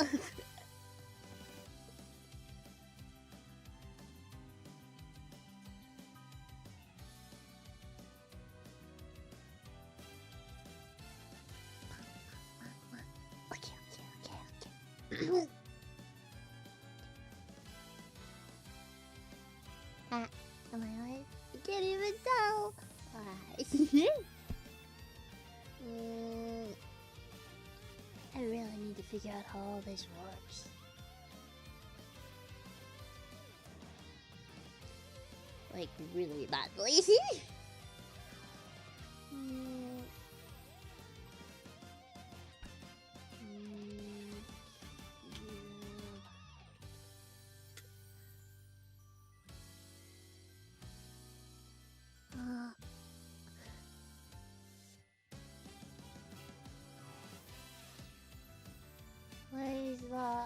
Okay. Am I right? I can't even tell. Alright. I really need to figure out how all this works. Like, really badly. Where is the...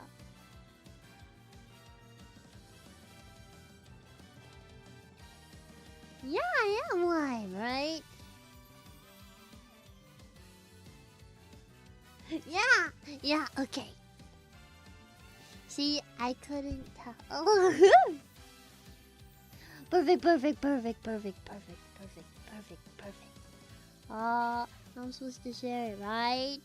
Yeah, I am live, right? Yeah, okay. See, I couldn't tell. Perfect. I'm supposed to share it, right?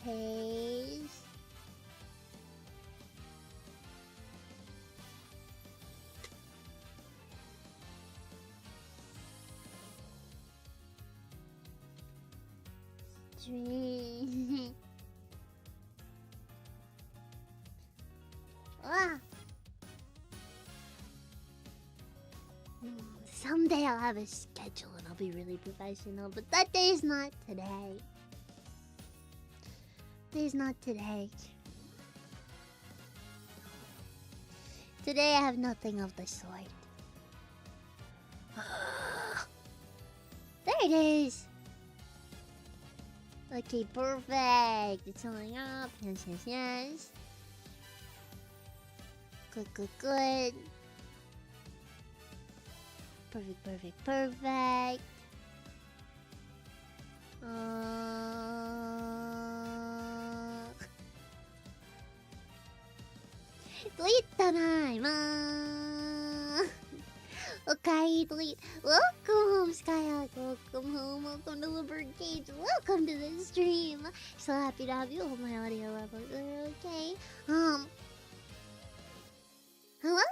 Paste. Dream. Someday I'll have a schedule and I'll be really professional, but that day is not today. Today's not today. Today I have nothing of the sort. There it is! Okay, perfect. It's filling up. Yes. Good. Perfect. Delete time. Okay, delete. Welcome home, Skyhawk. Welcome home. Welcome to Lovebird Cage. Welcome to the stream. So happy to have you. Hope my audio levels are okay. Hello.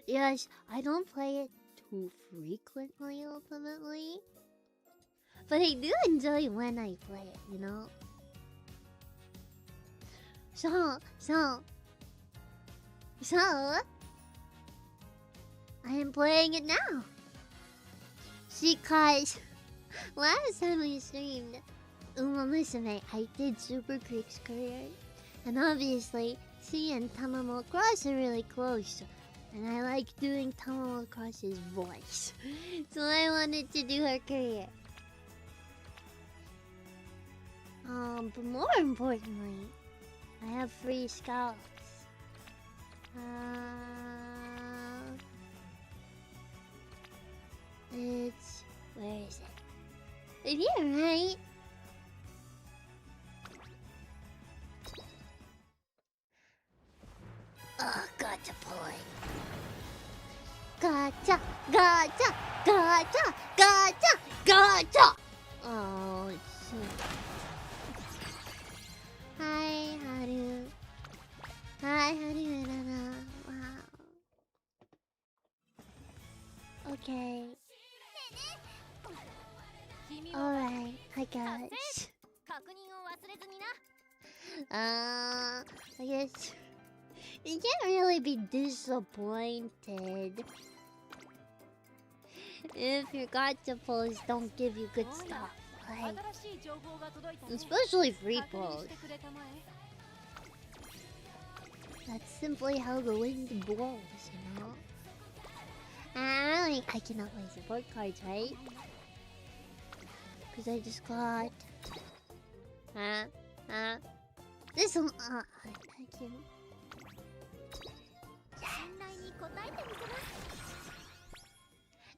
Yes, I don't play it too frequently, ultimately. But I do enjoy when I play it, you know? So, I am playing it now. Because last time we streamed Umamusume, I did Super Creek's career. And obviously, she and Tamamo Cross are really close. And I like doing Tamamo Cross's voice. So I wanted to do her career. But more importantly, I have free scouts. Where is it? Right here, right? Oh, gotcha point. Gotcha! Oh, shit. Hi, Haru. Wow. Okay. Alright, hi guys. I guess you can't really be disappointed if your gacha pulls don't give you good stuff, right? Especially free pulls. That's simply how the wind blows, you know? I cannot play support cards, right? Because I just got... This one... I can't...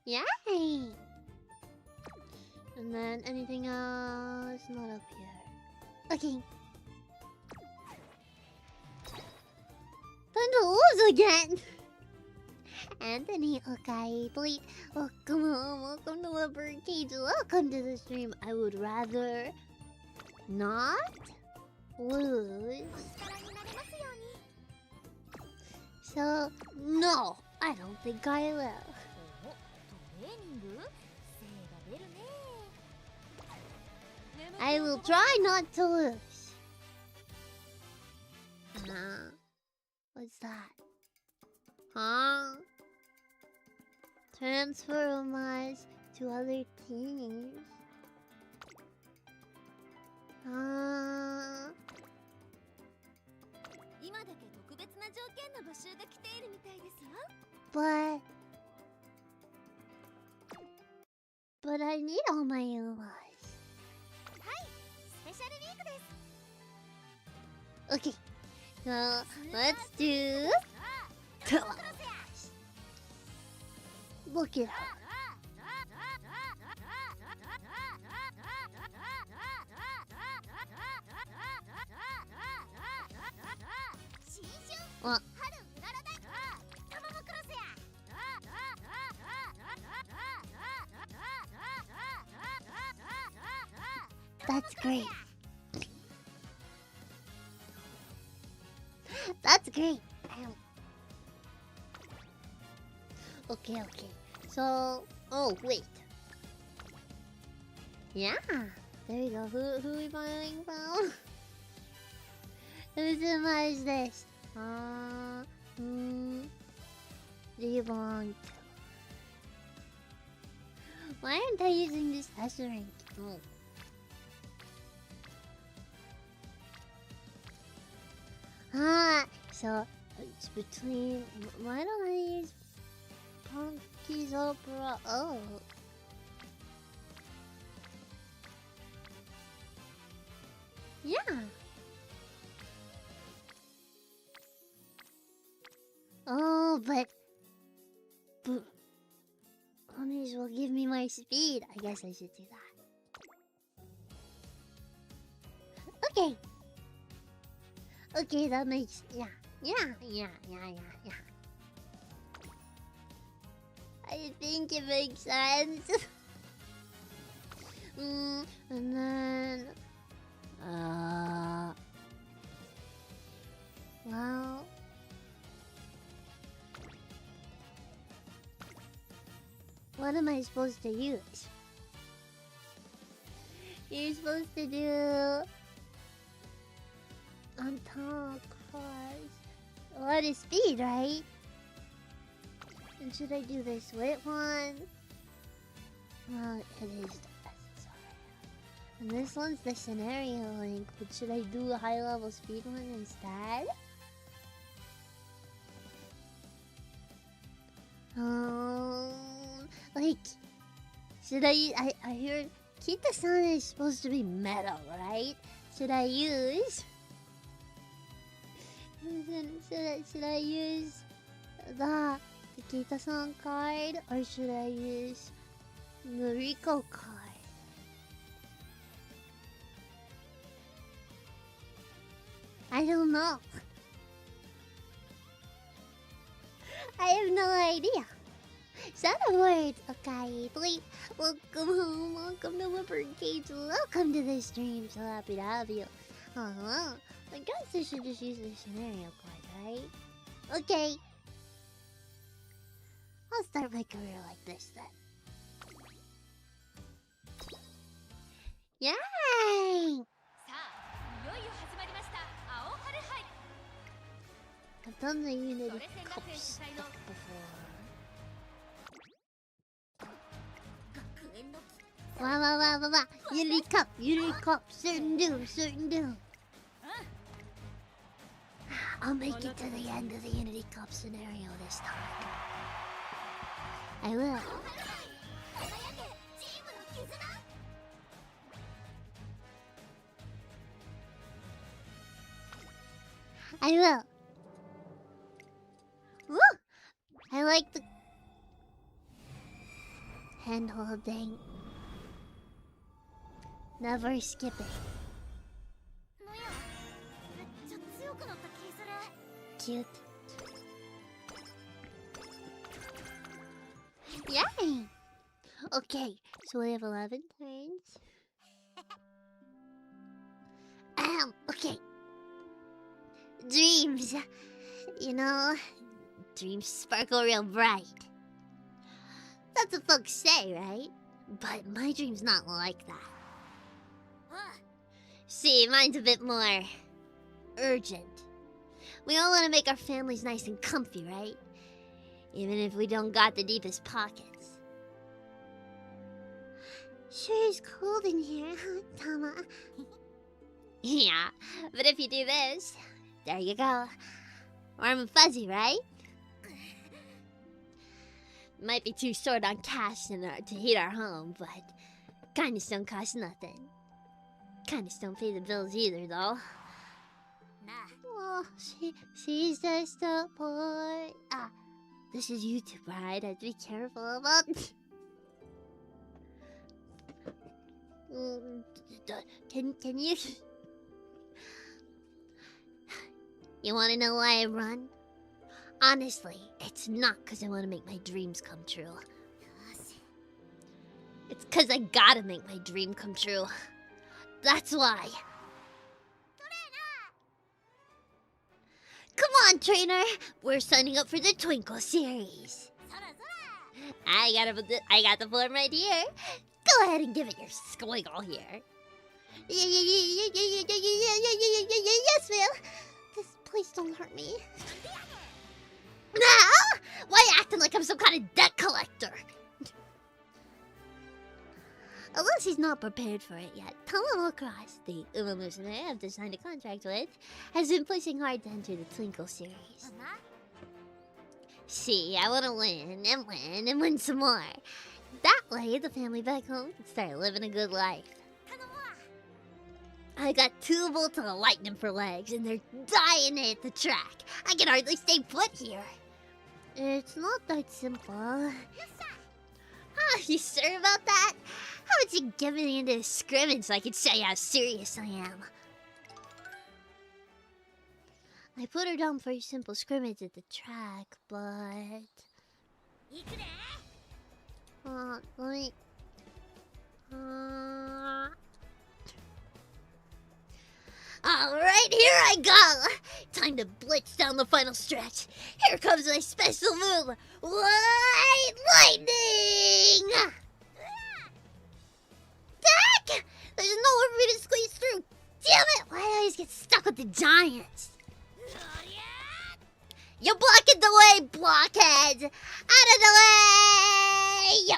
Yay! And then anything else? Not up here. Okay. Time to lose again! Anthony Okai, please. Welcome home. Welcome to Lovebird Cage. Welcome to the stream. I would rather not lose. So, no, I don't think I will. I will try not to lose. What's that? Huh? Transfer homage to other teams. But I need all my homage. Okay, so let's do class. Look it up. Well, that's great. That's great. Okay. So, oh wait. Yeah, there we go. Who are we buying from? Whose homage is this? Who do you belong to? Why aren't I using this S rank? Oh. So it's between. Why don't I use Punky's Opera? Oh. Yeah. Oh, but homies will give me my speed. I guess I should do that. Okay. Okay, that makes yeah. I think it makes sense. And then well, what am I supposed to use? You're supposed to do on top cross. A lot of speed, right? And should I do this with one? Well, it is the SSR. And this one's the scenario link, but should I do a high level speed one instead? Like, should I hear Kita-san is supposed to be metal, right? Should I use? Should I use the Kita-san card, or should I use the Rico card? I don't know. I have no idea. Set of words, okay, please. Welcome home, welcome to Lovebird Cage, welcome to the stream. So happy to have you. I guess I should just use the scenario card, right? Okay. I'll start my career like this then. Yay! I've done the Unity Cup stuff before. Wow. Unity Cup, certain doom. I'll make it to the end of the Unity Cup scenario this time. I will. I will. Woo! I like the... hand holding. Never skipping. Cute. Yay! Okay, so we have 11 turns. Okay. Dreams. You know, dreams sparkle real bright. That's what folks say, right? But my dream's not like that. See, mine's a bit more urgent. We all want to make our families nice and comfy, right? Even if we don't got the deepest pockets. Sure is cold in here, huh, Tama? Yeah, but if you do this, there you go. Warm and fuzzy, right? Might be too short on cash to heat our home, but kindness don't cost nothing. Kindness don't pay the bills either, though. Oh, she's just a boy. This is YouTube, right? I'd be careful about. Can you? You want to know why I run? Honestly, it's not because I want to make my dreams come true. It's because I gotta make my dream come true. That's why. Come on, trainer! We're signing up for the Twinkle series. I got the form right here. Go ahead and give it your squiggle here. Yes, ma'am. Please don't hurt me. Now? Why acting like I'm some kind of debt collector? Unless he's not prepared for it yet, Tamamo Cross, the Umamusume I've just signed a contract with, has been pushing hard to enter the Twinkle series. See, I want to win and win some more. That way, the family back home can start living a good life. I got 2 bolts of lightning for legs, and they're dying to hit the track. I can hardly stay put here. It's not that simple. You sure about that? How about you get me into a scrimmage so I can show you how serious I am? I put her down for a simple scrimmage at the track, but... Alright, here I go! Time to blitz down the final stretch. Here comes my special move, White Lightning! Heck! There's nowhere for me to squeeze through! Damn it! Why do I always get stuck with the giants? You're blocking the way, blockheads! Out of the way!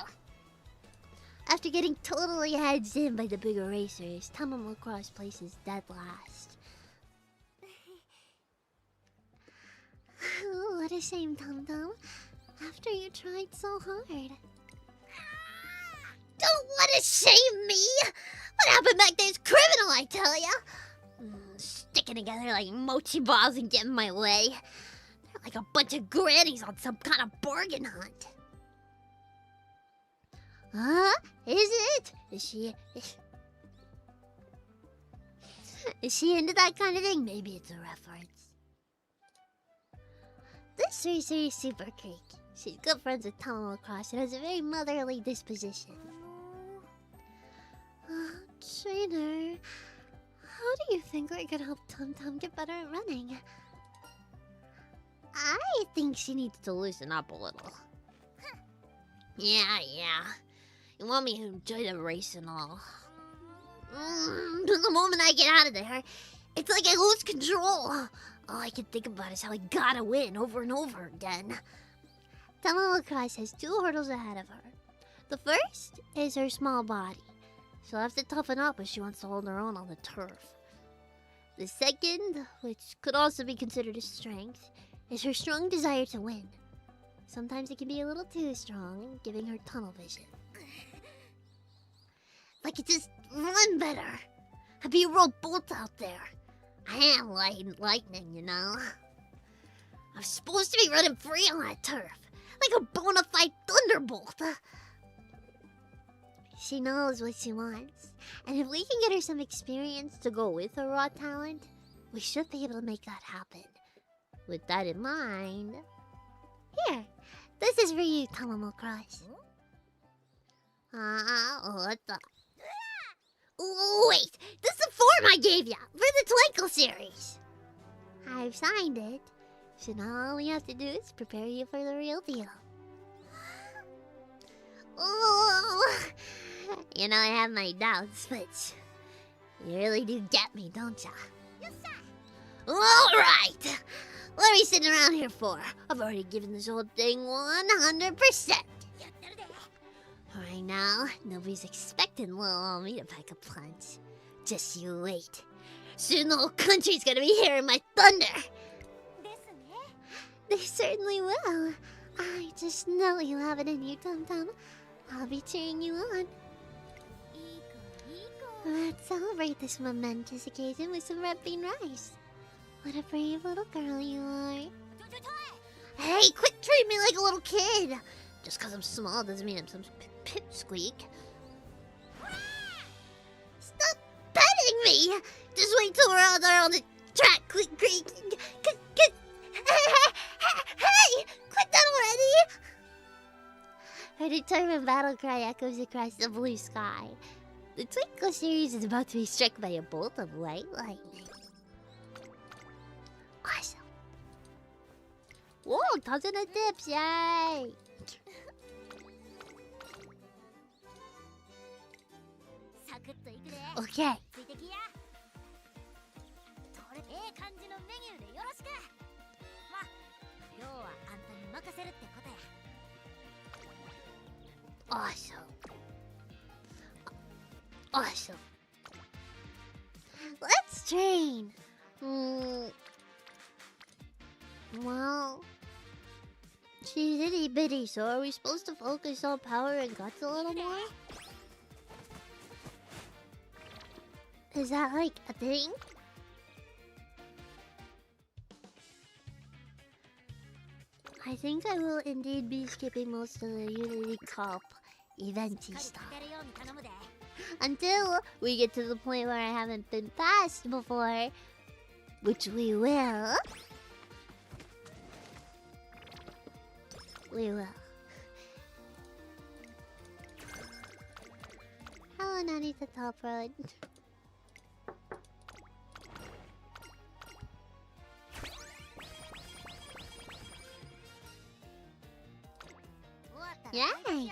After getting totally heads in by the bigger racers, Tamamo Cross places dead last. Oh, what a shame, Tum-Tum. After you tried so hard. Don't want to shame me! What happened back there is criminal, I tell ya! Sticking together like mochi balls and getting my way. They're like a bunch of grannies on some kind of bargain hunt. Is it? Is she into that kind of thing? Maybe it's a reference. This racer is Super Creek. She's good friends with Tamamo Cross and has a very motherly disposition. Trainer, how do you think I could help Tum-Tum get better at running? I think she needs to loosen up a little. Yeah. You want me to enjoy the race and all. The moment I get out of there, it's like I lose control. All I can think about is how I gotta win over and over again. Tamamo Cross has 2 hurdles ahead of her. The first is her small body. She'll have to toughen up if she wants to hold her own on the turf. The second, which could also be considered a strength, is her strong desire to win. Sometimes it can be a little too strong, giving her tunnel vision. If I could just run better, I'd be a real bolt out there. I am lightning, you know. I'm supposed to be running free on that turf, like a bona fide thunderbolt. She knows what she wants. And if we can get her some experience to go with her raw talent, we should be able to make that happen. With that in mind... Here, this is for you, Tamamo Cross. What the... Wait! This is the form I gave ya! For the Twinkle series! I've signed it. So now all we have to do is prepare you for the real deal. Oh, you know, I have my doubts, but you really do get me, don't ya? Alright! What are we sitting around here for? I've already given this whole thing 100%. Right now, nobody's expecting little old me to pack a punch. Just you wait. Soon the whole country's gonna be hearing my thunder. They certainly will. I just know you have it in you, Tum Tum. I'll be cheering you on. Let's celebrate this momentous occasion with some red bean rice. What a brave little girl you are. Hey, quit treating me like a little kid! Just because I'm small doesn't mean I'm some pipsqueak. Stop petting me! Just wait till we're out there on the track, quick, hey! Quit that already! Her determined battle cry echoes across the blue sky. The Twinkle series is about to be struck by a bolt of white lightning. Awesome. Whoa, dozen of dips, yay! Okay. Awesome. Awesome. Let's train. Well, she's itty bitty, so are we supposed to focus on power and guts a little more? Is that like a thing? I think I will indeed be skipping most of the Unity Cup eventy stuff. Until we get to the point where I haven't been past before, which we will. We will. Hello, Nanny the top road. Yay!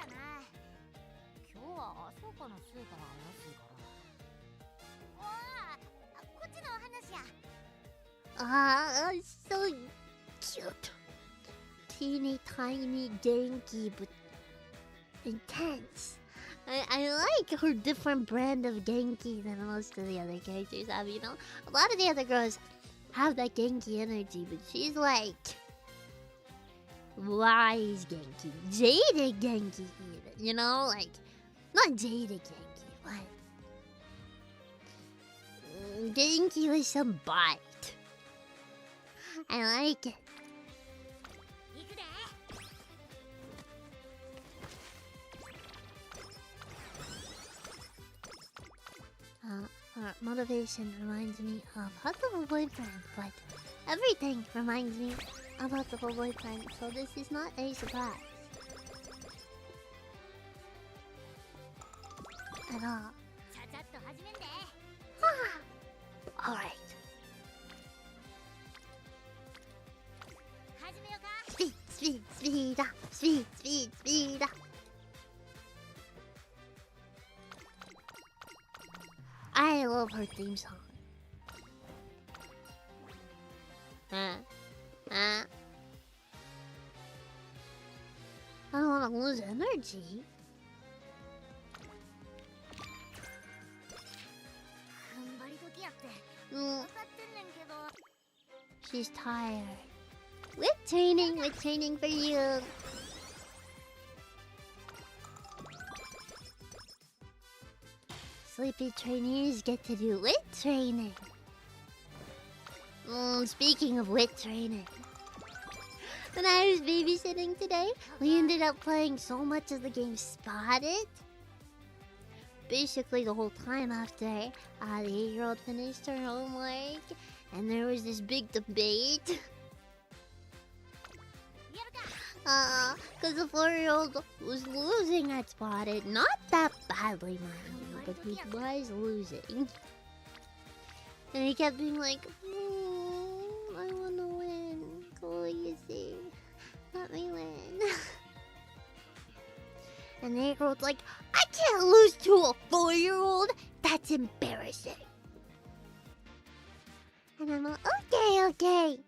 So cute. Teeny tiny Genki, but intense. I like her different brand of Genki than most of the other characters have, you know? A lot of the other girls have that Genki energy, but she's like... wise Genki. Jaded Genki even, you know? Like, not jaded Genki, but... Genki with some bite. I like it. Her motivation reminds me of Hustle Boyfriend, but everything reminds me of Hustle Boyfriend, so this is not a surprise. At all. Alright. Speed up. I love her theme song. I don't want to lose energy. She's tired. With training for you. Sleepy trainees get to do wit training. Speaking of wit training. When I was babysitting today, we ended up playing so much of the game Spotted. basically the whole time after the 8-year-old finished her homework, and there was this big debate. Because the 4-year-old was losing at Spotted. Not that badly, mind you, but he was losing. And he kept being like, I wanna win. Go easy. Let me win. And the 8-year-old's like, I can't lose to a 4-year-old. That's embarrassing. And I'm like, okay.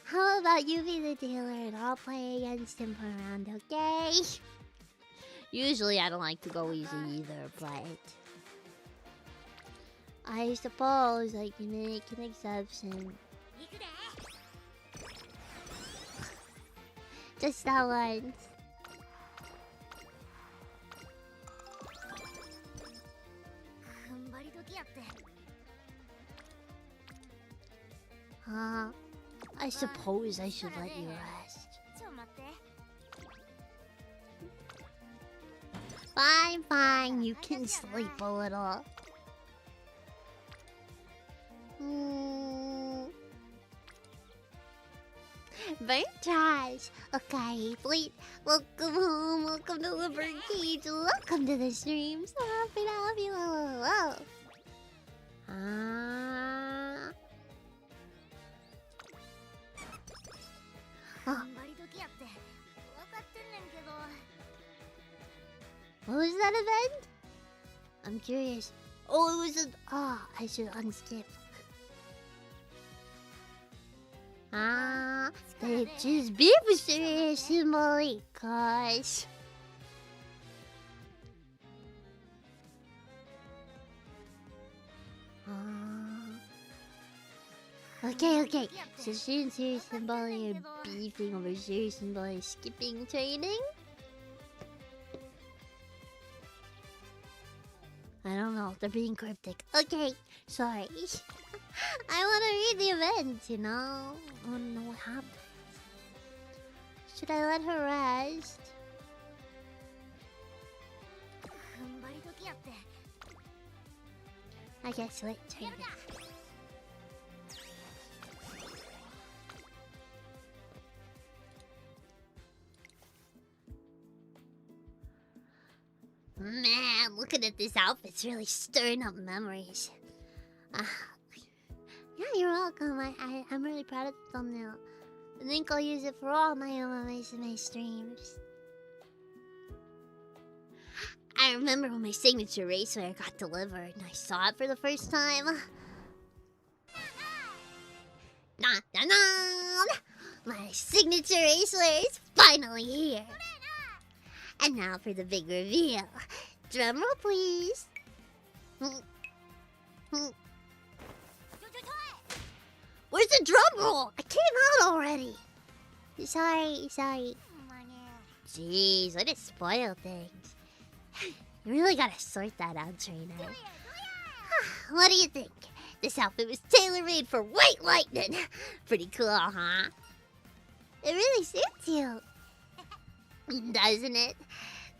How about you be the dealer and I'll play against him for a round, okay? Usually I don't like to go easy either, but I suppose I can make an exception. Just that once. I suppose I should let you rest. Fine, you can sleep a little. Burnt trash. Okay, fleet. Welcome home. Welcome to Lovebird Cage. Welcome to the stream. So happy to have you. Hello. What was that event? I'm curious. Oh, it was a... I should unskip. They just be serious symbolic, cause... Okay. So shooting serious symbolic and beefing over serious symbolic skipping training? I don't know, they're being cryptic. Okay, sorry. I want to read the event, you know? I want to know what happened. Should I let her rest? I guess wait, train it. Man, looking at this outfit's really stirring up memories. Yeah, you're welcome. I'm really proud of the thumbnail. I think I'll use it for all my Umamusume streams. I remember when my signature racewear got delivered and I saw it for the first time. My signature racewear is finally here. And now for the big reveal. Drum roll, please. Where's the drum roll? I came out already. Sorry. Jeez, way to spoil things. You really gotta sort that out, trainer. What do you think? This outfit was tailor-made for White Lightning. Pretty cool, huh? It really suits you. Doesn't it?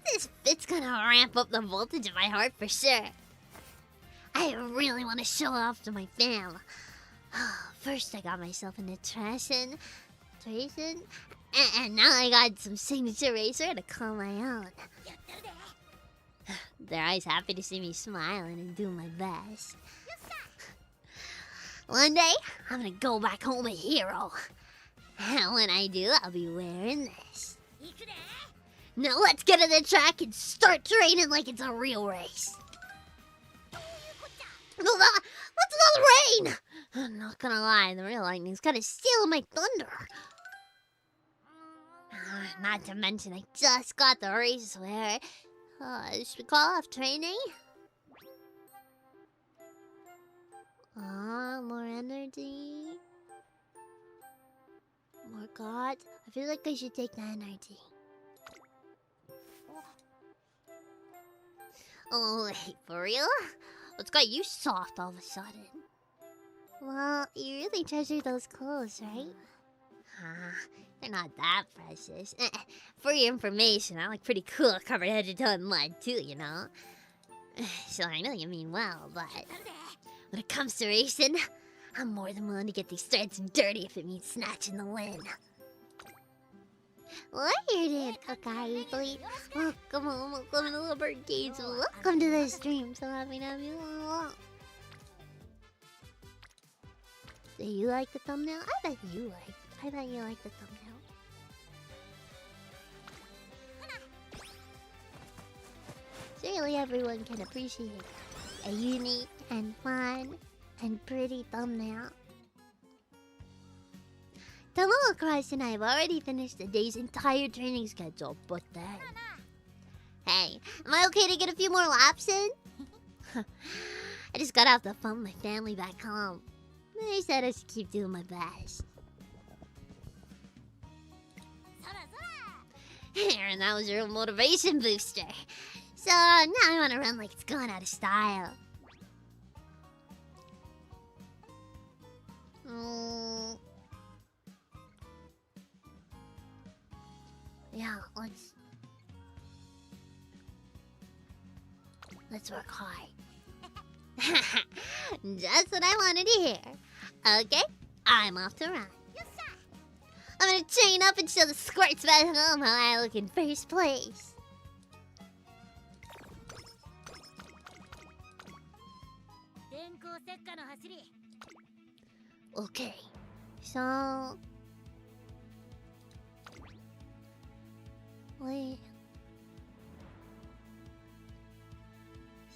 This fit's gonna ramp up the voltage of my heart for sure. I really want to show off to my fam. First I got myself into Tracing, and now I got some signature racer to call my own. They're always happy to see me smiling and doing my best. One day, I'm gonna go back home a hero. And when I do, I'll be wearing this. Now let's get to the track and start training like it's a real race. What's another rain? I'm not gonna lie, the real lightning's kind of stealing my thunder. Not to mention, I just got the racewear. Should we call off training? More energy. More God. I feel like I should take the energy. Oh, wait, for real? What's got you soft all of a sudden? Well, you really treasure those clothes, right? They're not that precious. For your information, I look pretty cool covered head to toe in mud, too, you know? So I know you mean well, but when it comes to racing, I'm more than willing to get these threads dirty if it means snatching the win. Well, here it is, okay, please. Welcome to Lovebird Games. Welcome to the stream. So happy to have you along. Do you like the thumbnail? I bet you like the thumbnail. Surely everyone can appreciate a unique and fun and pretty thumbnail. Tamamo Christ and I have already finished the day's entire training schedule, but then... Hey, am I okay to get a few more laps in? I just got off the phone with my family back home. They said I should keep doing my best. And that was your motivation booster. So now I want to run like it's going out of style. Yeah, let's work hard. Just what I wanted to hear. Okay, I'm off to run. I'm gonna chain up and show the squirts back home how I look in first place. Okay, so... Wait...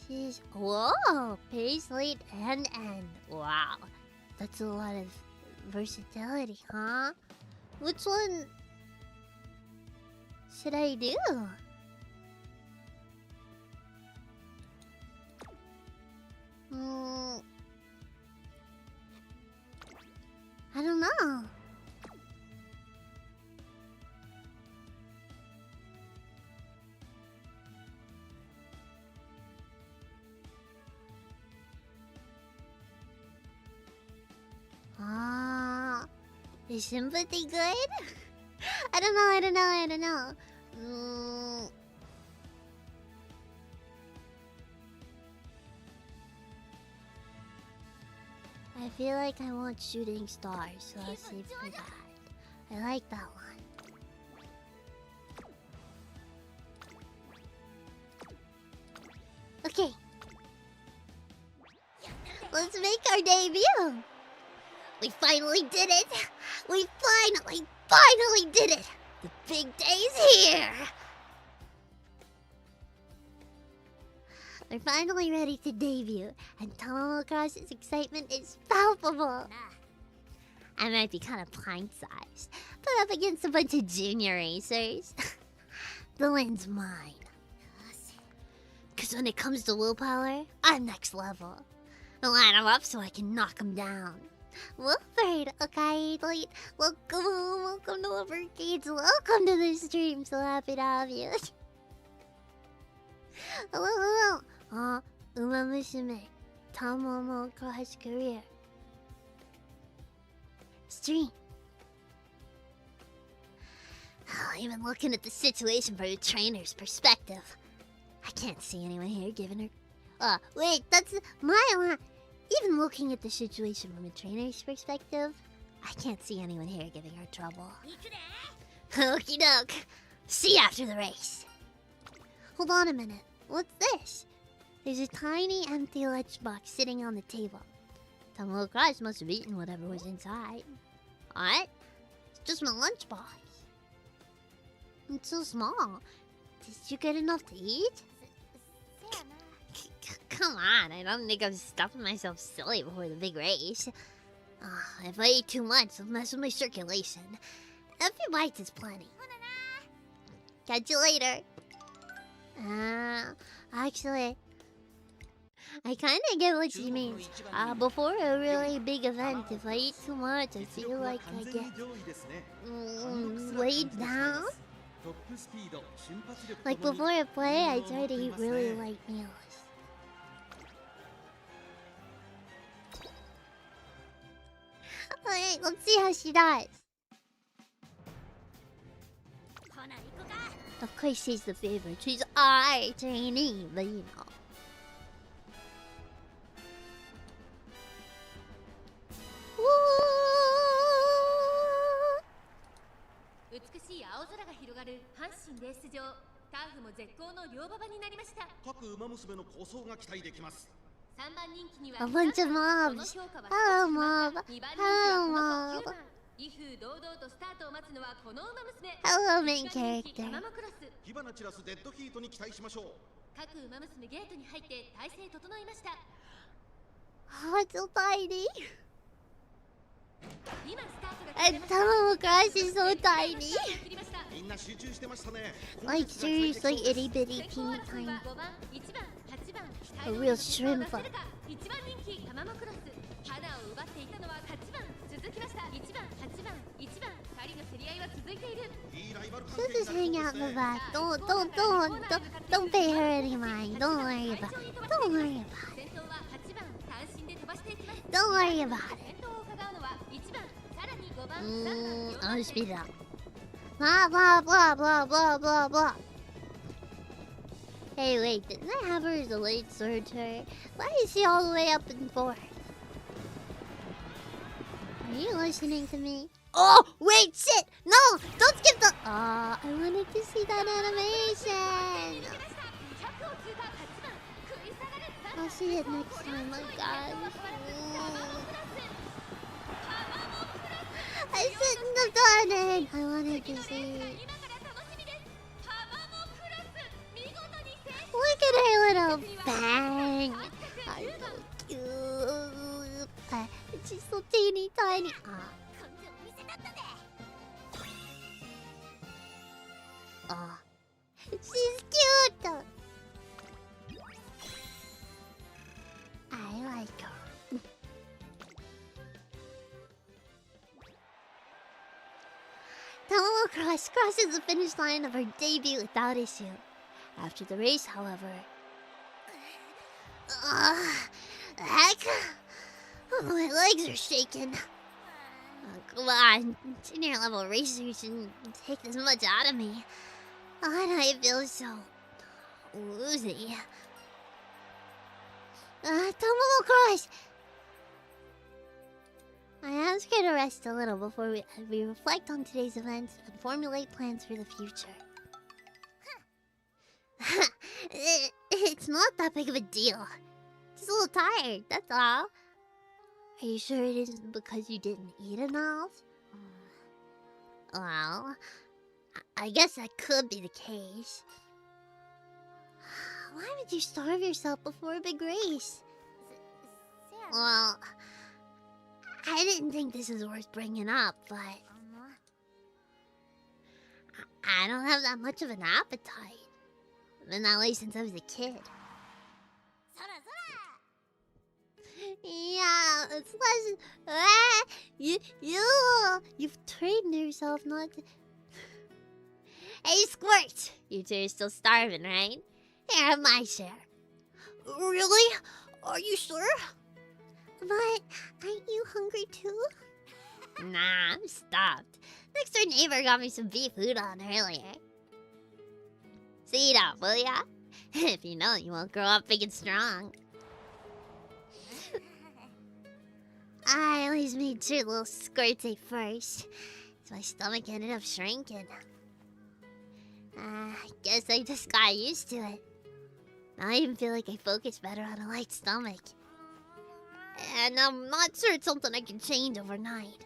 She's... Whoa! Pace, late, and end. Wow. That's a lot of versatility, huh? Which one... should I do? I don't know. Is sympathy good? I don't know. I feel like I want shooting stars, so I'll save for that. I like that one. Okay. Let's make our debut! We finally did it! We finally did it! The big day's here! We're finally ready to debut, and Tamamo Cross's excitement is palpable. I might be kind of pint-sized, but up against a bunch of junior racers, the win's mine. Cause when it comes to willpower, I'm next level. I'll line them up so I can knock them down. Lovebird, okay, like, welcome to Lovebird Games, welcome to the stream, so happy to have you. Hello. Umamusume, Tamamo Cross career. Stream. Even looking at the situation from a trainer's perspective, I can't see anyone here giving her... wait, that's my line. Even looking at the situation from a trainer's perspective, I can't see anyone here giving her trouble. Okie doke. See you after the race. Hold on a minute. What's this? There's a tiny empty lunchbox sitting on the table. Tamamo Cross must have eaten whatever was inside. What? It's just my lunchbox. It's so small. Did you get enough to eat? Come on, I don't think I'm stuffing myself silly before the big race. If I eat too much, it'll mess with my circulation. A few bites is plenty. Catch you later. Actually, I kinda get what you mean. Before a really big event, if I eat too much, I feel like I get weighed down. Like before I play, I try to eat really light meals. Alright, let's see how she does. Of course she's the favorite. She's our trainee, but you know. 広がる阪神レース場。ターフも絶好の両馬場になりました。各馬娘の構想が期待できます。3番人気には A bunch of mobs. Hello, mob. Hello, mob. 威風堂々とスタートを待つのはこの馬娘。 Hello, main character. 火花散らすデッドヒートに期待しましょう。各馬娘ゲートに入って体勢整いました。 Oh, it's so tiny. 今スタートが And Tamamo Cross is so tiny. みんな集中してましたね。 Like seriously, itty bitty, teeny tiny. A real shrimp. 1番人気タマモクロス。花を奪っていたのは8番。続きました。1番、8番、1番。2人の競り合いは続いている。いいライバル関 She'll 係 just hang out in the back. Don't pay her any mind. Don't worry about it. Don't worry about it. 先頭は8番。単身で飛ばしていきます。 Don't worry about it. 先頭を伺うのは1番。さらに5番。 I'll speed it up. Blah blah blah blah blah blah blah. Hey, wait, didn't I have her as a late surger? Why is she all the way up in fourth? Are you listening to me? Oh, wait, shit! No! Don't skip the... I wanted to see that animation! I'll see it next time, my gosh. I shouldn't have done it! I wanted to see it. Look at her little bang! I'm so cute. She's so teeny tiny. She's cute! I like her. Tamamo crosses the finish line of her debut without issue. After the race, however... Heck! My legs are shaking. Come on, senior level racers shouldn't take this much out of me. Why do I feel so woozy? Tamamo Cross! I ask her to rest a little before we reflect on today's events and formulate plans for the future. It's not that big of a deal. Just a little tired, that's all. Are you sure it isn't because you didn't eat enough? Well, I guess that could be the case. Why would you starve yourself before a big race? Well, I didn't think this was worth bringing up, but... I don't have that much of an appetite. Been that way since I was a kid. Yeah, it's less... You've trained yourself not to... Hey, Squirt! You two are still starving, right? Here, have my share. Really? Are you sure? But aren't you hungry too? Nah, I'm stopped. Next door neighbor got me some beef udon earlier. See it up, will ya? If you know, you won't grow up big and strong. I always made sure little Squirts ate first, so my stomach ended up shrinking. I guess I just got used to it. Now I even feel like I focus better on a light stomach. And I'm not sure it's something I can change overnight.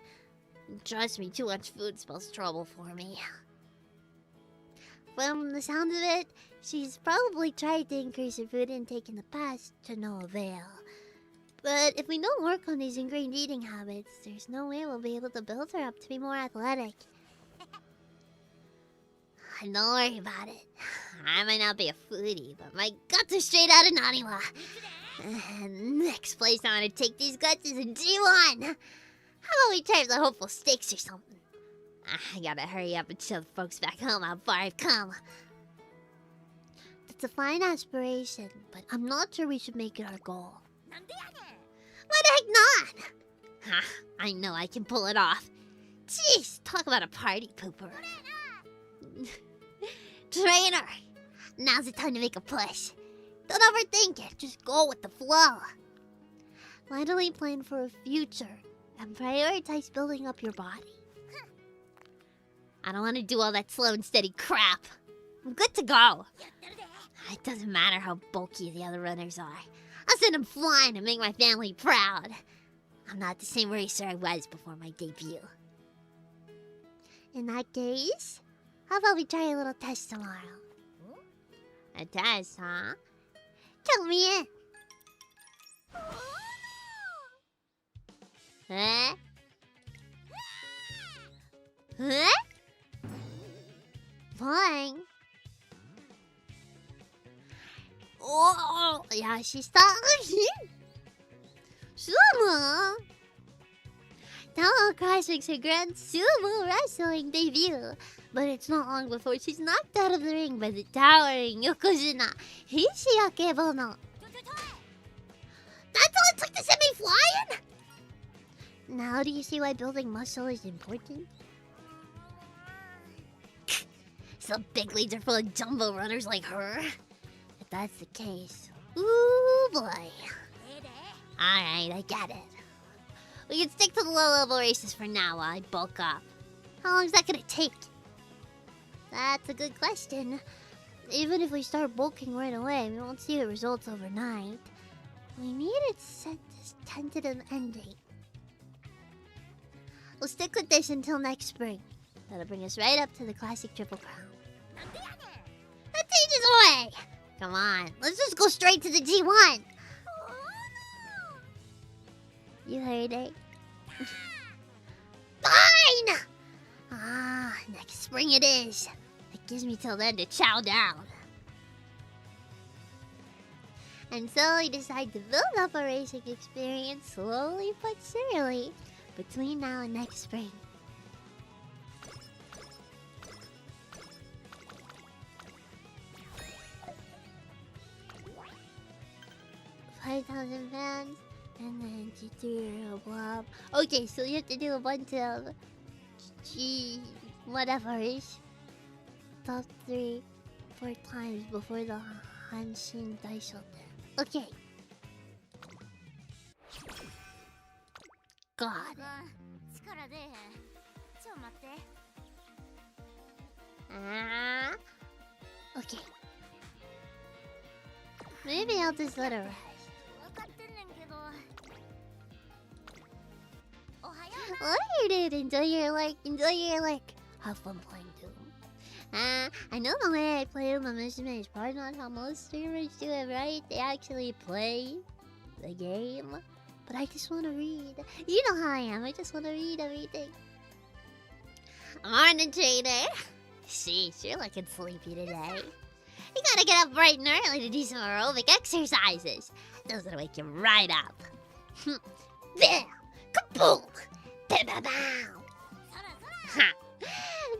Trust me, too much food spells trouble for me. From the sounds of it, she's probably tried to increase her food intake in the past to no avail. But if we don't work on these ingrained eating habits, there's no way we'll be able to build her up to be more athletic. Don't worry about it. I might not be a foodie, but my guts are straight out of Naniwa. Next place I want to take these guts is in G1. How about we try the hopeful stakes or something? I gotta hurry up and show the folks back home how far I've come. That's a fine aspiration, but I'm not sure we should make it our goal. Why the heck not? I know I can pull it off. Jeez, talk about a party pooper. Trainer, now's the time to make a push. Don't overthink it, just go with the flow. Finally plan for a future and prioritize building up your body. I don't want to do all that slow and steady crap. I'm good to go. It doesn't matter how bulky the other runners are. I'll send them flying and make my family proud. I'm not the same racer I was before my debut. In that case, how about we try a little test tomorrow? A test, huh? Count me in. Huh? Huh? Flying? Oh, yeah, she's talking. Sumo! Tamamo Cross makes her grand sumo wrestling debut, but it's not long before she's knocked out of the ring by the towering Yokozuna, Hishiake Bono. That's all it took to send me flying? Now do you see why building muscle is important? Some big leagues are full of jumbo runners like her. If that's the case, ooh boy. Alright, I get it. We can stick to the low-level races for now while I bulk up. How long is that gonna take? That's a good question. Even if we start bulking right away, we won't see the results overnight. We need to set this tentative end date. We'll stick with this until next spring. That'll bring us right up to the classic Triple Crown. That ages away! Come on, let's just go straight to the G1! You heard it. Fine! Next spring it is. It gives me till then to chow down. And so I decide to build up a racing experience slowly but surely between now and next spring. $5,000 fans, and then tutorial blah. Okay, so you have to do a bunch of whatever's top 3 4 times before the Hanshin Daishoten. Okay. God. Okay. Maybe I'll just let her rest. What you did? Enjoy your have fun playing too. I know the way I play Umamusume is probably not how most streamers do it, right? They actually play the game. But I just want to read. You know how I am. I just want to read everything. Morning, trainer. Sheesh, you're looking sleepy today. You gotta get up bright and early to do some aerobic exercises. Those will wake you right up. Bam! Kaboom! Ba-ba-bow! Ha!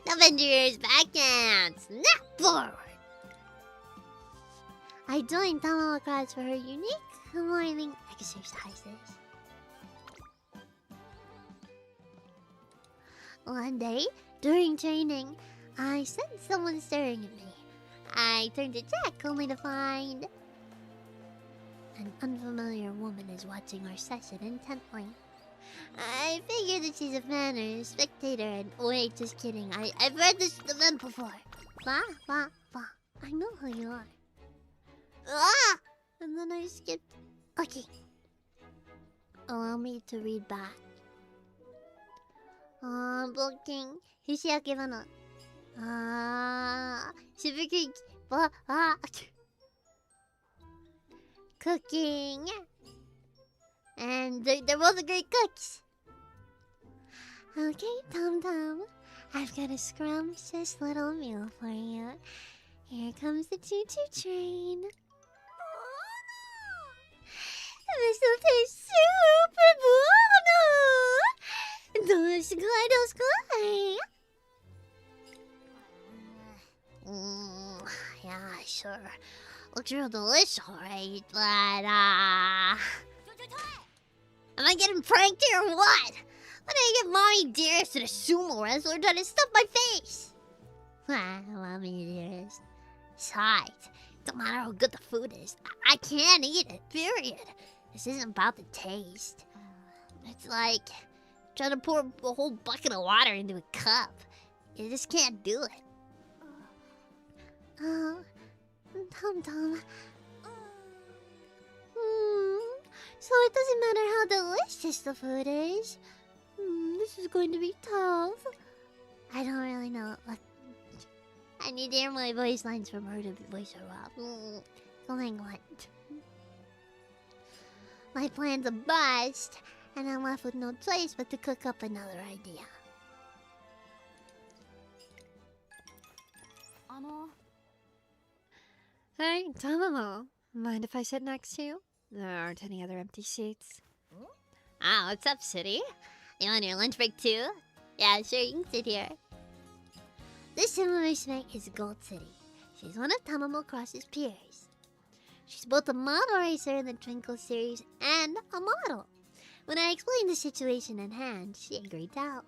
Now bend your ears back and snap forward. I joined Tamamo Cross for her unique morning exercises. One day, during training, I sensed someone staring at me. I turned to check, only to find an unfamiliar woman is watching our session intently. I figured that she's a fan or a spectator, and wait, just kidding. I've read this event before. Bah. I know who you are. Ah! And then I skipped. Okay. Allow me to read back. Booking. Hishiake Bono. Super Creek. Cooking. And they're both great cooks. Okay, Tom. I've got a scrumptious little meal for you. Here comes the choo-choo train. This will taste super bono! Dosugai. Yeah, sure. Looks real delicious, alright, but am I getting pranked here or what? Why did I get Mommy Dearest and a sumo wrestler trying to stuff my face? Mommy Dearest. Besides, don't matter how good the food is, I can't eat it, period. This isn't about the taste. It's like trying to pour a whole bucket of water into a cup. You just can't do it. Oh, Tom. So it doesn't matter how delicious the food is. This is going to be tough. I don't really know. Look, I need to hear my voice lines from her to voice her up. Going on. My plan's a bust, and I'm left with no choice but to cook up another idea. Hey, Tamamo. Mind if I sit next to you? There aren't any other empty seats. Ah, what's up, City? You on your lunch break too? Yeah, sure, you can sit here. This Umamusume is Gold City. She's one of Tamamo Cross's peers. She's both a model racer in the Twinkle series and a model. When I explained the situation at hand, she agreed to help.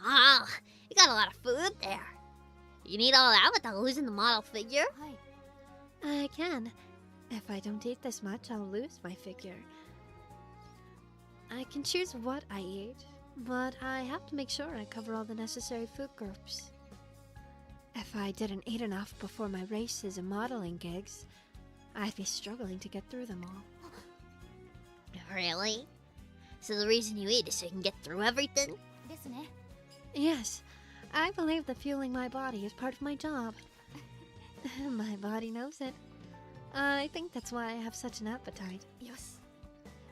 Oh, you got a lot of food there. You need all that without losing the model figure? I can. If I don't eat this much, I'll lose my figure. I can choose what I eat, but I have to make sure I cover all the necessary food groups. If I didn't eat enough before my races and modeling gigs, I'd be struggling to get through them all. Really? So the reason you eat is so you can get through everything? Yes. I believe that fueling my body is part of my job. My body knows it. I think that's why I have such an appetite. Yes.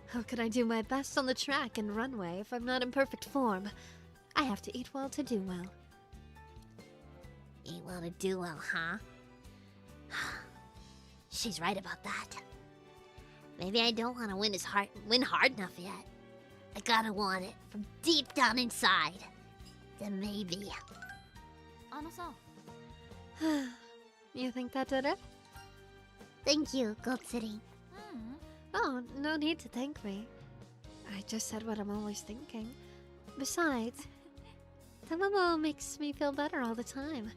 How could I do my best on the track and runway if I'm not in perfect form? I have to eat well to do well. Eat well to do well, huh? She's right about that. Maybe I don't want to win hard enough yet. I gotta want it from deep down inside. Then maybe. You think that did it? Thank you, Gold City. Oh, no need to thank me. I just said what I'm always thinking. Besides, Tamamo makes me feel better all the time.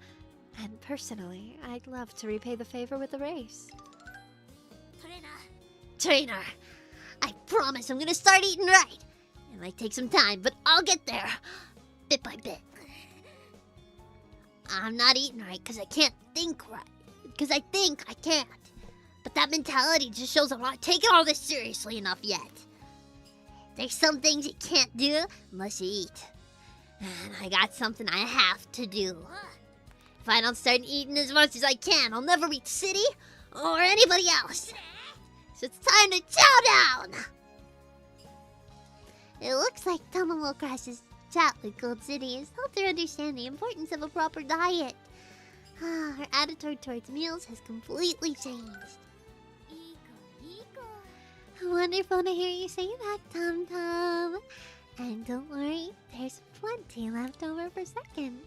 And personally, I'd love to repay the favor with a race. Trainer! I promise I'm gonna start eating right! It might take some time, but I'll get there! Bit by bit. I'm not eating right because I can't think right. Because I think I can't. But that mentality just shows I'm not taking all this seriously enough yet. There's some things you can't do unless you eat. And I got something I have to do. If I don't start eating as much as I can, I'll never reach City or anybody else. So it's time to chow down! It looks like Tamamo Cross's chat with Gold City has helped her understand the importance of a proper diet. Her attitude towards meals has completely changed. Wonderful to hear you say that, Tom Tom. And don't worry, there's plenty left over for seconds.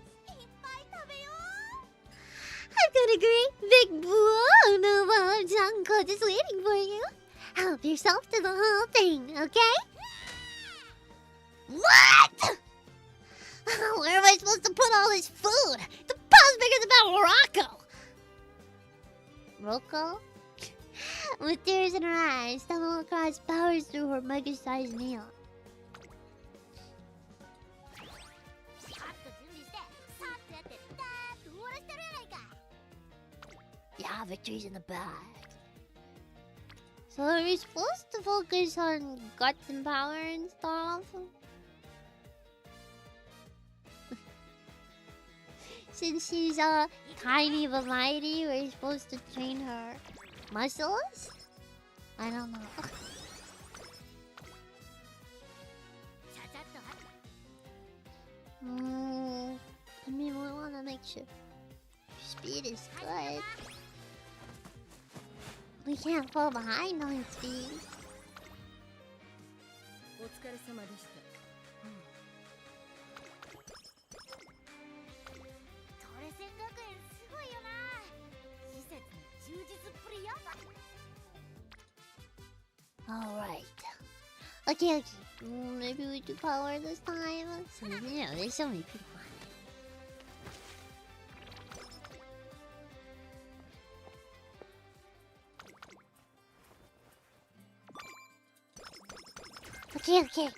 I've got a great big bowl of Janko just waiting for you. Help yourself to the whole thing, okay? What? Where am I supposed to put all this food? The pause bigger than Morocco. Rocco? With tears in her eyes, Tamamo Cross powers through her mega-sized meal. Yeah, victory's in the bag. So are we supposed to focus on guts and power and stuff? Since she's tiny but mighty, we're supposed to train her muscles? I don't know. I mean, we want to make sure speed is good. We can't fall behind on speed. Alright. Okay. Maybe we do power this time. So, you know, there's so many people on it. Okay.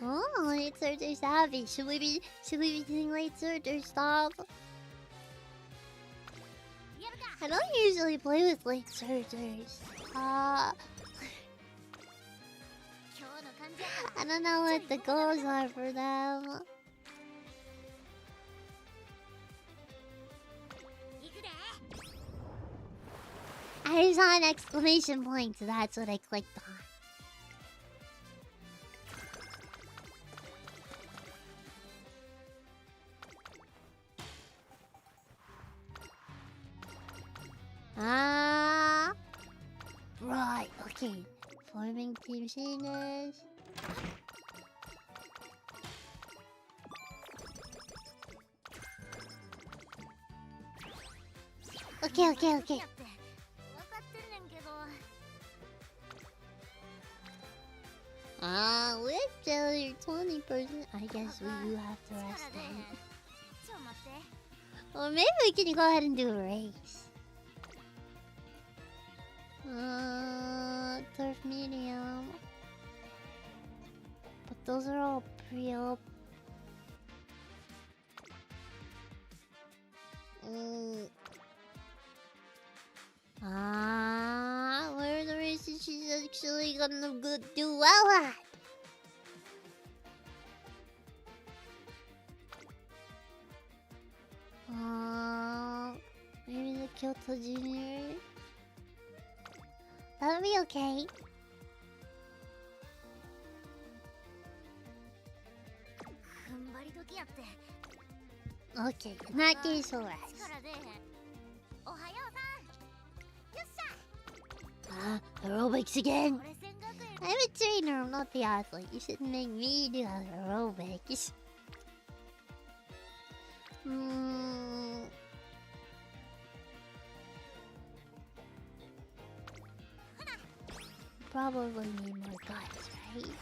Oh, late surger savvy. Should we be doing late surger stuff? I don't usually play with late surgers. I don't know what the goals are for them. I saw an exclamation point, so that's what I clicked on. Right, okay. Forming Team Sheeners. Okay. With Jelly 20%, I guess we do have to rest then. Or maybe we can go ahead and do a race. Turf medium. But those are all pre-op. Where are the races she's actually gonna do well at? Maybe the Kyoto Junior. That'll be okay. Okay, in that case, we'll rest. Aerobics again. I'm a trainer, I'm not the athlete. You shouldn't make me do aerobics. Probably need more guts, right?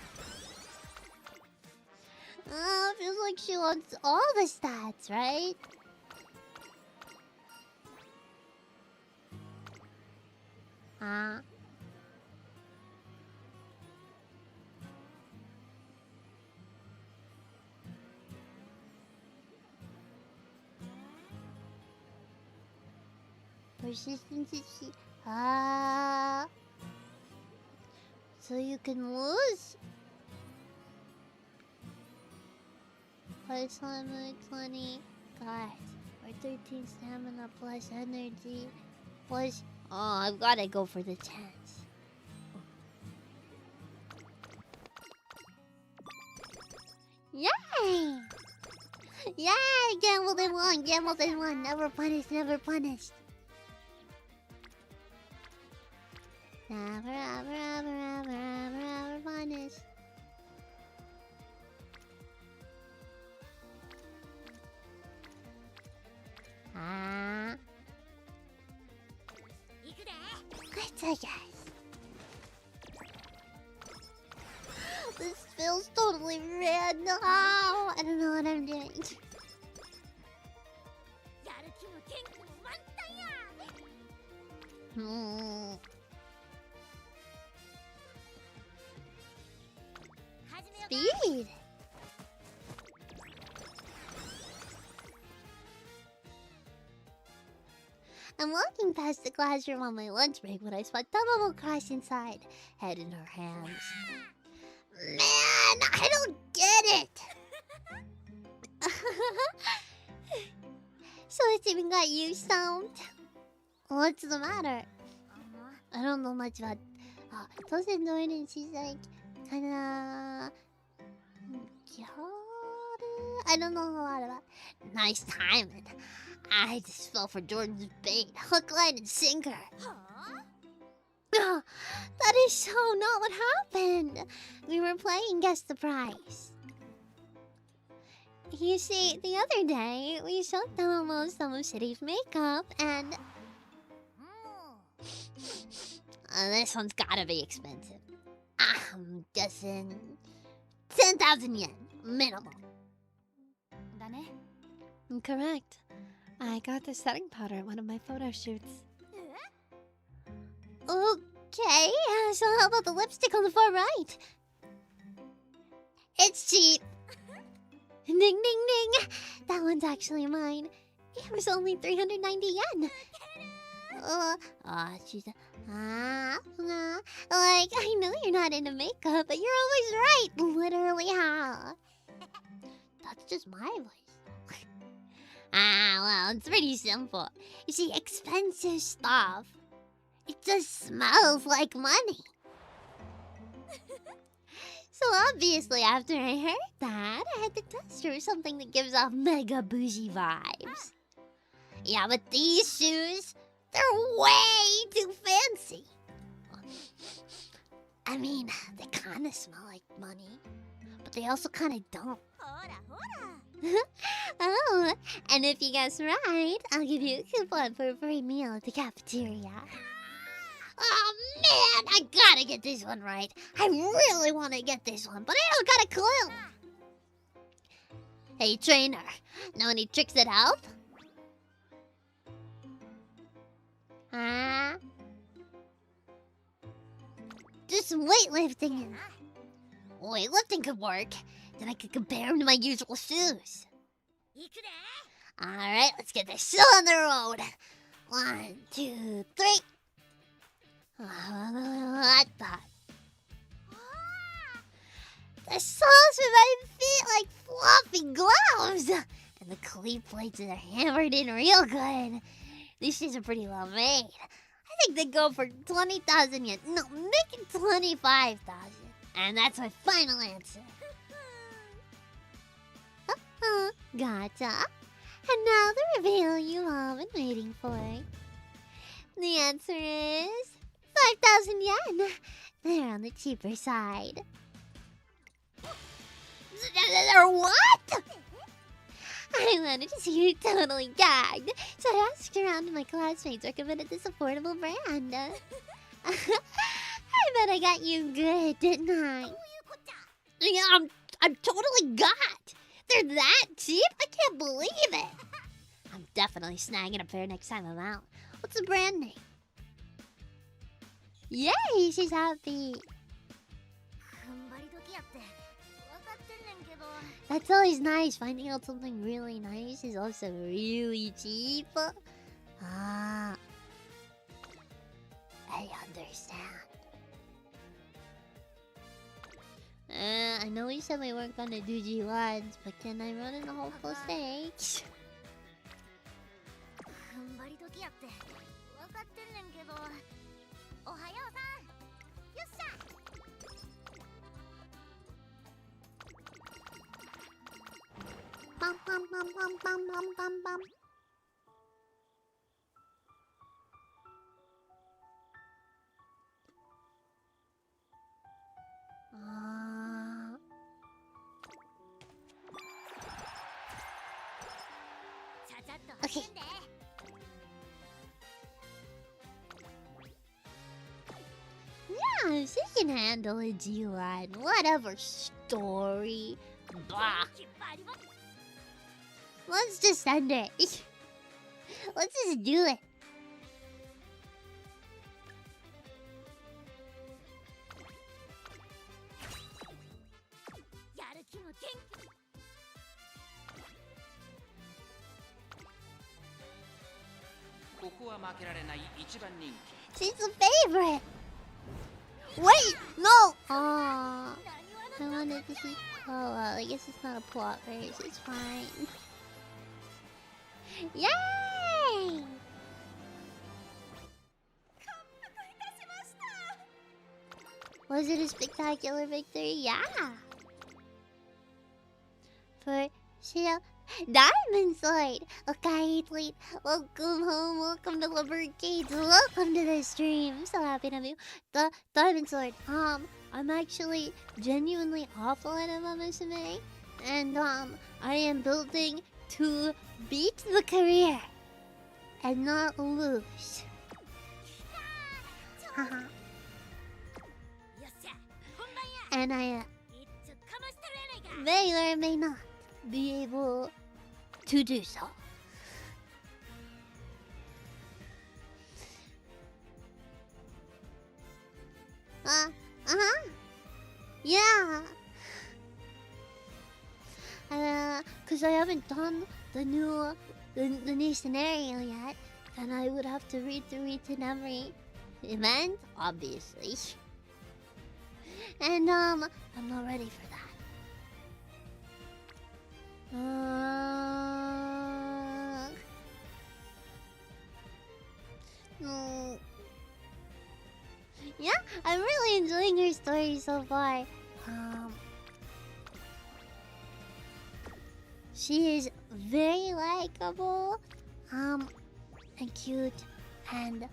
Feels like she wants all the stats, right? Persistence is key. So you can lose? Plus 20 guys. Or 13 stamina plus energy. Plus... Oh, I've gotta go for the chance. Yay! Yay! Gambled and won! Never punished, Never punished. Good, guys. This feels totally random. No, I don't know what I'm doing. Speed. I'm walking past the classroom on my lunch break when I spot Tamamo crash inside, head in her hands. Man, I don't get it! So it's even got you stoned? What's the matter? I don't know much about... Tosin joined and she's like... Kinda... I don't know a lot about... Nice timing. I just fell for Jordan's bait. Hook, line, and sinker. That is so not what happened. We were playing Guess the Prize. You see, the other day, we showed Tamamo some of City's makeup, and... this one's gotta be expensive. I'm guessing... 10,000 yen, minimum. Correct. I got this setting powder at one of my photo shoots. Okay, so how about the lipstick on the far right? It's cheap. Ding ding ding! That one's actually mine. It was only 390 yen. She's like, I know you're not into makeup, but you're always right. Literally, how? That's just my voice. Well, it's pretty simple. You see, expensive stuff, it just smells like money. So obviously, after I heard that, I had to test her something that gives off mega bougie vibes. Yeah, but these shoes, they're way too fancy. I mean, they kind of smell like money, but they also kind of don't. Oh, and if you guess right, I'll give you a coupon for a free meal at the cafeteria. Oh man, I gotta get this one right. I really want to get this one, but I don't got a clue. Hey trainer, know any tricks that help? Just weightlifting. Weightlifting could work. Then I could compare them to my usual shoes. Alright, let's get this show on the road. 1, 2, 3. What the? The soles with my feet like floppy gloves. And the cleat plates are hammered in real good. These shoes are pretty well made. I think they go for 20,000 yen. No, make it 25,000. And that's my final answer. Gotcha. And now the reveal you all been waiting for. The answer is 5,000 yen. They're on the cheaper side. What? I wanted to see you totally gagged, so I asked around and my classmates recommended this affordable brand. I bet I got you good, didn't I? Yeah, I'm totally got. They're that cheap? I can't believe it. I'm definitely snagging a pair next time I'm out. What's the brand name? Yay, she's happy. That's always nice. Finding out something really nice is also really cheap. I understand. I know we said we weren't gonna do G1s, but can I run in the whole full stage? Bum bum bum bum bum bum bum bum. Okay. Yeah, she can handle a G1. Whatever story. Blah. Let's just send it. Let's just do it. She's the favorite. Wait, no. I wanted to see. Oh well, I guess it's not a plot race. It's fine. Yay! Was it a spectacular victory? Yeah. For sure. Diamond Sword! Okay, athlete. Welcome home. Welcome to Lovebird Gates. Welcome to the stream. I'm so happy to have you. The Diamond Sword. I'm actually genuinely awful at Umamusume. And, I am building to beat the career. And not lose. And I, may or may not be able to do so. Yeah. Cause I haven't done the new scenario yet, and I would have to read through each and every event, obviously. And I'm not ready for that. No. Yeah, I'm really enjoying her story so far. She is very likable, and cute, and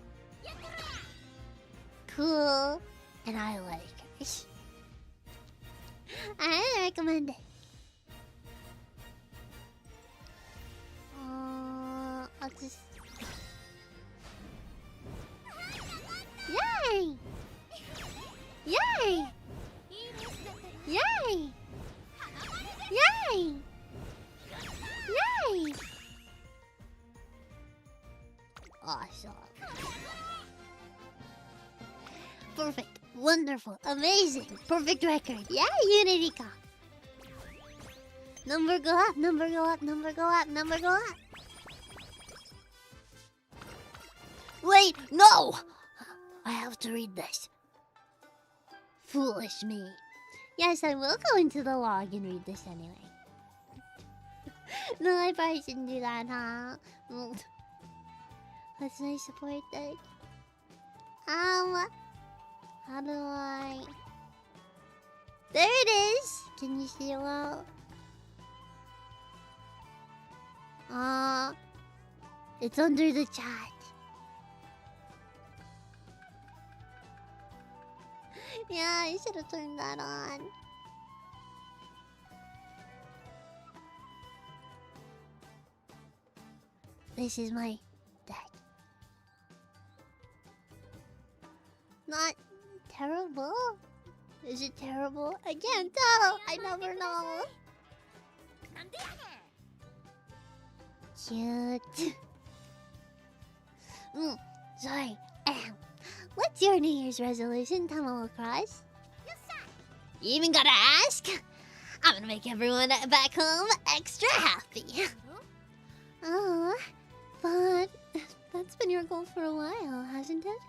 cool, and I like her. I recommend it. I'll just... Yay! Yay! Yay! Yay! Yay! Awesome. Perfect. Wonderful. Amazing. Perfect record. Yeah, Unity-ka. Number go up, number go up, number go up, number go up. Wait, no! I have to read this. Foolish me. Yes, I will go into the log and read this anyway. No, I probably shouldn't do that, huh? What's my support deck? How do I... There it is! Can you see it well? It's under the chat. Yeah, I should have turned that on. This is my deck. Not terrible? Is it terrible? I can't tell. I never know. Cute. Sorry. What's your New Year's resolution, Tamamo Cross? You even gotta ask? I'm gonna make everyone back home extra happy. Oh, but that's been your goal for a while, hasn't it?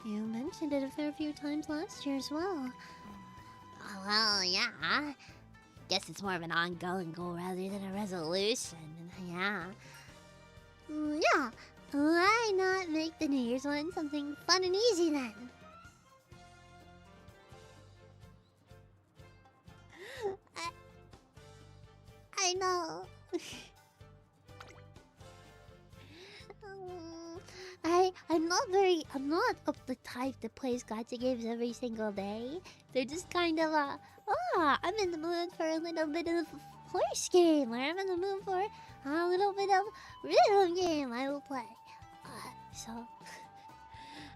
You mentioned it a fair few times last year as well. Oh, well, yeah. Guess it's more of an ongoing goal rather than a resolution. Yeah. Yeah. Why not make the New Year's one something fun and easy then? I know. I'm not of the type that plays gacha games every single day. They're just kind of I'm in the mood for a little bit of horse game, or I'm in the mood for a little bit of rhythm game. I will play. So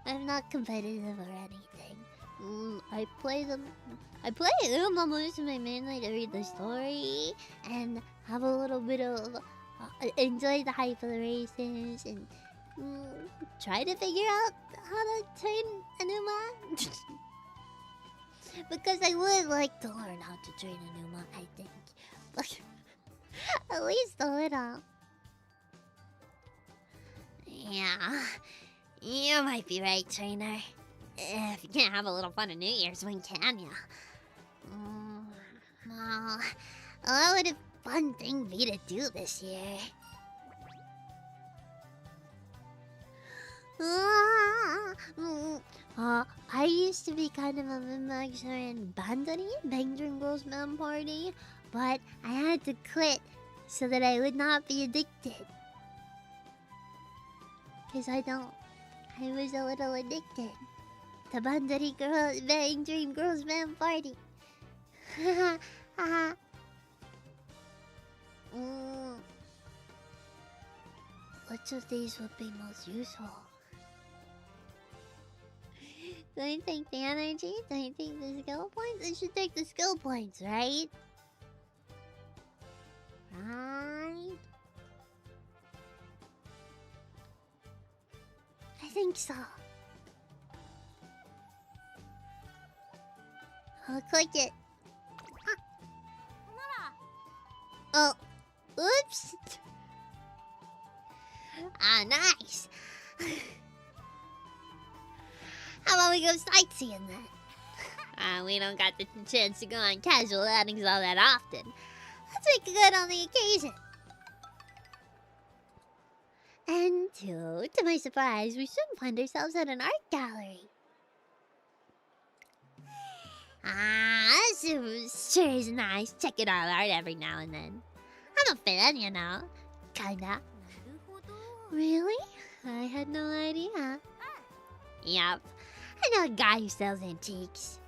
I'm not competitive or anything. I play Umamusume mainly to read the story and have a little bit of enjoy the hype of the races and try to figure out how to train Anuma. Because I would like to learn how to train Anuma, I think. At least a little. Yeah, you might be right, trainer. If you can't have a little fun at New Year's, when can ya? Well, what would a fun thing be to do this year? I used to be kind of a mid-maxer in Bandari, Bang Dream Girls Man Party, but I had to quit so that I would not be addicted. Cause I was a little addicted to Bandari Girl, Bang Dream Girls Man Party. Which of these would be most useful? Do I take the energy? Do I take the skill points? I should take the skill points, right? Right? I think so. I'll click it. Oh, oops. Ah, nice. How about we go sightseeing then? We don't got the chance to go on casual outings all that often. Let's make it good on the occasion. And to my surprise, we soon find ourselves at an art gallery. This sure is nice. Checking out art every now and then. I'm a fan, you know. Kinda. Really? I had no idea. Yup. I know a guy who sells antiques.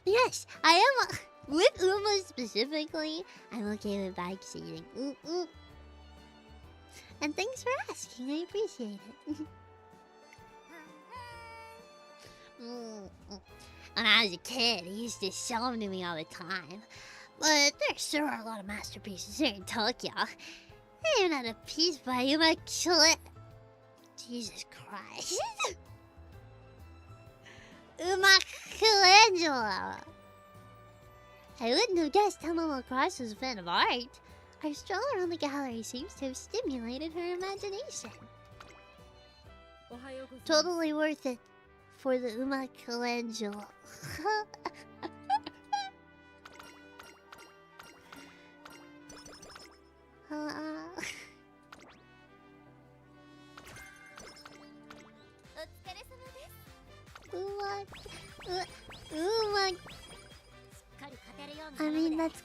Yes, I am. With Uma specifically, I'm okay with bike seating. And thanks for asking. I appreciate it. When I was a kid, he used to show them to me all the time. But there sure are a lot of masterpieces here in Tokyo. I even had a piece by Umamusume. Jesus Christ. Umamusume. I wouldn't have guessed Tamamo Cross was a fan of art. Our stroll around the gallery seems to have stimulated her imagination. Totally worth it for the Umamusume. I mean, that's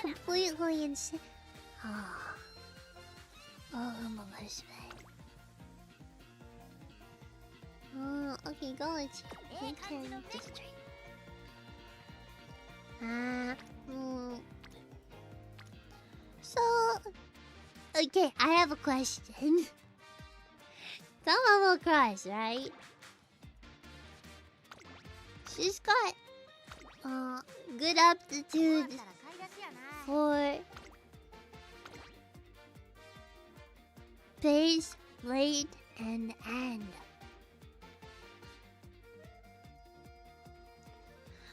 completely insane. Umamusume. Okay, go into Weekend District. So, okay, I have a question. Tamamo Cross, right? She's got good aptitude for base, blade, and end.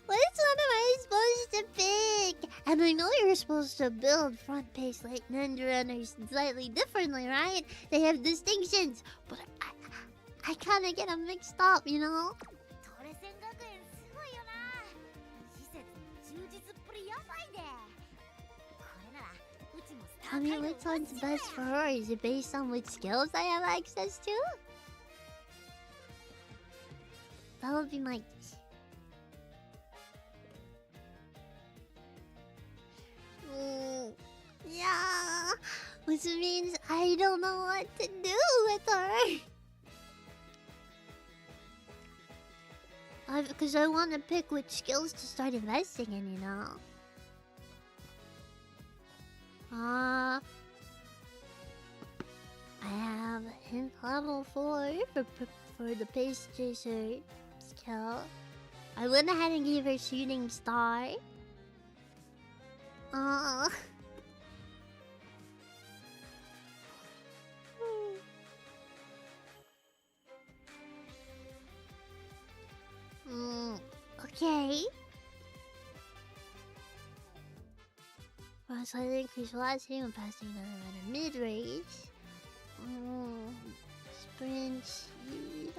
Which one am I supposed to pick? And I know you're supposed to build front pace like Ninja Runners slightly differently, right? They have distinctions, but I kind of get them mixed up, you know? I mean, which one's best for her? Is it based on which skills I have access to? That would be my... yeah, which means I don't know what to do with her. Because I want to pick which skills to start investing in, you know. I have hint level 4 for the pace chaser skill. I went ahead and gave her shooting star. Okay. Well, so I think increase velocity when passing another mid-range. Sprint. You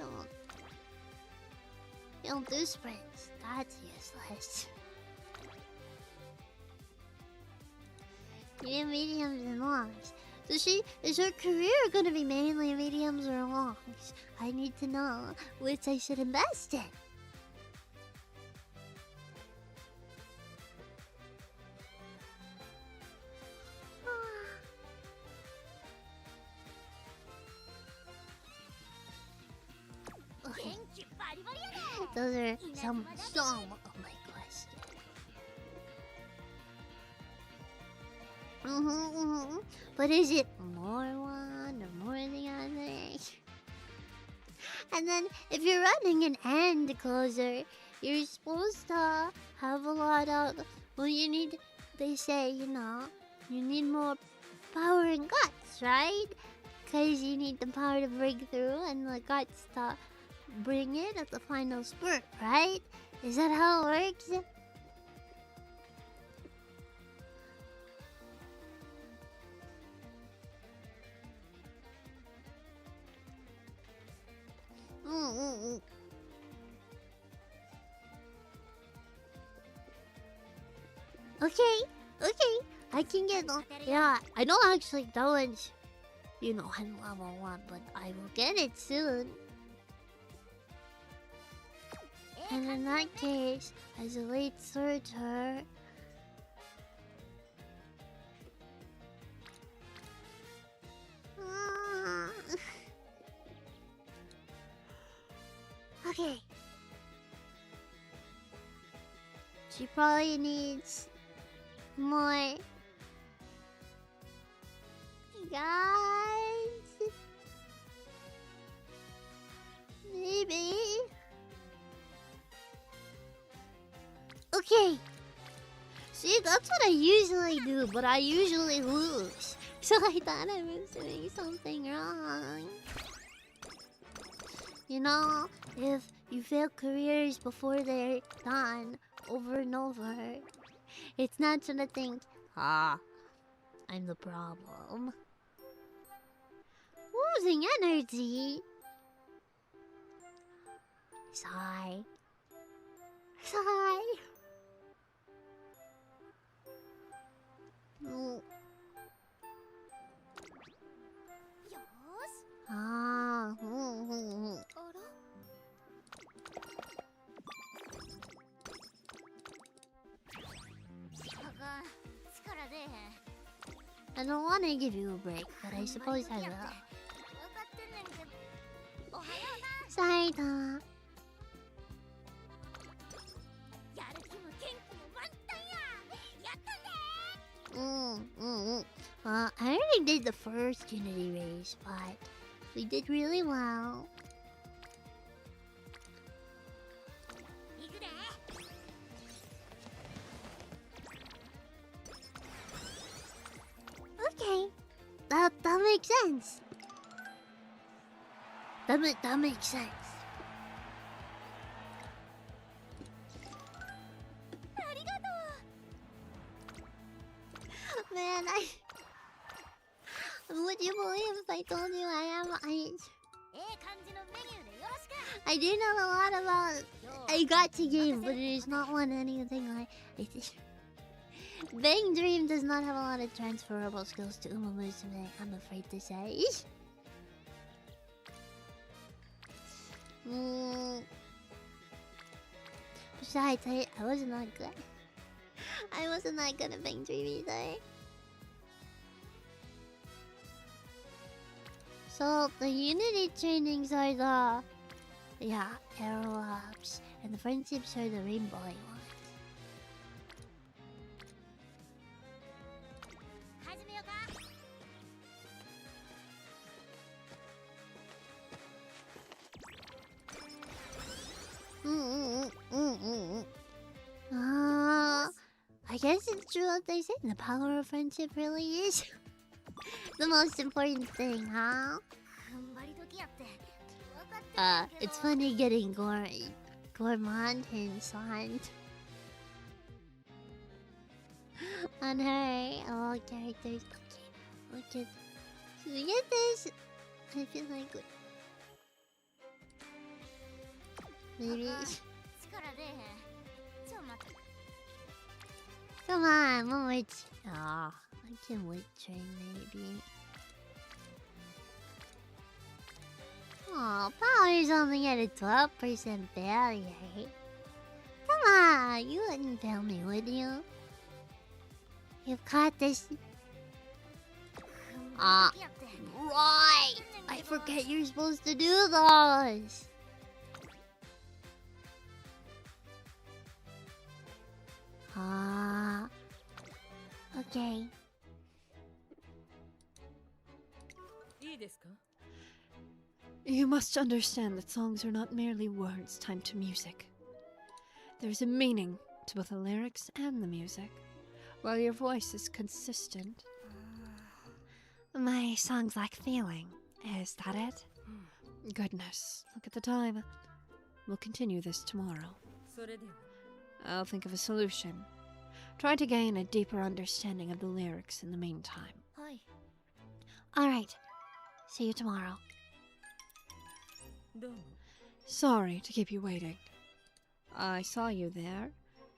don't do sprints. That's useless. Medium, mediums, and longs. So is her career gonna be mainly mediums or longs? I need to know which I should invest in. Okay. Those are some of my questions. But is it more one or more the other? And then if you're running an end closer, you're supposed to have a lot of... Well, you need... They say, you know, you need more power and guts, right? Because you need the power to break through and the guts to bring it at the final spurt, right? Is that how it works? Okay, I can get on. Yeah, I don't actually know it, in level 1, but I will get it soon. And in that case, as a late starter, okay. She probably needs more. Guys, maybe. Okay. See, that's what I usually do, but I usually lose. So I thought I was doing something wrong. You know, if you fail careers before they're done over and over, it's natural to think, I'm the problem. Losing energy. Sigh. Oh. Ah. I don't want to give you a break, but I suppose I will. Sorry, Tama. I already did the first Unity race, but we did really well. Okay, that makes sense. That makes sense. Man, would you believe if I told you I do know a lot about a gacha game, but it is not one anything like it. Bang Dream does not have a lot of transferable skills to Umamusume, I'm afraid to say. Besides, I wasn't that good. I wasn't that good at Bang Dream either. So the Unity trainings are the arrow ups, and the friendships are the rainbow ones. I guess it's true what they say. The power of friendship really is the most important thing, huh? It's funny getting Gormand signed on her all characters. Okay. So we get this. I feel like maybe. Come on, one more. I can wait train maybe. Aw, power's only at a 12% failure rate. Come on, you wouldn't fail me, would you? You've got this. Right! I forget you're supposed to do those! Okay. You must understand that songs are not merely words timed to music. There's a meaning to both the lyrics and the music, while your voice is consistent. My songs lack feeling. Is that it? Goodness, look at the time. We'll continue this tomorrow. I'll think of a solution. Try to gain a deeper understanding of the lyrics in the meantime. Alright. See you tomorrow. Sorry to keep you waiting. I saw you there,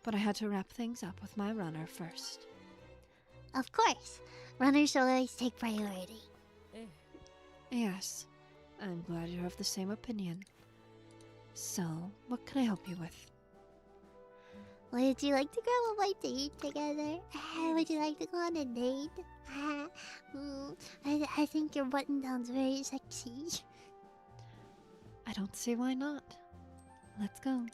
but I had to wrap things up with my runner first. Of course. Runners always take priority. Yes, I'm glad you're of the same opinion. So, what can I help you with? Would you like to go on a date together? Would you like to go on a date? I think your button down's very sexy. I don't see why not. Let's go.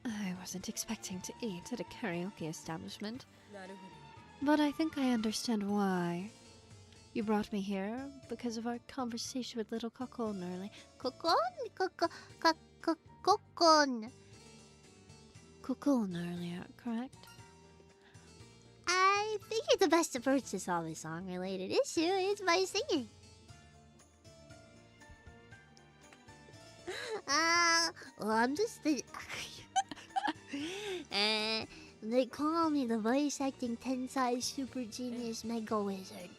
I wasn't expecting to eat at a karaoke establishment, but I think I understand why. You brought me here because of our conversation with little Kokon early. Kokon? Kokon. Kokon earlier, correct? I think it's the best approach to solve a song-related issue is by singing. Well, I'm just the... they call me the voice acting Tensai Super Genius Mega Wizard.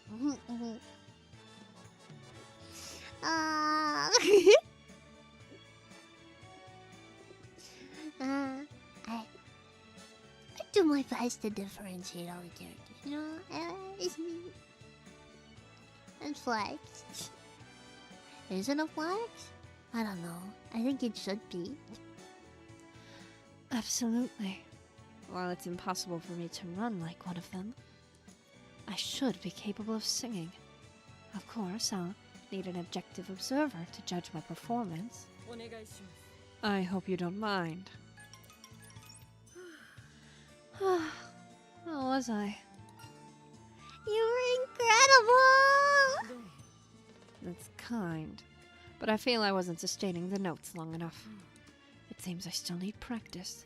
I do my best to differentiate all the characters, you know? It's me. And Flex. Is it a Flex? I don't know. I think it should be. Absolutely. While it's impossible for me to run like one of them, I should be capable of singing. Of course, I'll need an objective observer to judge my performance. I hope you don't mind. How was I? You were incredible! That's kind, but I feel I wasn't sustaining the notes long enough. It seems I still need practice.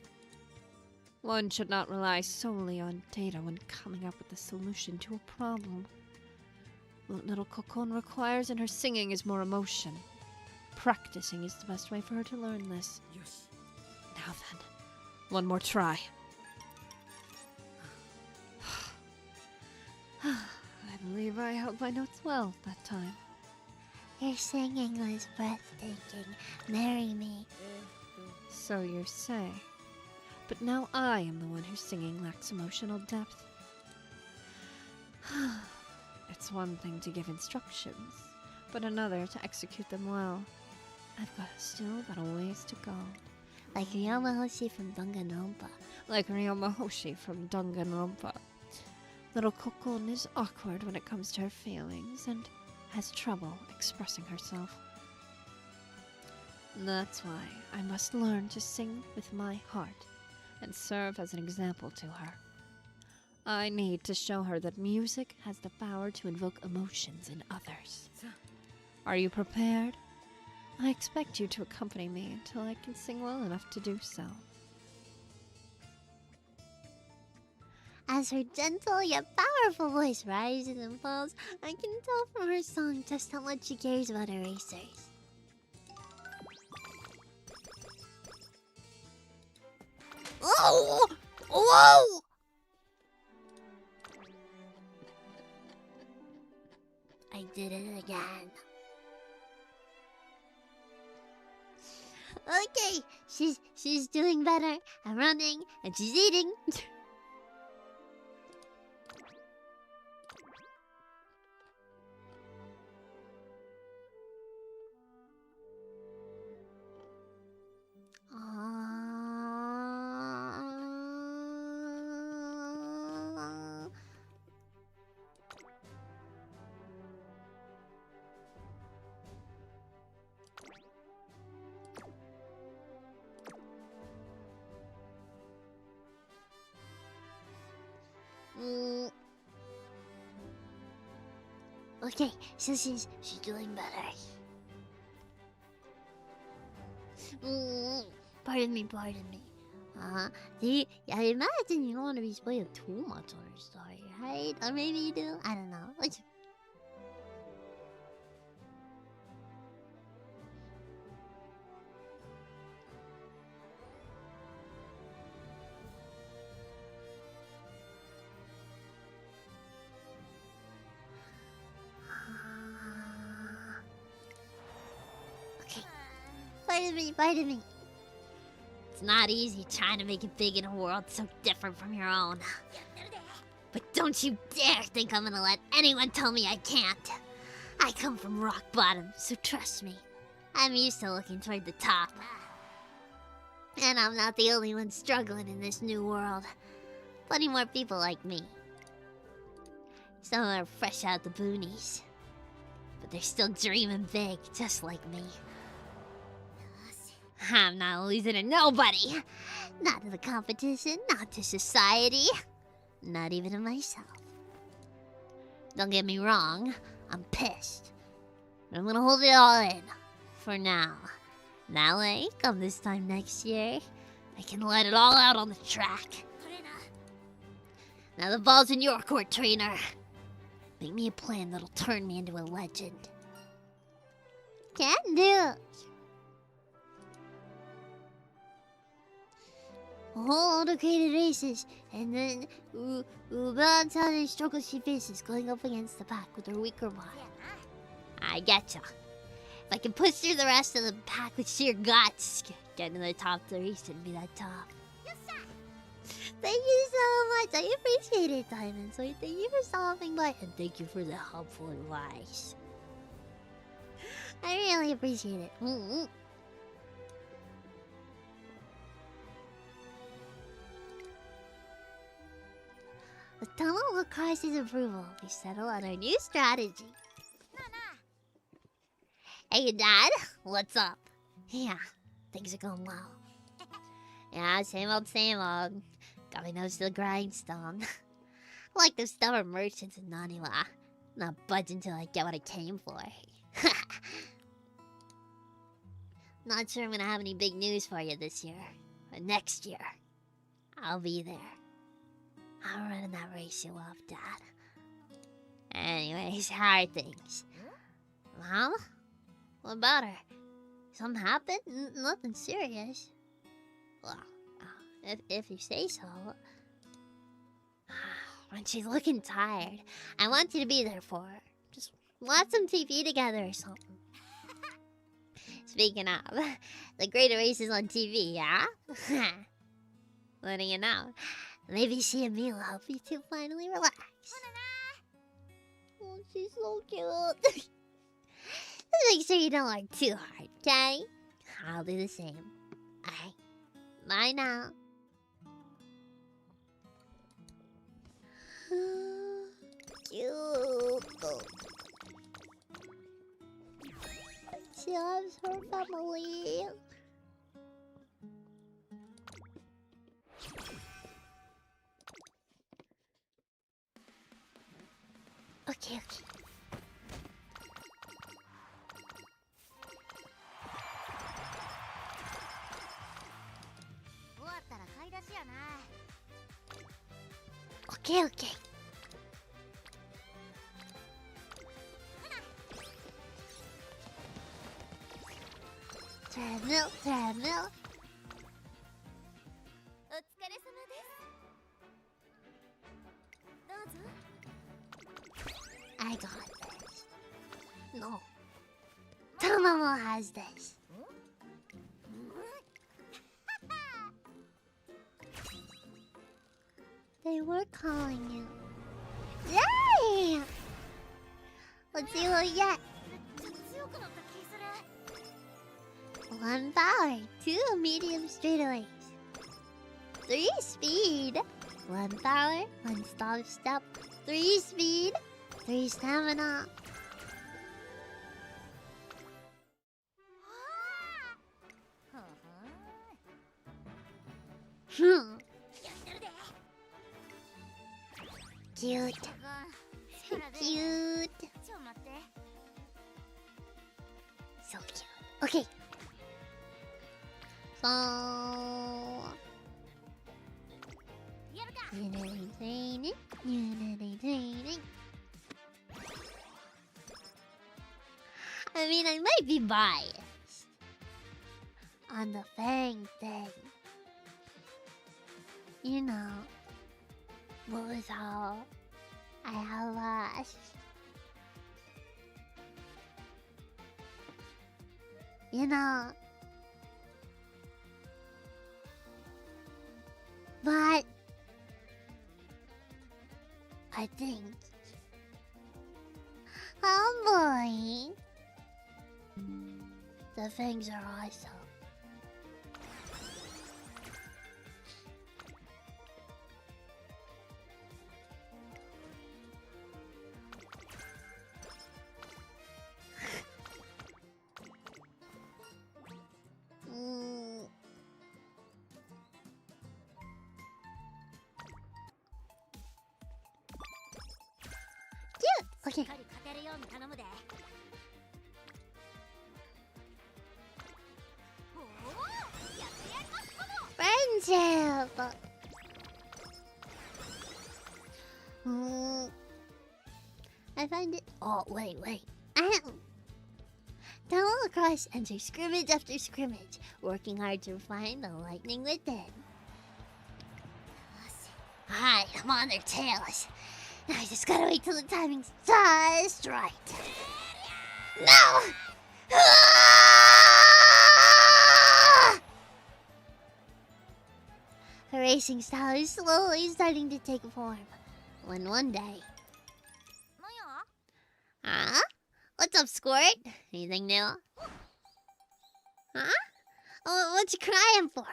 One should not rely solely on data when coming up with the solution to a problem. What little Kokon requires in her singing is more emotion. Practicing is the best way for her to learn this. Now then, one more try. I believe I held my notes well that time. Your singing was breathtaking. Marry me. So you say. But now I am the one whose singing lacks emotional depth. It's one thing to give instructions, but another to execute them well. I've still got a ways to go. Like Ryamahoshi from Danganronpa. Like Ryamahoshi from Danganronpa. Little Kokon is awkward when it comes to her feelings and has trouble expressing herself. That's why I must learn to sing with my heart and serve as an example to her. I need to show her that music has the power to invoke emotions in others. Are you prepared? I expect you to accompany me until I can sing well enough to do so. As her gentle yet powerful voice rises and falls, I can tell from her song just how much she cares about her racers. Oh! Whoa! I did it again. Okay, she's doing better. I'm running and she's eating. Okay, so she's doing better. Pardon me. See, I imagine you don't want to be spoiled too much on her story, right? Or maybe you do? I don't know. Pardon me. It's not easy trying to make it big in a world so different from your own. But don't you dare think I'm gonna let anyone tell me I can't. I come from rock bottom, so trust me. I'm used to looking toward the top. And I'm not the only one struggling in this new world. Plenty more people like me. Some are fresh out the boonies. But they're still dreaming big, just like me. I'm not losing to nobody. Not to the competition, not to society. Not even to myself. Don't get me wrong, I'm pissed. But I'm gonna hold it all in. For now. That way, come this time next year, I can let it all out on the track. Now the ball's in your court, trainer. Make me a plan that'll turn me into a legend. Can do. A whole load of created races, and then we'll balance out any struggles she faces going up against the pack with her weaker one. I getcha. If I can push through the rest of the pack with sheer guts, getting to the top 3 shouldn't be that tough. Thank you so much. I appreciate it, Diamond. So thank you for stopping by, and thank you for the helpful advice. I really appreciate it. With Tamamo Cars's approval, we settle on our new strategy. Hey, Dad, what's up? Yeah, things are going well. Yeah, same old, same old. Got my nose to the grindstone. Like those stubborn merchants in Naniwa. Not budge until I get what I came for. Not sure I'm gonna have any big news for you this year. But next year, I'll be there. I'm running that race you love, Dad. Anyways, how are things? Mom? What about her? Something happened? Nothing serious. Well, if you say so. When she's looking tired, I want you to be there for her. Just watch some TV together or something. Speaking of, the greater races on TV, yeah? Letting you know. Maybe she and me will help you two finally relax. Oh, she's so cute. Just make sure you don't work too hard, okay? I'll do the same. Alright. Bye now. Cute. She loves her family. Okay. 終わったら買い出しやな。 Okay. Treadmill. お疲れ様です。どうぞ。 I got this. No. Tamamo has this. They were calling you. Yay! Let's see what we get. 強くなった気する。 1 power, 2 medium straightaways, 3 speed, 1 power, 1 step, 3 speed, 3 stamina. Cute. Cute. ちょ待って。 So cute. Okay. So... やるか。 Unity training. I mean, I might be biased on the Fang thing. You know, what was all I have lost. You know, But I think, oh boy, the things are awesome. Cute. Okay. Friendship. I find it. Oh wait. Tamamo Cross enters scrimmage after scrimmage, working hard to find the lightning within. Hi, I'm on their tails. I just gotta wait till the timing's just right. No! Her racing style is slowly starting to take form. When one day... Huh? What's up, Squirt? Anything new? Huh? Oh, what you crying for?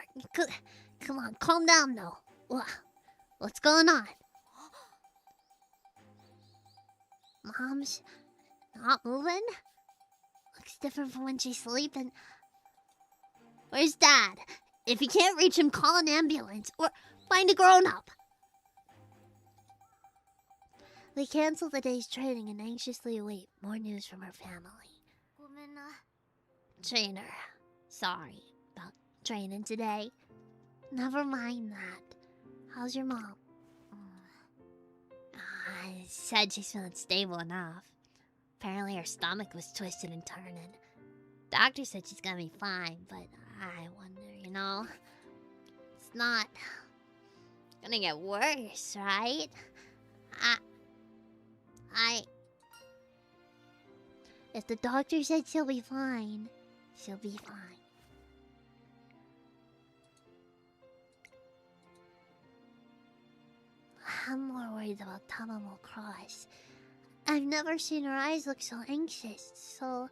Come on, calm down, though. What's going on? Mom's not moving? Looks different from when she's sleeping. Where's Dad? If you can't reach him, call an ambulance or find a grown-up. They cancel the day's training and anxiously await more news from her family. Trainer, sorry about training today. Never mind that. How's your mom? I said she's feeling stable enough. Apparently her stomach was twisted and turning. Doctor said she's gonna be fine, but I wonder, it's not gonna get worse, right? If the doctor said she'll be fine, she'll be fine. I'm more worried about Tamamo Cross. I've never seen her eyes look so anxious, so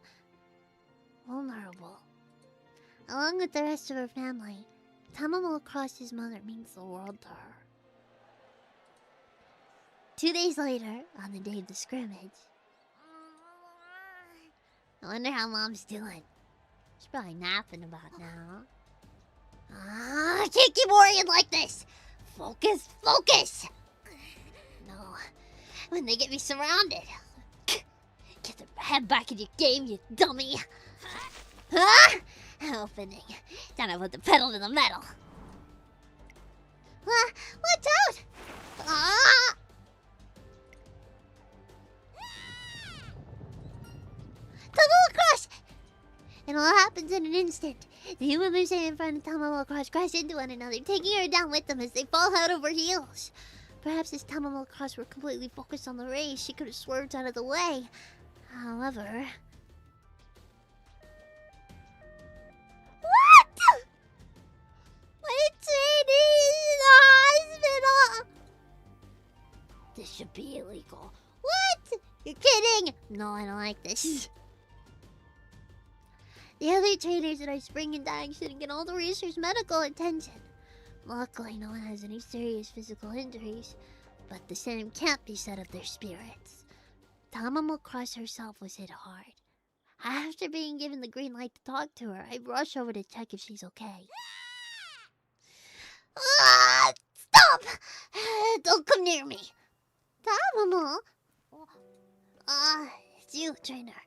vulnerable. Along with the rest of her family, Tamamo Cross's mother means the world to her. 2 days later, on the day of the scrimmage, I wonder how Mom's doing. She's probably napping about now. I can't keep worrying like this! Focus! No, when they get me surrounded. Get the head back in your game, you dummy! Huh? Opening. Time to put the pedal to the metal. Watch out! Tamamo Cross! It all happens in an instant. The Umamusume in front of Tamamo Cross crash into one another, taking her down with them as they fall head over heels. Perhaps if Tamamo Cross were completely focused on the race, she could have swerved out of the way. However... What?! My training is in the hospital! This should be illegal. What?! You're kidding! No, I don't like this. The other trainers in our spring and dying shouldn't get all the racers' medical attention. Luckily, no one has any serious physical injuries, but the same can't be said of their spirits. Tamamo Cross herself was hit hard. After being given the green light to talk to her, I rush over to check if she's okay. Stop! Don't come near me! Tamamo! It's you, trainer.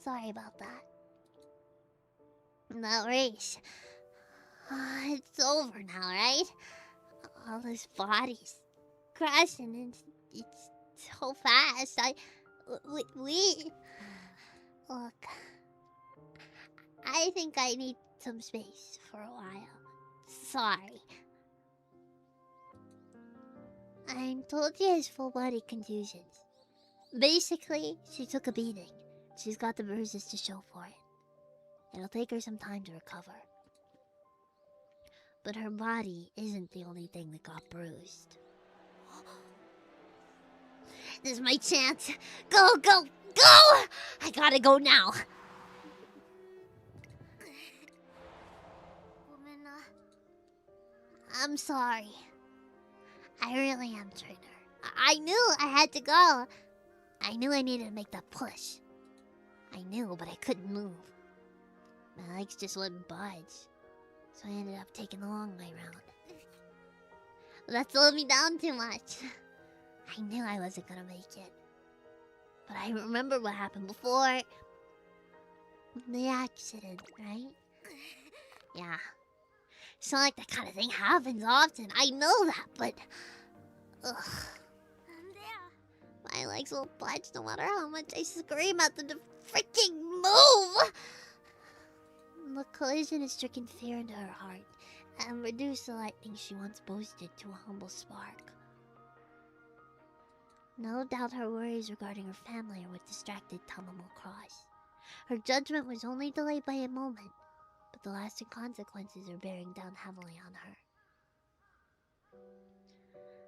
Sorry about that. That race. It's over now, right? All those bodies crashing, and it's so fast. Look, I think I need some space for a while. Sorry. I'm told she has full body contusions. Basically, she took a beating. She's got the bruises to show for it. It'll take her some time to recover. But her body isn't the only thing that got bruised. This is my chance. Go, go, go! I gotta go now. I'm sorry. I really am, trainer. I knew I had to go. I knew I needed to make that push. I knew, but I couldn't move. My legs just wouldn't budge. So I ended up taking the long way around. That slowed me down too much. I knew I wasn't gonna make it. But I remember what happened before. The accident, right? Yeah. It's not like that kind of thing happens often. I know that, but... Ugh. My legs will budge no matter how much I scream at them to freaking move! The collision has stricken fear into her heart and reduced the lightning she once boasted to a humble spark. No doubt her worries regarding her family are what distracted Tamamo Cross. Her judgment was only delayed by a moment, but the lasting consequences are bearing down heavily on her.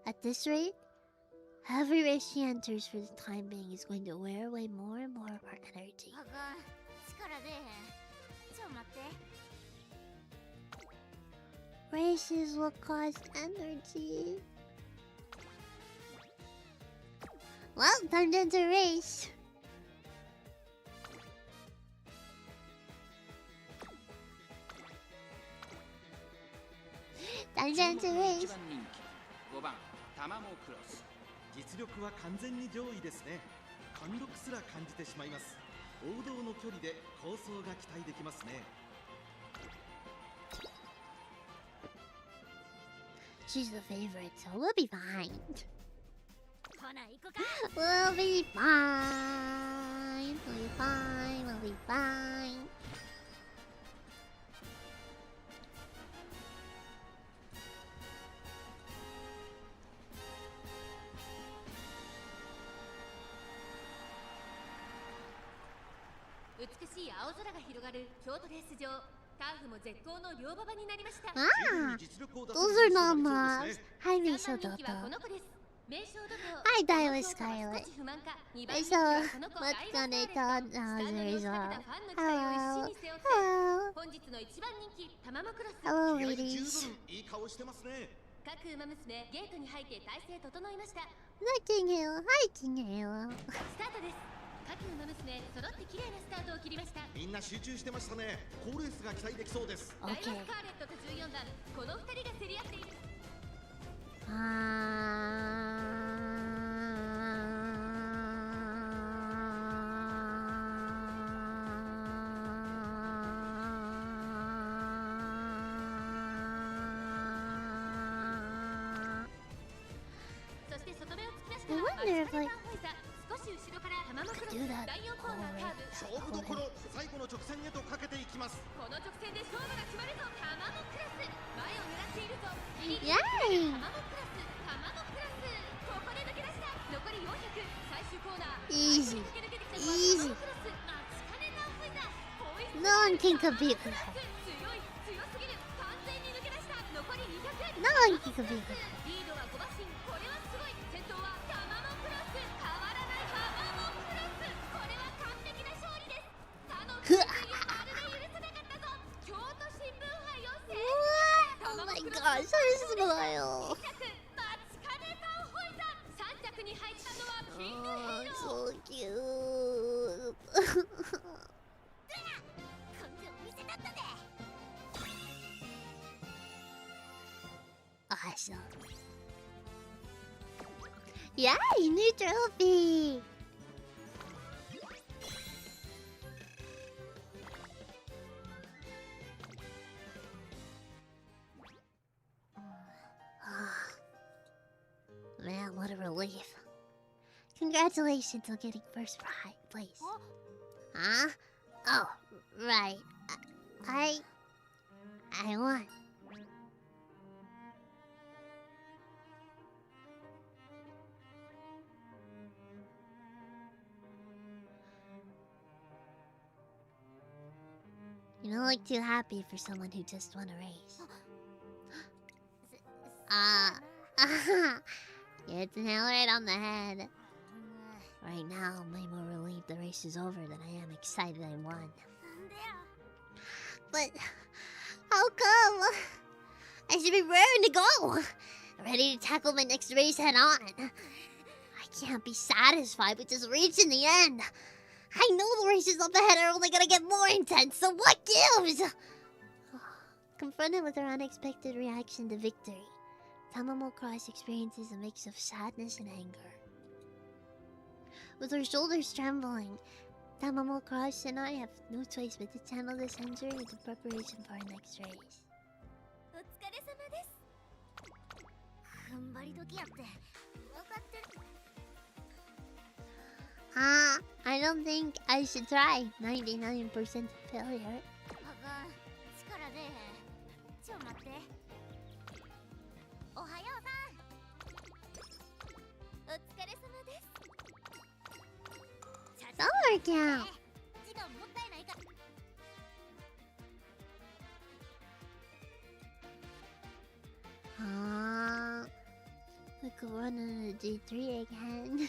At this rate, every race she enters for the time being is going to wear away more and more of her energy. Races will cost energy. Well, time to enter a race. Time to enter a race. 5番タマモクロス。実力は完全に上位ですね。貫禄すら感じてしまいます。王道の距離で構想が期待できますね。She's the favorite, so we'll be fine. We'll be fine. We'll be fine. We'll be fine. Ah, those are not mobs. Hi, Miso Doto. Hi, Daiwa Scarlet. So, what's gonna turn result? Hello. Hello. Hello, ladies. Looking Hill. Hi, King Hill. 各馬娘揃って綺麗なスタートを切りました。みんな集中してましたね。好レースが期待できそうです。ダイワスカーレットと14番、この2人が競り合っている。そして外目を突き出したマルチカネタンホイザ。少し後ろからタマモクロス第4コーナーカーブ。勝負どころ、最後の直線へとかけていきます。この直線で勝負が決まるぞ。タマモクロス前を狙っているぞ。イエーイ。タマモクロスタマモクロスここで抜け出した。残り400最終コーナー。イージー。イージー。No one can compete with her. No one can compete with her. Oh my gosh, her smile. Oh, so cute. Awesome. Yay, new trophy! Man, what a relief. Congratulations on getting first place. Huh? Oh, right. I won. You don't look too happy for someone who just won a race. You hit the nail right on the head. Right now, I'm way more relieved the race is over than I am excited I won. But how come? I should be raring to go, ready to tackle my next race head on. I can't be satisfied with just reaching the end. I know the races up ahead are only gonna get more intense, so what gives? Confronted with her unexpected reaction to victory, Tamamo Cross experiences a mix of sadness and anger. With her shoulders trembling, Tamamo Cross and I have no choice but to channel this injury into preparation for our next race. I don't think I should try. 99% failure. Summer camp! We could run on a G3 again.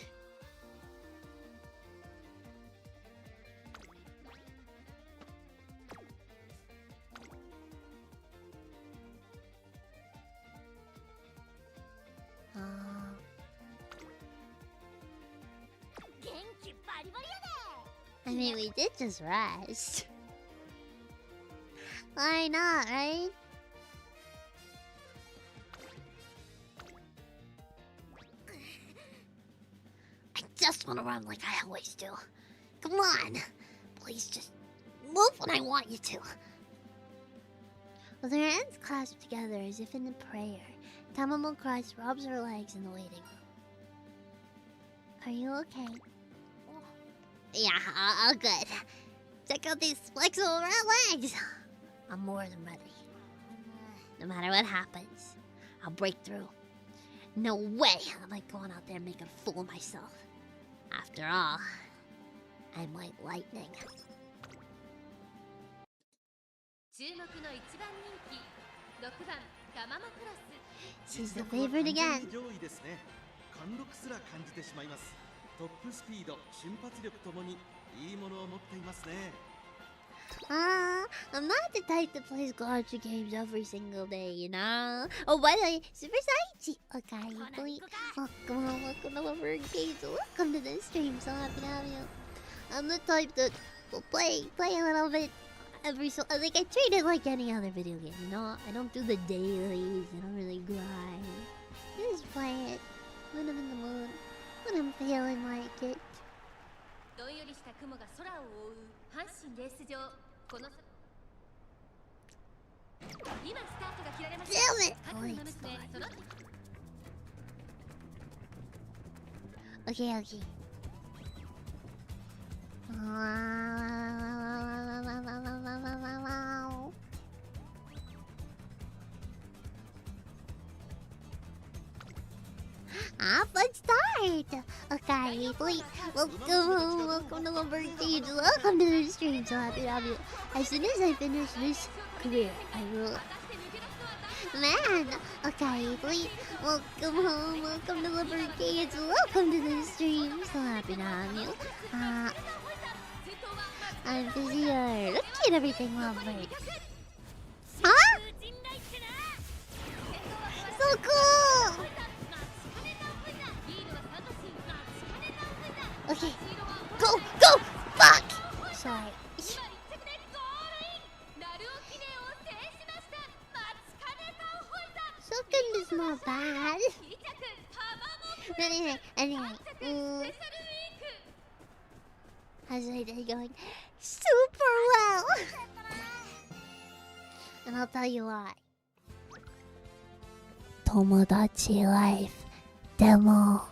I mean, we did just rest. Why not, right? I just want to run like I always do. Come on! Please just move when I want you to. With her hands clasped together as if in a prayer, Tamamo Cross rubs her legs in the waiting room. Are you okay? Yeah, all good. Check out these flexible round legs. I'm more than ready. No matter what happens, I'll break through. No way am I going out there and making a fool of myself. After all, I'm like lightning. She's the favorite again. トップスピード、瞬発力ともにいいものを持っていますね。I'm not the type that plays gotcha games every single day, you know? Oh, by the way, Super Saichi! Okay, please. Welcome to Lovebird Games. Welcome to the stream, so happy to have you. I'm the type that will play a little bit every so... Like, I treat it like any other video game, you know? I don't do the dailies, I don't really grind. I just play it when I'm in the mood. When I'm feeling like it. Damn it! Okay, okay. Let's start! Okay, wait. Welcome to Lovebird Games. Welcome to the stream. So happy to have you. As soon as I finish this career, I will... Man! Okay, wait. Welcome to Lovebird Games. Welcome to the stream. So happy to have you. I'm Fizzy. Look at everything, Lovebird. Huh? So cool! Okay, go! Fuck! Sorry. Second is not bad. Anyway. How's my day going? Super well! And I'll tell you why. Tomodachi life demo.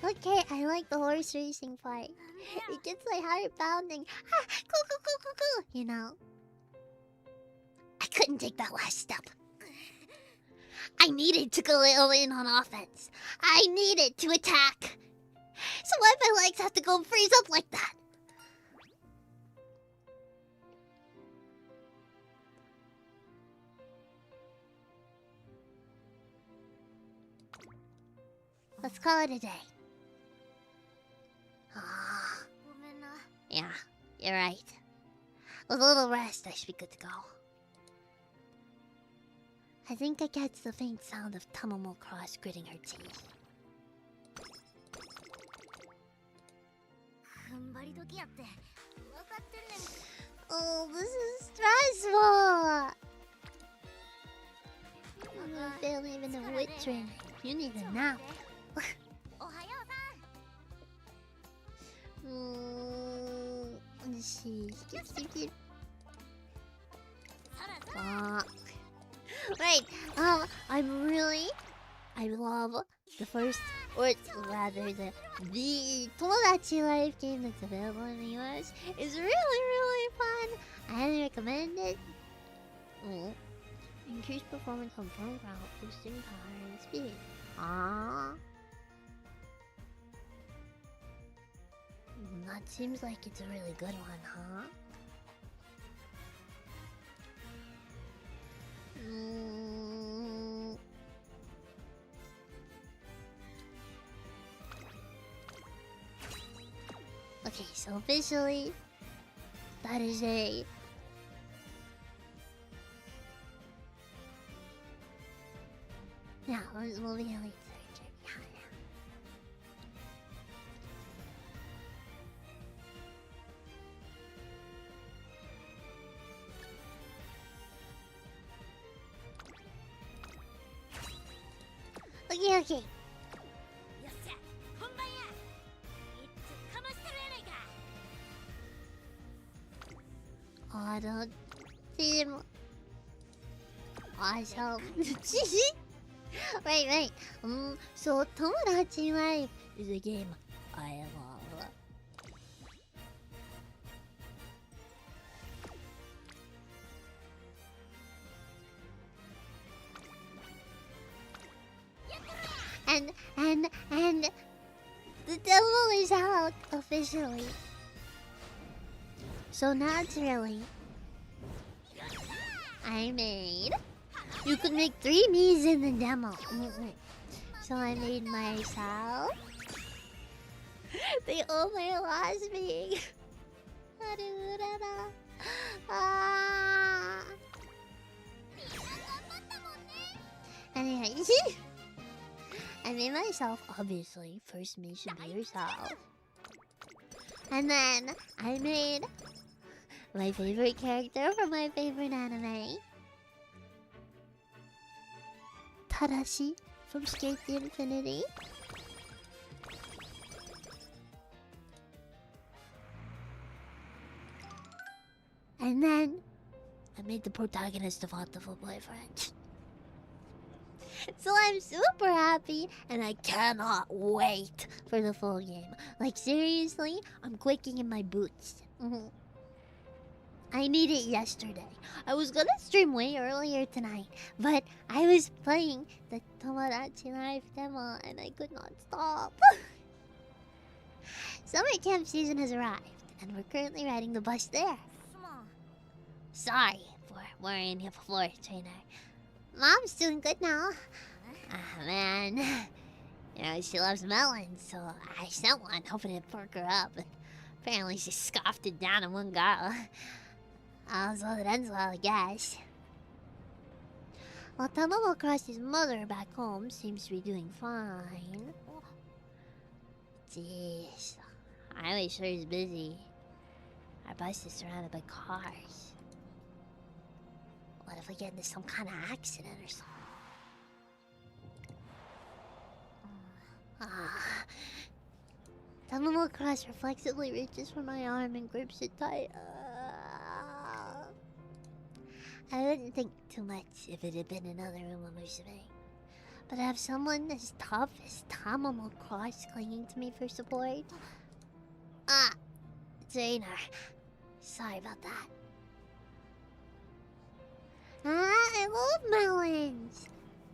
Okay, I like the horse racing part. It gets my heart pounding. Cool. You know. I couldn't take that last step. I needed to go all in on offense. I needed to attack. So why my legs have to go freeze up like that? Let's call it a day. Ah, yeah, you're right. With a little rest, I should be good to go. I think I catch the faint sound of Tamamo Cross gritting her teeth. Oh, this is stressful! I'm barely even a wit training. You need a nap. Let's see. Skip. Fuck. Right. I love the first, or rather the Tomodachi Life game that's available in the US. It's really fun. I highly recommend it. Oh. Increased performance on front route, boosting power and speed. Ah. That seems like it's a really good one, huh? Okay, so officially, that is a... Yeah, we'll be a late surgery. Okay. I don't seem awesome. Wait. So Tomodachi Life is a game I love. And the demo is out officially. So naturally, I made... You could make 3 Miis in the demo. So I made myself the only last me. Anyway, I made myself, obviously. First me should be yourself. And then I made my favorite character from my favorite anime, Tadashi from Skate the Infinity. And then I made the protagonist of Wonderful Boyfriend. So I'm super happy and I cannot wait for the full game. Like seriously, I'm quaking in my boots. I need it yesterday. I was gonna stream way earlier tonight, but I was playing the Tomodachi Life demo and I could not stop. Summer camp season has arrived and we're currently riding the bus there. Sorry for worrying you before, trainer. Mom's doing good now. Man. You know, she loves melons, so I sent one hoping it'd perk her up. And apparently she scoffed it down in one go. So it ends well, I guess. While Tamamo Cross's mother back home seems to be doing fine. Jeez. Highway sure is busy. Our bus is surrounded by cars. What if we get into some kind of accident or something? Tamamo Cross reflexively reaches for my arm and grips it tight. I wouldn't think too much if it had been another Umamusume. But to have someone as tough as Tamamo Cross clinging to me for support... Trainer. Sorry about that. I love melons.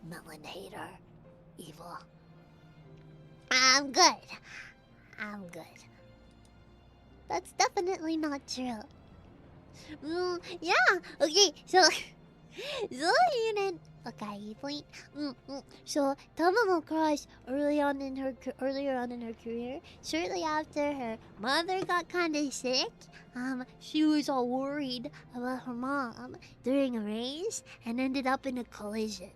Melon hater. Evil. I'm good. That's definitely not true. Yeah, okay, so... Okay, point. So Tamamo crossed earlier on in her career. Shortly after her mother got kind of sick, she was all worried about her mom during a race and ended up in a collision.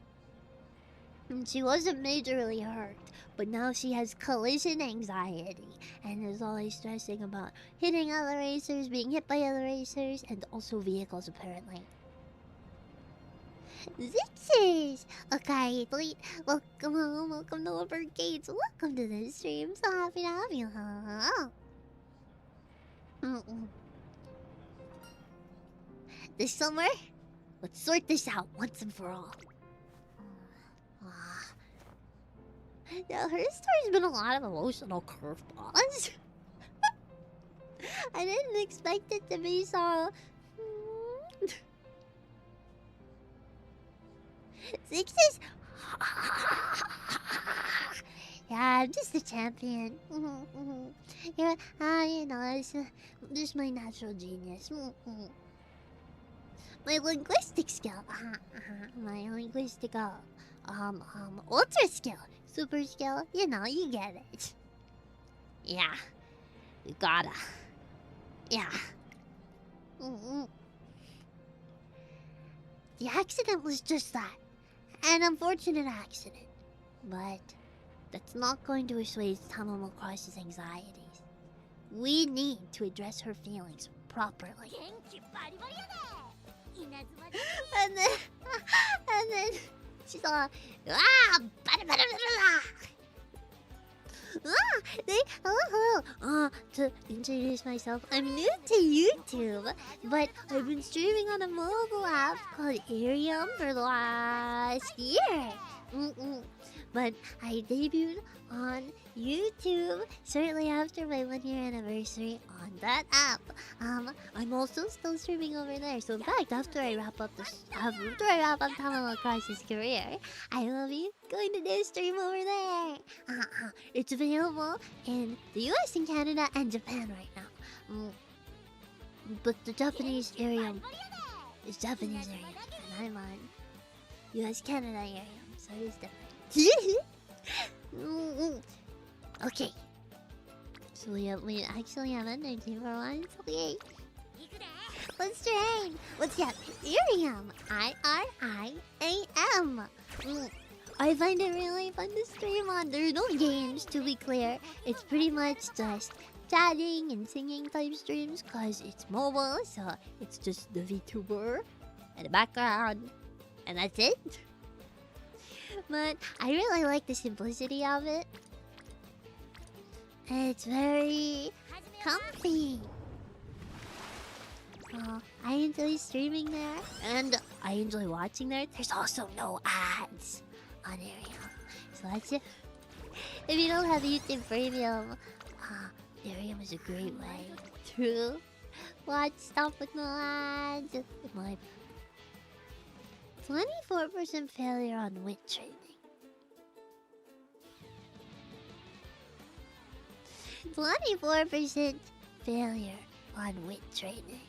She wasn't majorly hurt, but now she has collision anxiety and is always stressing about hitting other racers, being hit by other racers, and also vehicles apparently. Zixers! Okay, wait. Welcome home, welcome to Lovebird Gates, welcome to the stream. So happy to have you. This summer, let's sort this out once and for all. Yeah, her story's been a lot of emotional curveballs. I didn't expect it to be so. Sixes? Yeah, I'm just a champion. Yeah, you know, it's just my natural genius. My linguistic skill. My linguistic, ultra skill. Super skill. You know, you get it. Yeah. You gotta. Yeah. The accident was just that. An unfortunate accident. But that's not going to assuage Tamamo Cross's anxieties. We need to address her feelings properly. And then she's all, hello. To introduce myself, I'm new to YouTube, but I've been streaming on a mobile app called Arium for the last year. But I debuted on YouTube shortly after my 1-year anniversary on that app. I'm also still streaming over there. So in fact, after I wrap up Tamamo Cross's career, I will be going to do a stream over there. It's available in the US and Canada and Japan right now. But the Japanese area is Japanese area, and I'm on US Canada area, so it's different. Okay. So we actually have energy for once. Okay. Let's train. What's that? Iriam. I-R-I-A-M. I find it really fun to stream on. There's no games, to be clear. It's pretty much just chatting and singing type streams because it's mobile, so it's just the VTuber and the background. And that's it. But I really like the simplicity of it. It's very comfy. I enjoy streaming there, and I enjoy watching there. There's also no ads on Arium. So that's it. If you don't have YouTube Premium, Arium is a great way to watch stuff with no ads. With my 24% failure on wit training. 24% failure on wit training.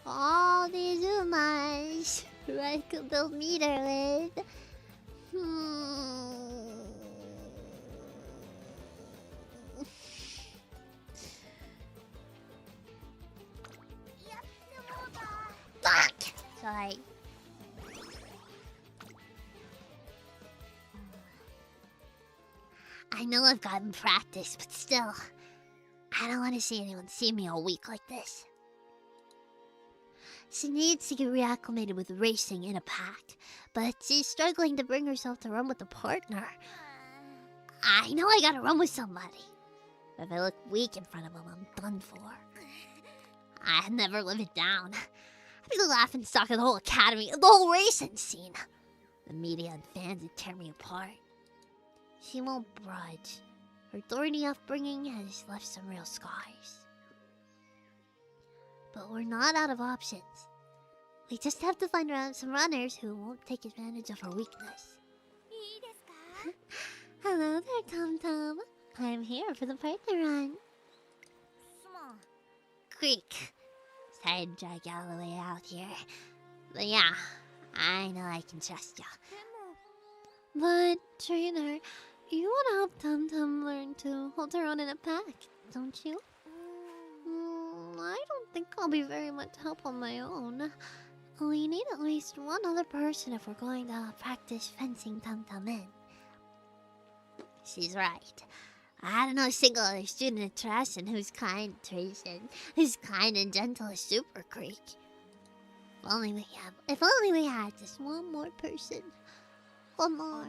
All these Umas who I could build meter with. Fuck! Sorry. I know I've gotten practice, but still, I don't want to see anyone see me all weak like this. She needs to get reacclimated with racing in a pack, but she's struggling to bring herself to run with a partner. I know I gotta run with somebody. If I look weak in front of them, I'm done for. I never live it down. I'd be the laughing stock of the whole academy, the whole racing scene. The media and fans would tear me apart. She won't budge. Her thorny upbringing has left some real scars. But we're not out of options. We just have to find some runners who won't take advantage of her weakness. Hello there, Tom Tom. I'm here for the partner run. Creek. Sorry to drag you all the way out here. But yeah, I know I can trust ya. But, trainer, you want to help Tum Tum learn to hold her own in a pack, don't you? I don't think I'll be very much help on my own. We need at least one other person if we're going to practice fencing Tum Tum in. She's right. I don't know a single other student at Trashin who's kind and gentle as Super Creek. If only we had just one more person. One more.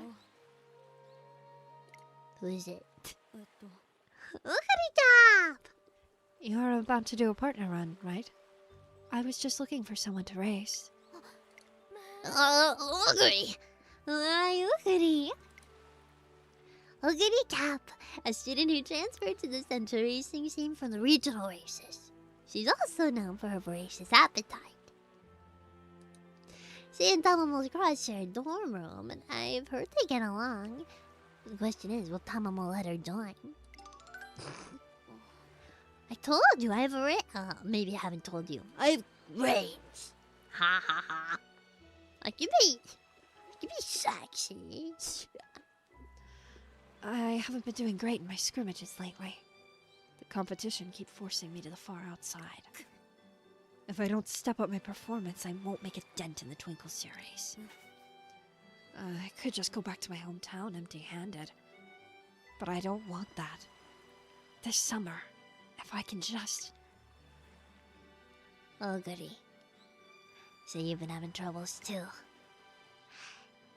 Who is it? Ukarita! You're about to do a partner run, right? I was just looking for someone to race. Ugly! Ugly! Ugly Cap, a student who transferred to the Central Racing team from the regional races. She's also known for her voracious appetite. She and Tamamo's cross share a dorm room, and I've heard they get along. The question is, will Tamamo let her join? I told you I have a range. Maybe I haven't told you. I have range. Ha ha ha. I can be sexy. I haven't been doing great in my scrimmages lately. The competition keeps forcing me to the far outside. If I don't step up my performance, I won't make a dent in the Twinkle series. I could just go back to my hometown empty-handed. But I don't want that. This summer, if I can just... Oh, goody. So you've been having troubles, too.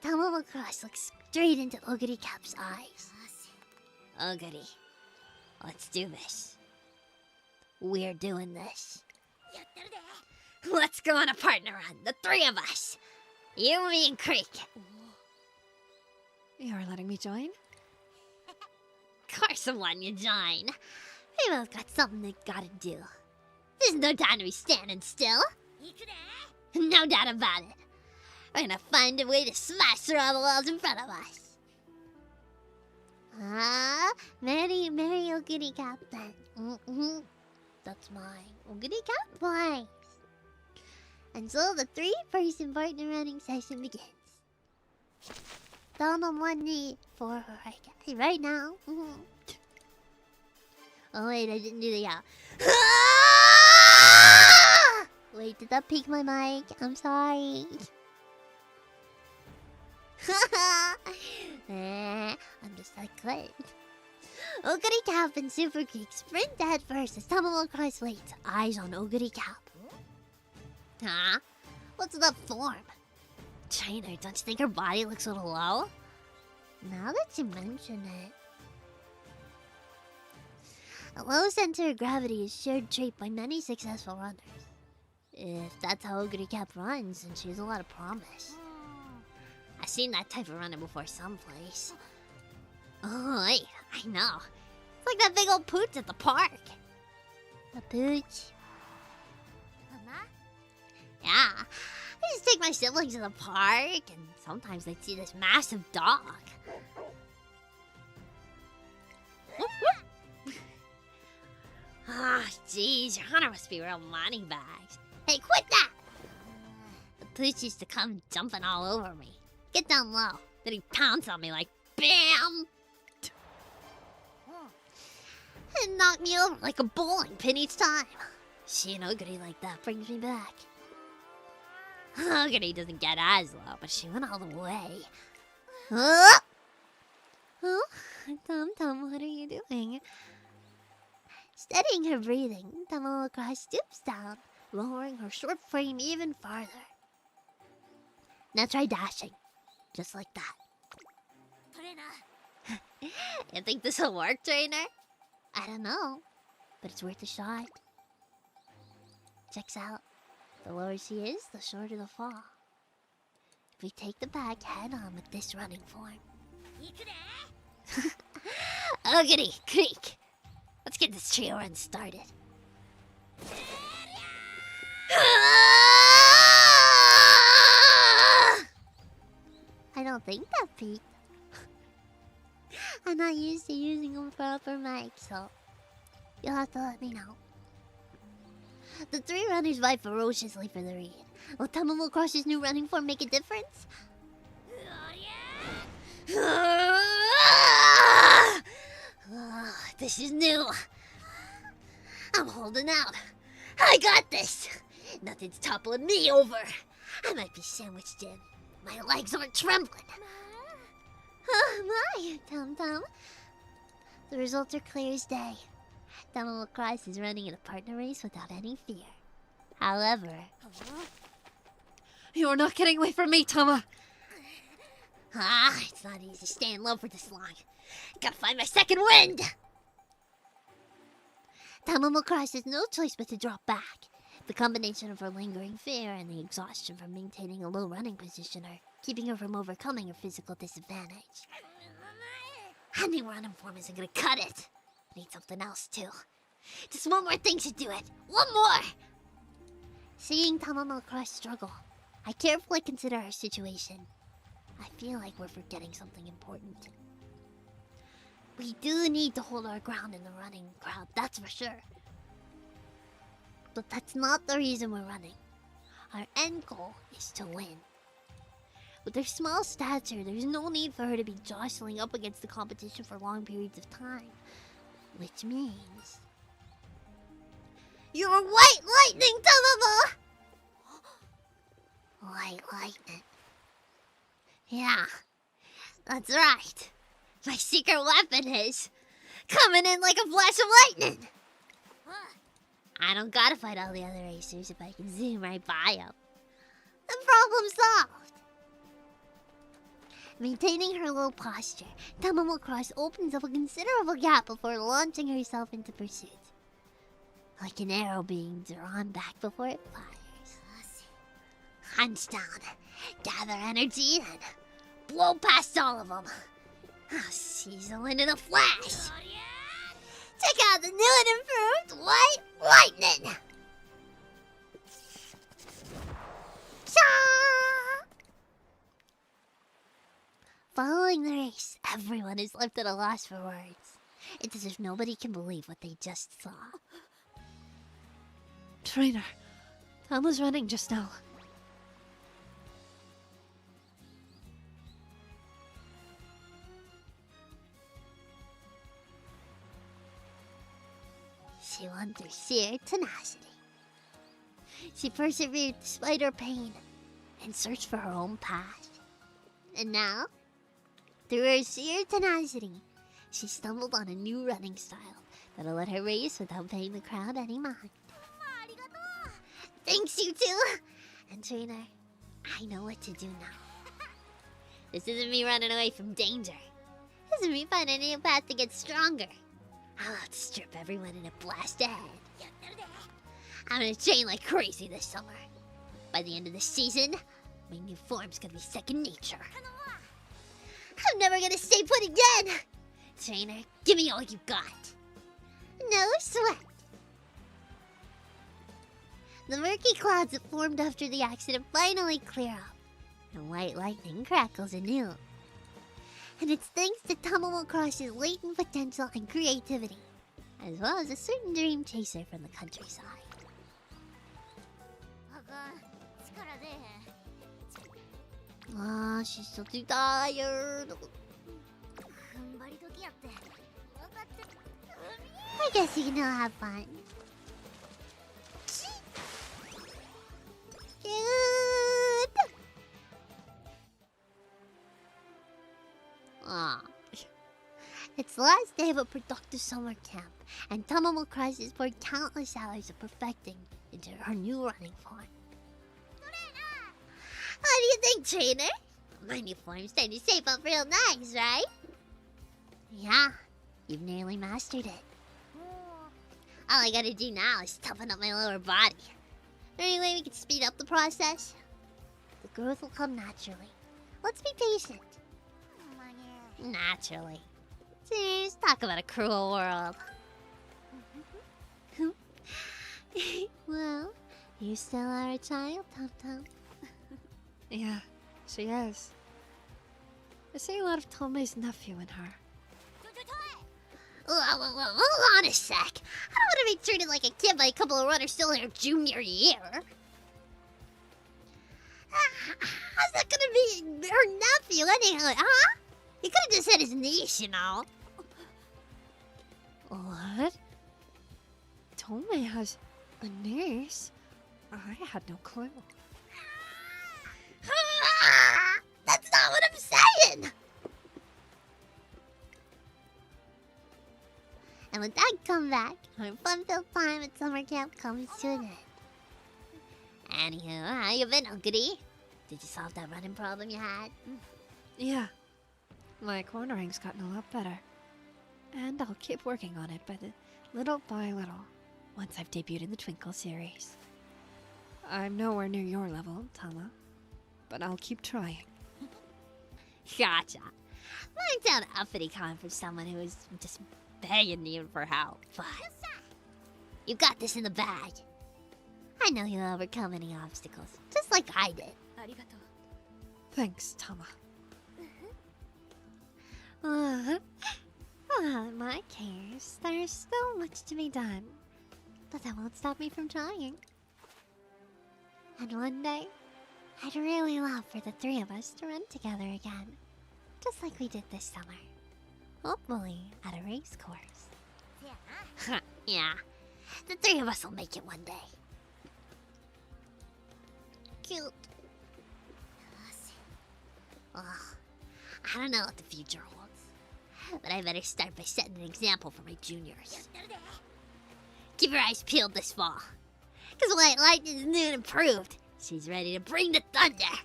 Tamamo Cross looks straight into Oguri Cap's eyes. Oh, goody. Let's do this. We're doing this. Let's go on a partner run, the three of us. You, me, and Creek. You're letting me join? Of course I want you to join. We both got something they gotta do. There's no time to be standing still. No doubt about it. We're gonna find a way to smash through all the walls in front of us. Marry Oguri Cap then. That's mine. Oguri Cap boys. And so the three-person partner running session begins. Down on one knee for her right now. Oh wait, I didn't do the Wait, did that peak my mic? I'm sorry. I'm just that good. Oguri Cap and Super Creek sprint head first as Tamamo Cross waits, eyes on Oguri Cap. Huh? What's the form? Trainer, don't you think her body looks a little low? Now that you mention it. A low center of gravity is a shared trait by many successful runners. If that's how Oguri Cap runs, then she has a lot of promise. I've seen that type of runner before someplace. Oh, wait, I know. It's like that big old pooch at the park. The pooch? Yeah, I just take my siblings to the park, and sometimes they see this massive dog. Jeez, your hunter must be real money bags. Hey, quit that! The pooch used to come jumping all over me. Get down low. Then he pounds on me like BAM! And knock me over like a bowling pin each time. Seeing Oguri like that brings me back. Oguri doesn't get as low, but she went all the way. Oh, Tum, what are you doing? Steadying her breathing, Tamamo Cross stoops down, lowering her short frame even farther. Now try dashing. Just like that. You think this will work, trainer? I don't know, but it's worth a shot. Checks out. The lower she is, the shorter the fall. If we take the bag head on with this running form. Oguri, Creek. Let's get this trio run started. I don't think that peaked. I'm not used to using a proper mic, so you'll have to let me know. The three runners vie ferociously for the lead. Will Tamamo Crush's new running form make a difference? This is new. I'm holding out. I got this. Nothing's toppling me over. I might be sandwiched in. My legs aren't trembling. My, Tom. The results are clear as day. Tamamo Cross is running in a partner race without any fear. However... You're not getting away from me, Tama! It's not easy staying low for this long. Gotta find my second wind! Tamamo Cross has no choice but to drop back. The combination of her lingering fear and the exhaustion from maintaining a low running position are keeping her from overcoming her physical disadvantage. A new running form isn't gonna cut it. I need something else too. Just one more thing should do it. One more! Seeing Tamamo Cross struggle, I carefully consider her situation. I feel like we're forgetting something important. We do need to hold our ground in the running crowd, that's for sure. But that's not the reason we're running. Our end goal is to win. With her small stature, there's no need for her to be jostling up against the competition for long periods of time. Which means... You're white lightning, Tamamo! White lightning. Yeah, that's right. My secret weapon is coming in like a flash of lightning. I don't gotta fight all the other racers if I can zoom right by them. The problem solved. Maintaining her low posture, Tamamo Cross opens up a considerable gap before launching herself into pursuit. Like an arrow being drawn back before it fires. Hunch down, gather energy, and blow past all of them. I'll seize the wind in a flash. Check out the new and improved White Lightning! Cha! Following the race, everyone is left at a loss for words. It's as if nobody can believe what they just saw. Trainer, Tom was running just now. She won through sheer tenacity. She persevered despite her pain and searched for her own path. And now, through her sheer tenacity, she stumbled on a new running style that'll let her race without paying the crowd any mind. Thanks, you two! And trainer, I know what to do now. This isn't me running away from danger. This is me finding a new path to get stronger. I'll outstrip everyone in a blast ahead. I'm gonna train like crazy this summer. By the end of the season, my new form's gonna be second nature. I'm never gonna stay put again! Trainer, give me all you got. No sweat. The murky clouds that formed after the accident finally clear up, and white lightning crackles anew. And it's thanks to Tamamo Cross's latent potential and creativity, as well as a certain dream chaser from the countryside. She's so too tired. I guess you can all have fun. Cute! It's the last day of a productive summer camp, and Tamamo Cross has poured countless hours of perfecting into her new running form. How do you think, trainer? My new form's starting to shape up real nice, right? Yeah, you've nearly mastered it. All I gotta do now is toughen up my lower body. Any way we can speed up the process? The growth will come naturally. Let's be patient. Naturally. Jeez, talk about a cruel world. Well, you still are a child, Tom. Yeah, she is. I see a lot of Tome's nephew in her. Hold on a sec. I don't want to be treated like a kid by a couple of runners still in her junior year. How's that gonna be her nephew anyhow, huh? You could've just said his niece, you know. What? Tome has a niece? I had no clue. That's not what I'm saying! And with that comeback, our fun-filled time at summer camp comes to an end. Anywho, how you been, Unkity? Did you solve that running problem you had? Yeah. My cornering's gotten a lot better. And I'll keep working on it little by little, once I've debuted in the Twinkle series. I'm nowhere near your level, Tama, but I'll keep trying. Gotcha. Mine sound uppity coming from someone who is just begging you for help, but you got this in the bag. I know you'll overcome any obstacles, just like I did. Thanks, Tama. In my case, there's still much to be done, but that won't stop me from trying. And one day, I'd really love for the three of us to run together again, just like we did this summer. Hopefully, at a race course. Yeah, the three of us will make it one day. Cute. Ugh, I don't know what the future holds, but I better start by setting an example for my juniors. Keep your eyes peeled this fall, because White Lightning's new and improved. She's ready to bring the thunder.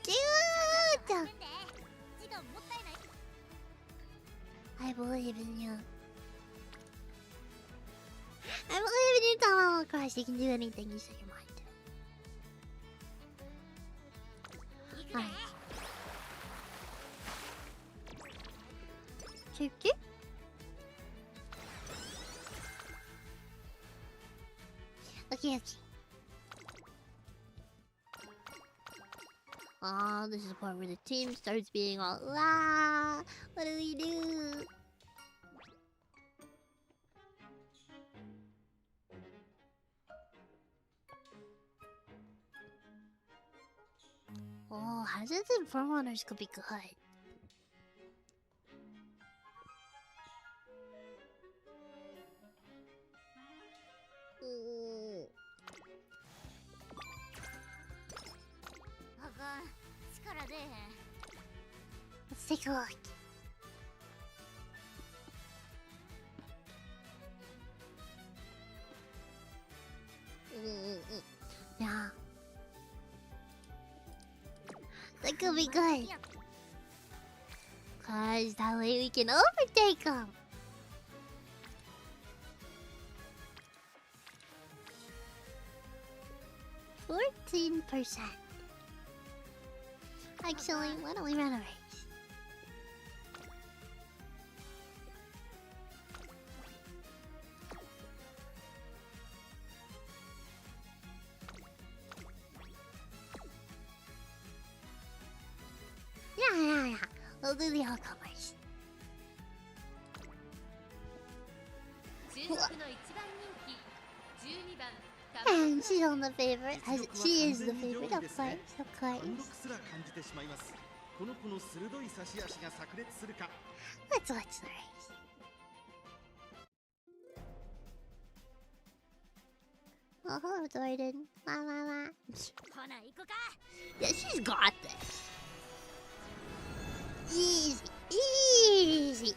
Cute! I believe in you. I believe in you, Tamamo Crush. You can do anything you set your mind to. Alright. Cute. Okay. Oh, this is the part where the team starts being all la. What do we do? Oh, hazards and forerunners could be good. Let's take a look. Yeah. That could be good. Cause that way we can overtake them. %. Actually, why don't we run a race? Yeah. We'll do the all-comers. And she's on the favorite. She is the favorite, of course. Let's watch the race. Oh, hello, Jordan. La. Yeah, she's got this. Easy.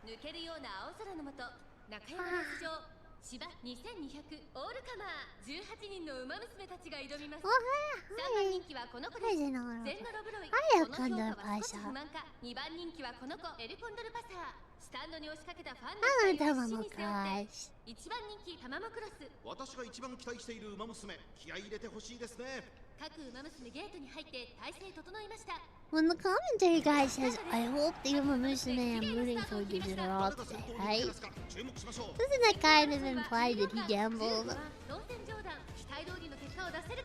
抜けるような青空の下、中山レース場芝2200オールカマー18人の馬娘たちが挑みます。3番人気はこの子です。ゼンノロブロイ。この評価は少し不満か。2番人気はこの子エルコンドルパサー。スタンドに押しかけたファンの期待を真に背負って1番人気タマモクロス。私が一番期待している馬娘、気合い入れてほしいですね。各馬娘ゲートに入って体勢整いました。 When the commentary guy says, I hope the Umamusume I'm rooting for gives it all today, right? Doesn't that kind of imply that he gambled?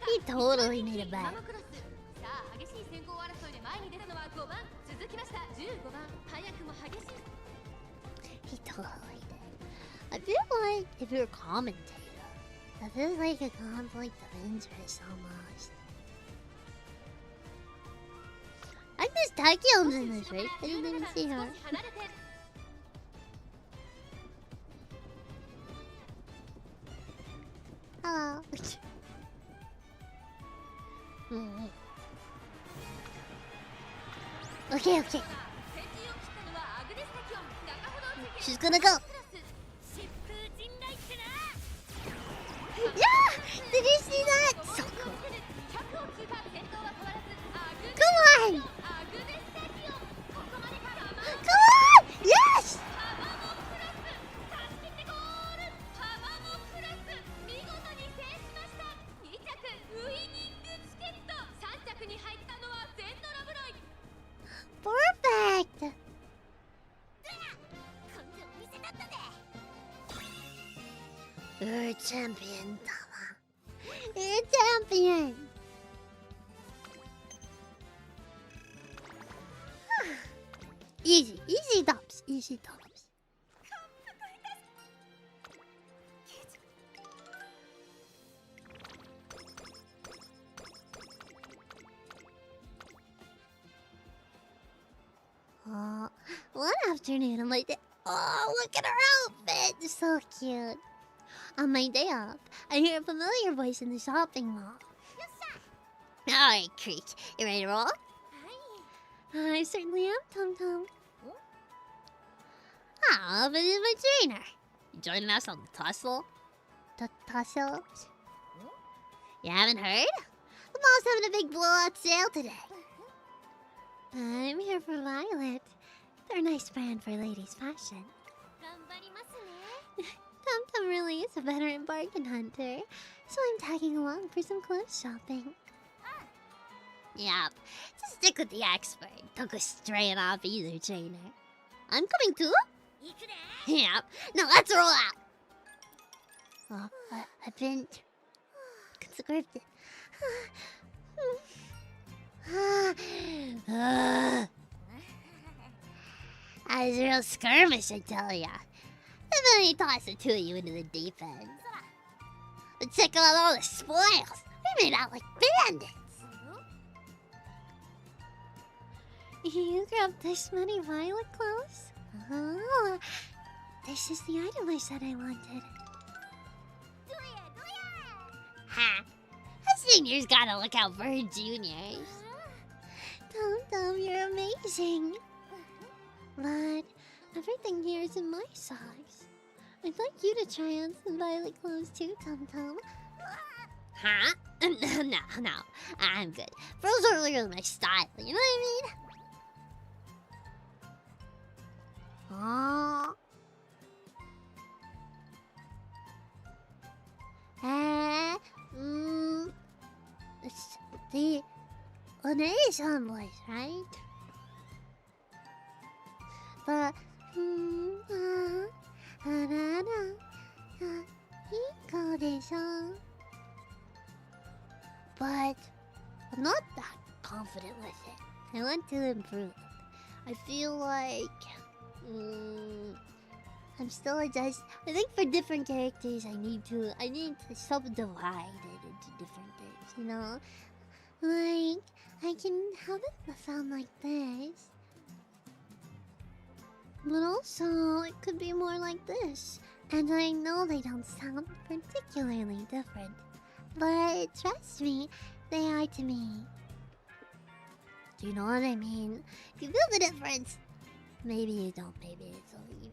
He totally made a bet. 15番早くも激しい He totally did. I feel like if you're a commentator, that feels like a conflict of interest almost. I guess Takio's in this, right? I didn't even see her. Hello. Okay, okay. She's gonna go. Yeah! Did you see that? So cool. Come on! Come on! Yes! Perfect! You're a champion, Tama. You're a champion! Easy, easy tops, easy tops. One afternoon, I'm like, oh, look at her outfit! So cute. On my day off, I hear a familiar voice in the shopping mall. Alright, Creek, you ready to roll? I certainly am, Tom Tom. Ah, but it's my trainer. You joining us on the tussle? Tussle? You haven't heard? The mall's having a big blowout sale today. I'm here for Violet. They're a nice brand for ladies' fashion. Tom Tom really is a veteran bargain hunter, so I'm tagging along for some clothes shopping. Yep, just stick with the expert. Don't go straying off either, trainer. I'm coming too? Yep, now let's roll out. Oh, I've been conscripted. That was a real skirmish, I tell ya. And then he tossed the two of you into the deep end. But check out all the spoils. We made out like bandits. You grabbed this many Violet clothes? Oh, this is the item I said I wanted. Ha! A senior's gotta look out for her juniors. Tom, you're amazing. But everything here is in my size. I'd like you to try on some Violet clothes too, Tom. Huh? No, I'm good. Froze aren't really my style, you know what I mean? Oh. It's the Onation voice, right? But but I'm not that confident with it. I want to improve. I feel like I'm still adjusting. I think for different characters, I need to subdivide it into different things. You know, like I can have it sound like this, but also it could be more like this. And I know they don't sound particularly different, but trust me, they are to me. Do you know what I mean? If you feel the difference, maybe you don't, maybe it's only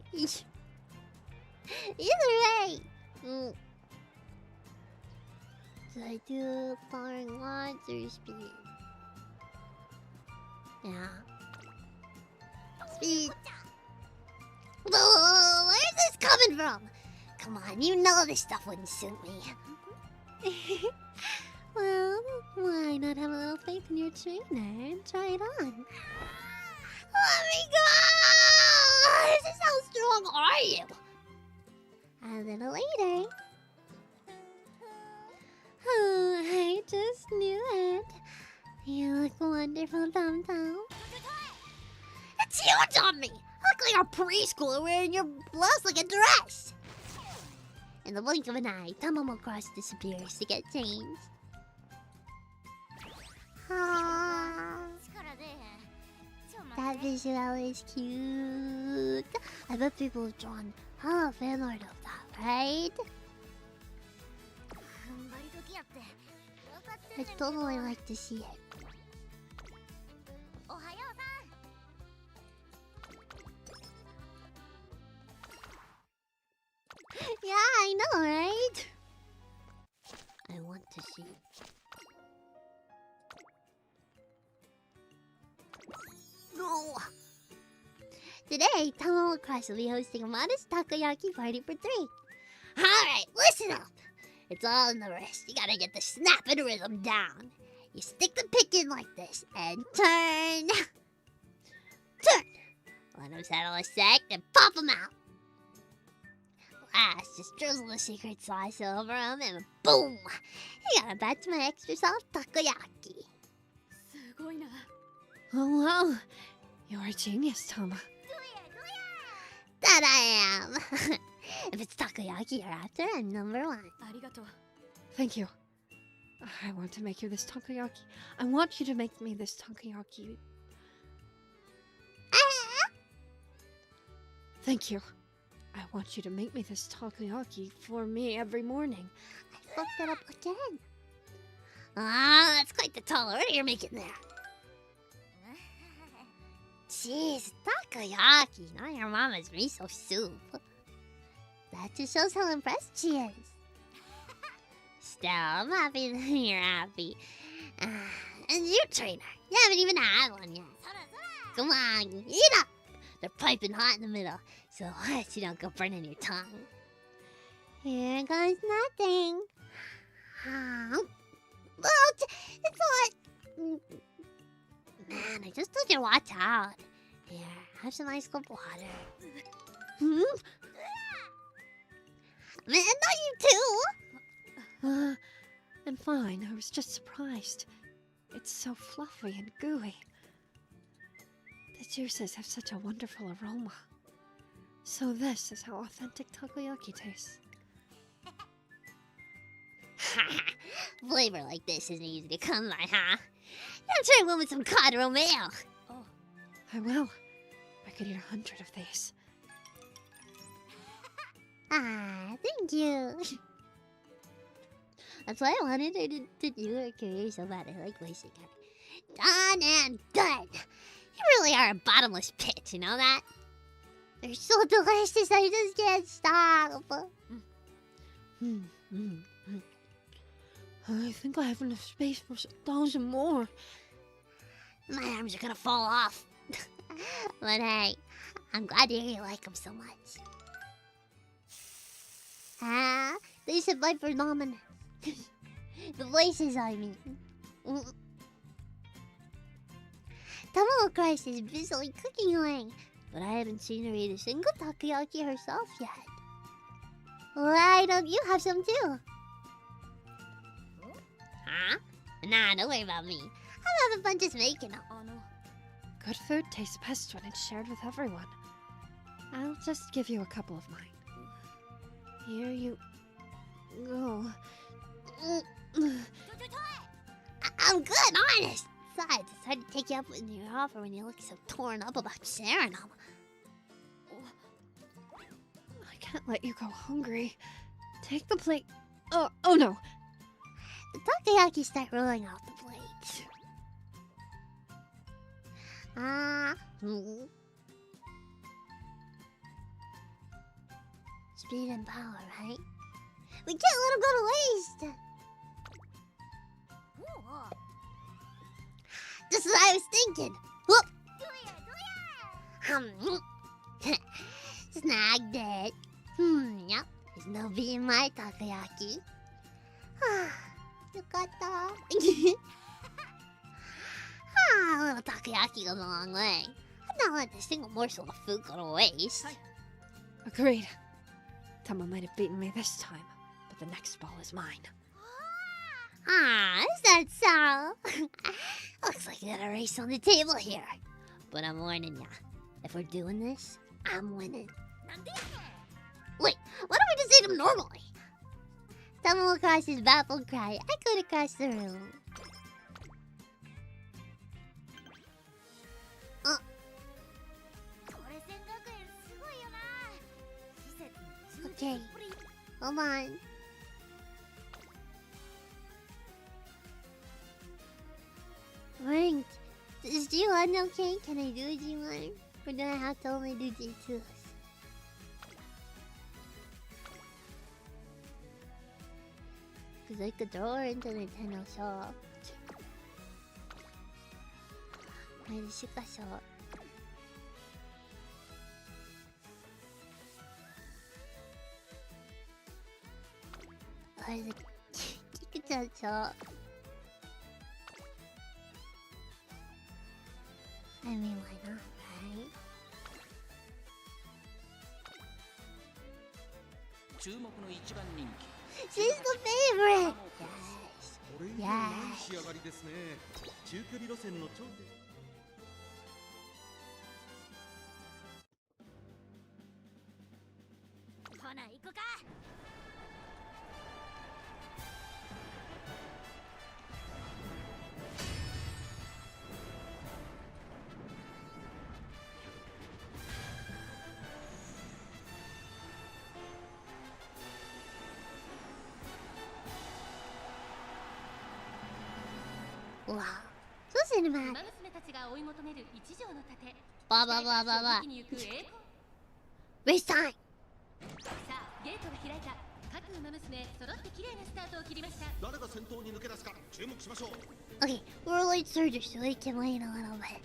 either way. Should I do foreign words or speed? Yeah. Speed. Whoa, where's this coming from? Come on, you know this stuff wouldn't suit me. Well, why not have a little faith in your trainer and try it on? Let me go! Just how strong are you? A little later. Oh, I just knew it. You look wonderful, Tom Tom. That's huge on me! I look like a preschooler wearing your blouse like a dress! In the blink of an eye, Tamamo Cross disappears to get changed. Ah, that visual is cute. I bet people have drawn fan art of that, right? I'd totally like to see it. Yeah, I know, right? I want to see. No! Today, Tamamo Crush will be hosting a modest takoyaki party for 3. Alright, listen up! It's all in the wrist. You gotta get the snap and rhythm down. You stick the pick in like this and turn. Turn! Let them settle a sec, then pop them out. Last, just drizzle the secret sauce over them and boom! You got a batch of my extra soft takoyaki. Oh, wow. You're a genius, Tama. That I am! If it's takoyaki you're after, I'm number 1. Thank you. I want to make you this takoyaki. I want you to make me this takoyaki. Thank you. I want you to make me this takoyaki for me every morning. I fucked that up again. Ah, that's quite the tall order you're making there. Jeez, takoyaki, not your mama's miso soup. That just shows how impressed she is. Still, I'm happy that you're happy. And you, trainer, you haven't even had one yet. Come on, eat up! They're piping hot in the middle, so you don't go burning your tongue. Here goes nothing. Well, it's not... Man, I just told you to watch out. Here, have some ice cold water. Hmm? Man, not you too! I'm fine. I was just surprised. It's so fluffy and gooey. The juices have such a wonderful aroma. So this is how authentic takoyaki tastes. Flavor like this isn't easy to come by, huh? Now try one with some cod romeo. Oh, I will. I could eat 100 of these. Ah, thank you. That's why I wanted her to do her career so bad. I like voicing her. Done and done. You really are a bottomless pit, you know that? They're so delicious, I just can't stop. I think I have enough space for 1,000 more. My arms are gonna fall off. But hey, I'm glad to hear you like them so much. They should fight for dominance. The voices, I mean. Tamamo Christ is busily cooking away, but I haven't seen her eat a single takoyaki herself yet. Why don't you have some too? Huh? Nah, don't worry about me. I'm having fun just making them. Oh no. Good food tastes best when it's shared with everyone. I'll just give you a couple of mine. Here you go. I'm good, honest. Besides, it's hard to take you up in your offer when you look so torn up about sharing them. I can't let you go hungry. Take the plate. Oh no. The takoyaki start rolling off the plate. Speed and power, right? We can't let them go to waste! Just what I was thinking! Whoop! Snagged it. Yep. There's no beating my takoyaki. Yukata. A little takoyaki goes a long way. I'm not letting a single morsel of food go to waste. Agreed. Tama might have beaten me this time, but the next ball is mine. Is that so? Looks like you got a race on the table here. But I'm warning ya, If we're doing this, I'm winning. Wait, why don't we just eat them normally? Someone across his baffled cry. I could across the room. Okay, hold on. Ranked. Is G1 okay? Can I do a G1? Or do I have to only do G2s? Because I could throw her into Nintendo Shop. Wait, the Shika Shop. Or the Kikuchan Shop. I mean, why not, right? 注目の一番人気 She's the favorite! これ以上ない仕上がりですね。中距離路線の頂点。ほな行こか。Wow. So cinematic. 馬娘たちが追い求める一条の盾。 Blah blah blah blah blah. に行く栄光。 Waste time! さあ、ゲートが開いた。各馬娘揃って綺麗なスタートを切りました。誰が先頭に抜け出すか注目しましょう。 Okay, we're late surgers, so we can wait a little bit.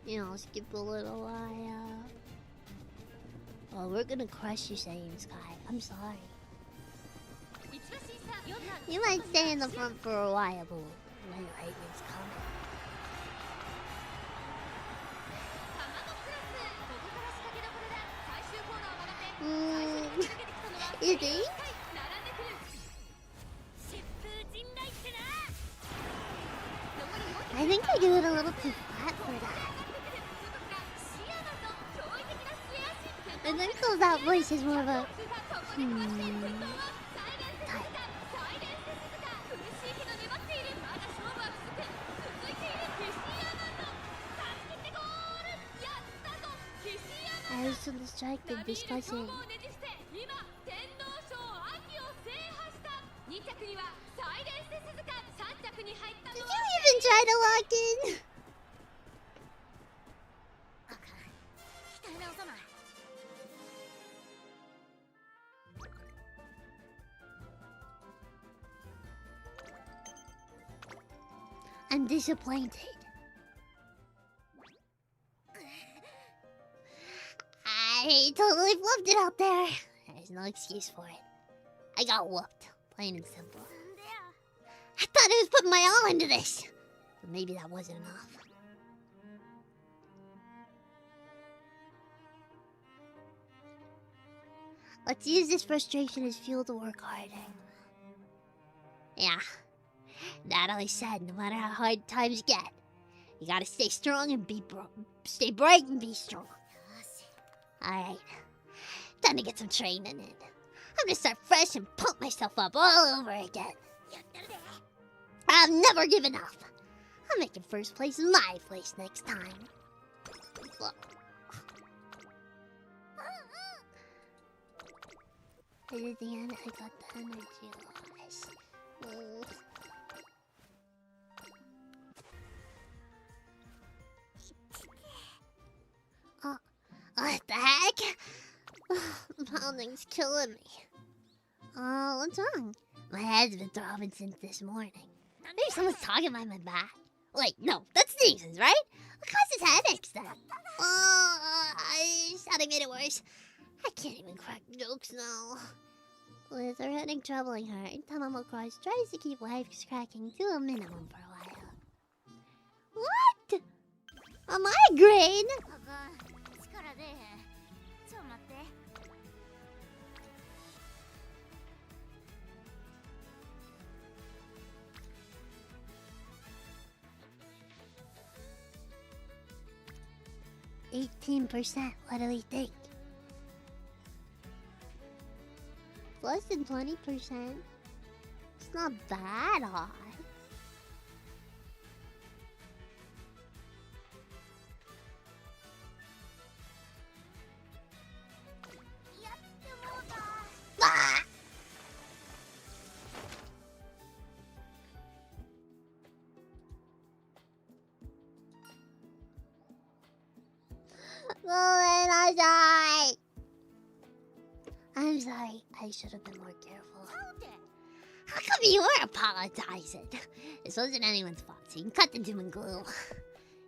You know, skip a little while. Oh, we're gonna crush you, Saiyan Sky. I'm sorry. 一馬審査4番。 You might stay in the front for a while, but when lightning's coming. タマモクラス。ここから仕掛けどころだ。最終コーナーを曲がって。最初に駆け抜けてきたのは。Is he? 並んでくる。疾風陣雷ってな。残り4 I think I do it a little too flat for that. And then comes that voice is more of a I was so distracted discussing. Did you even try to lock in? I'm disappointed. I totally flubbed it out there. There's no excuse for it. I got whooped, plain and simple. I thought I was putting my all into this, but maybe that wasn't enough. Let's use this frustration as fuel to work harder. Yeah. Natalie said, no matter how hard times get, you gotta stay strong and stay bright and be strong. Alright, time to get some training in. I'm gonna start fresh and pump myself up all over again. I've never given up. I'm making first place my place next time. Look. At the end, I got the energy loss. What the heck? Pounding's killing me. What's wrong? My head's been throbbing since this morning. Maybe someone's talking behind my back. Wait, no, that's Nathan's, right? What causes headaches then? Shouting made it worse. I can't even crack jokes now. With her headache troubling her, Tamamo tries to keep wisecracking to a minimum for a while. What? A migraine? 18%. What do we think? Less than 20%. It's not bad high. Ah! I'm sorry. I should have been more careful. How come you were apologizing? This wasn't anyone's fault, so you can cut the doom and gloom.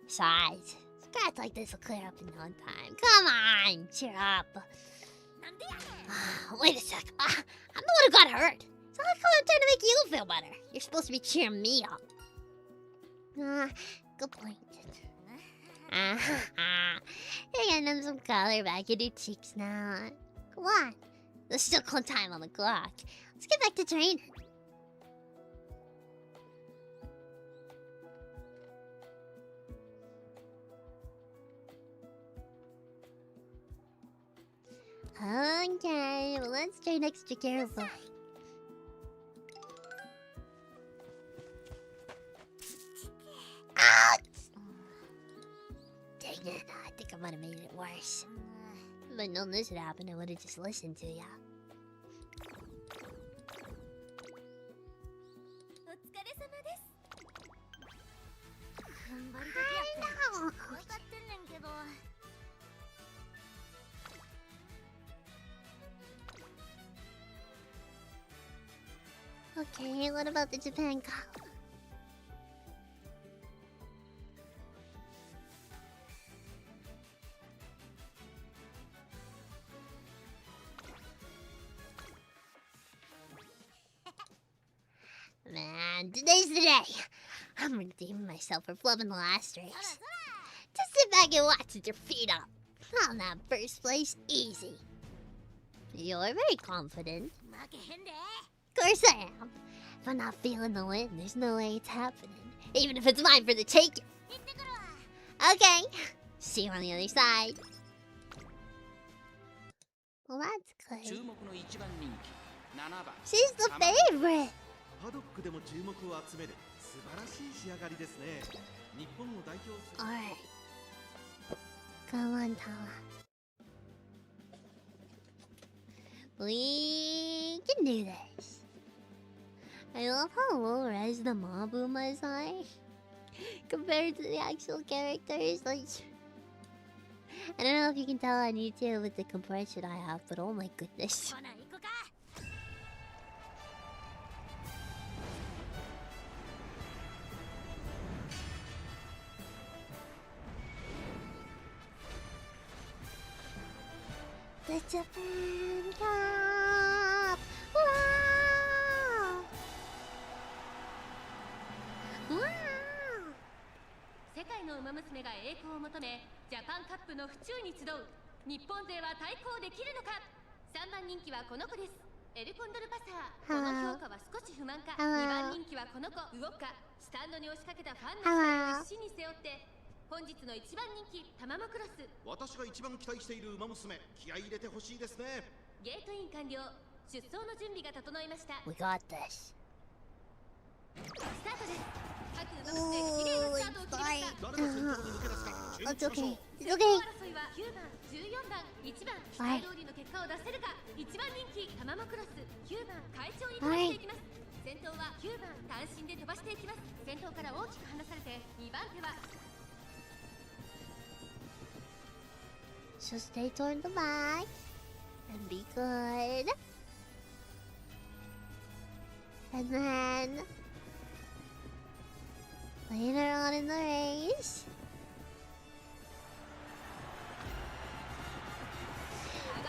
Besides, scratch like this will clear up in no time. Come on, cheer up. Wait a sec. I'm the one who got hurt. So how come I'm trying to make you feel better? You're supposed to be cheering me up. Good point. You're getting some color back in your cheeks now. Come on. There's still time on the clock. Let's get back to training. Okay, well, let's train extra careful. Ouch! Dang it, I think I might have made it worse. If I'd known this would happen, I would have just listened to ya. I know! Okay, what about the Japan Cup? Man, today's the day. I'm redeeming myself for flubbing the last race. Just sit back and watch with your feet up. I'll have first place easy. You're very confident. Of course I am. If I'm not feeling the win, there's no way it's happening. Even if it's mine for the taking. Okay. See you on the other side. Well, that's good. She's the favorite. パドックでも注目を集める素晴らしい仕上がりですね。日本を代表する。Alright. Come on, Tala. We can do this. I love how low res the Mabumas are compared to the actual characters. Like, I don't know if you can tell on YouTube with the compression I have, but oh my goodness. The Japan Cup! Wow! Wow! 世界のウマ娘が栄光を求めジャパンカップの府中に集う日本勢は対抗できるのか。3番人気はこの子です。エルコンドルパサー。この評価は少し不満か。2番人気はこの子ウオッカ。スタンドに押しかけたファンの期待を一身に背負って本日の一番人気タマモクロス。私が一番期待しているウマ娘、気合い入れてほしいですね。ゲートイン完了。出走の準備が整いました。 We got this. スタートです。各ウマ娘綺麗なスタートを切りました。誰が先頭に抜け出すか注目 It's しましょ okay. う。 It's okay. 争いは9番、14番、1番期待通りの結果を出せるか。1番人気タマモクロス、9番快調に飛ばしていきます。先頭は9番単身で飛ばしていきます。先頭から大きく離されて2番手は So stay toward the back and be good. And then later on in the race,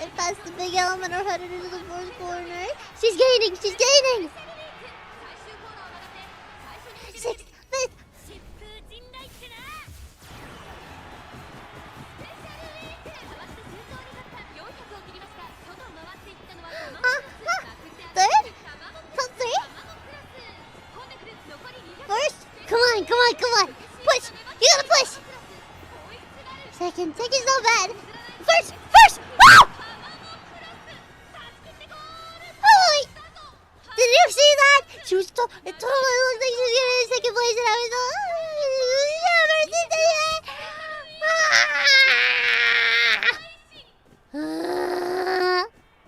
it passed the big element or headed into the fourth corner. She's gaining! She's gaining! 6th, 5th. Third? Top 3? First? Come on, come on, come on! Push! You gotta push! Second, take yourself so bad. First! Woo! Holy! Did you see that? She was it totally looked like she was getting in second place, and I was like,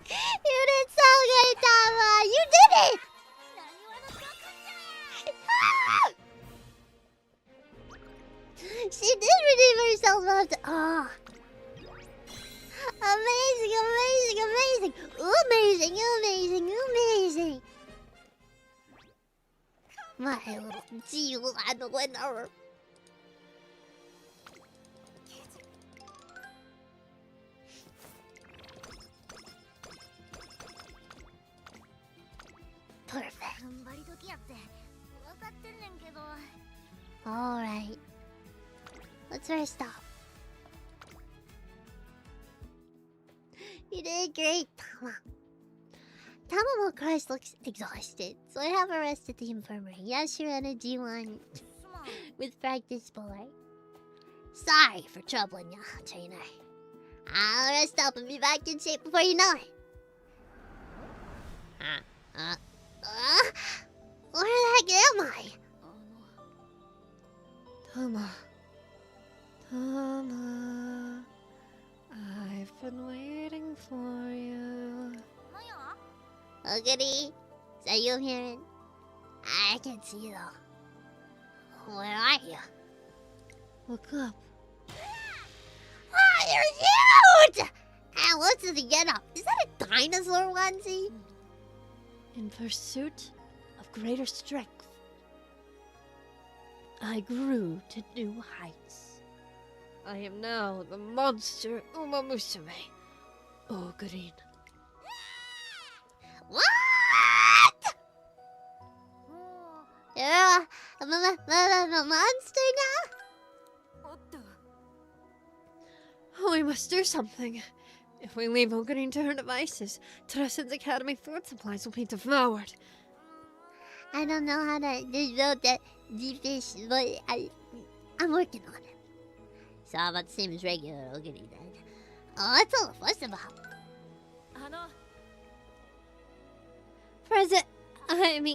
you did so good, Tama! You did it! She did redeem herself after. Oh. Amazing, amazing, amazing! Amazing, amazing, amazing! My little G1 winner! Perfect. Alright. Let's rest off. You did great, Tama. Tamamo Christ looks exhausted, so I have her rest at the infirmary. Yes, you're on a G1 with practice boy. Sorry for troubling you, trainer. I'll rest up and be back in shape before you know it. Where the heck am I? Tama. Tama. I've been waiting for you. Oh, goody. Is that you I'm hearing? I can't see you though. Where are you? Look up. Oh, you're huge! And what's the get up? Is that a dinosaur onesie? In pursuit of greater strength, I grew to new heights. I am now the monster Umamusume. Oh, green. What? You're a monster now? We must do something. If we leave Ogreen to her devices, Tressen's Academy food supplies will be devoured. I don't know how to build that deep fish, but I'm working on it. So how about the same as regular Ogiri then? Oh, what's all the fuss about?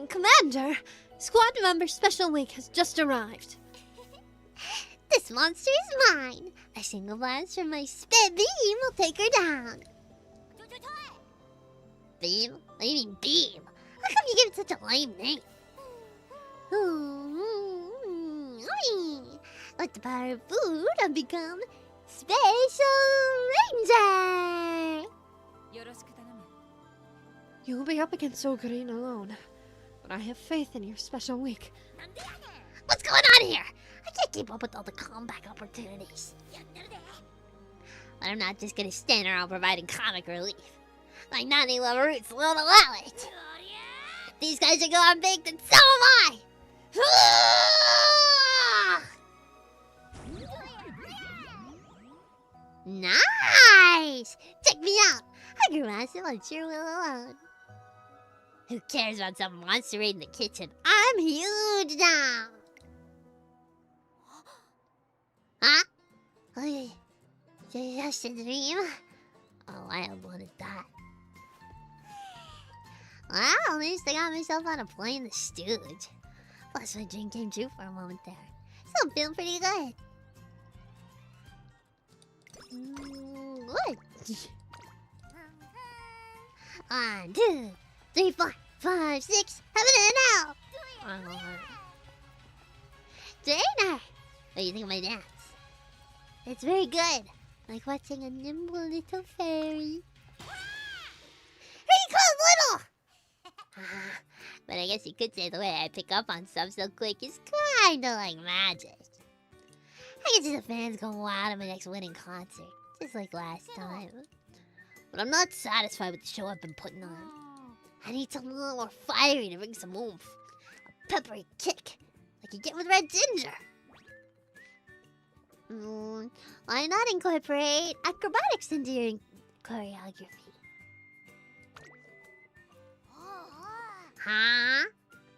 Commander, Squad Member Special Week has just arrived. This monster is mine. A single blast from my spit beam will take her down. Beam? What do you mean beam? How come you give it such a lame name? With the power of food, I've become Special Ranger! You'll be up against Ogreen alone, but I have faith in your Special Week. What's going on here? I can't keep up with all the comeback opportunities. But I'm not just gonna stand around providing comic relief. My Nani Lover Roots won't allow it. If these guys are going big, then so am I! Nice! Check me out! I grew massive on sheer will alone. Who cares about some monster raid in the kitchen? I'm huge now! Huh? Oh, just a dream? A wild one at that. Well, at least I got myself on a plane the Stooge. Plus my dream came true for a moment there. So I'm feeling pretty good. Good. 1, 2, 3, 4, 5, 6, have it now! Trainer! What do you think of my dance? It's very good. Like watching a nimble little fairy. Hey, you call little! But I guess you could say the way I pick up on stuff so quick is kinda like magic. I can see the fans go wild at my next winning concert, just like last time. But I'm not satisfied with the show I've been putting on. I need something a little more fiery to bring some oomph. A peppery kick, like you get with red ginger. Why not incorporate acrobatics into your choreography? Huh?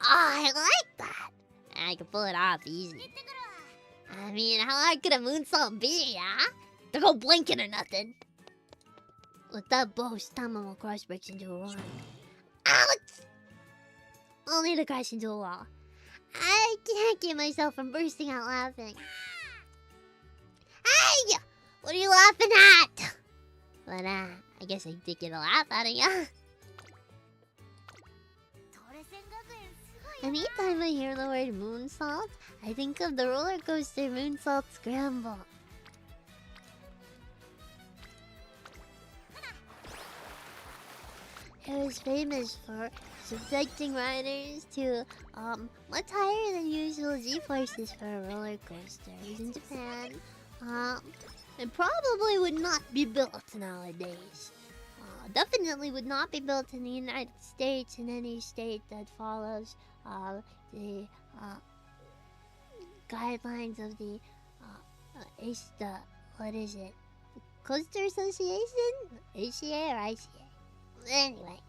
Oh, I like that. I can pull it off easy. I mean, how hard could a moonsault be, huh? to go blinking or nothing. With that boast, Tamamo cross breaks into a run. Alex! Only to crash into a wall. I can't keep myself from bursting out laughing. Hey! What are you laughing at? But, I guess I did get a laugh out of ya. Anytime I hear the word moonsault, I think of the roller coaster Moonsault Scramble. It was famous for subjecting riders to much higher than usual G-forces for a roller coaster. It was in Japan. It probably would not be built nowadays. Definitely would not be built in the United States, in any state that follows the guidelines of the what is it? Coaster Association? ACA or ICA? Anyway.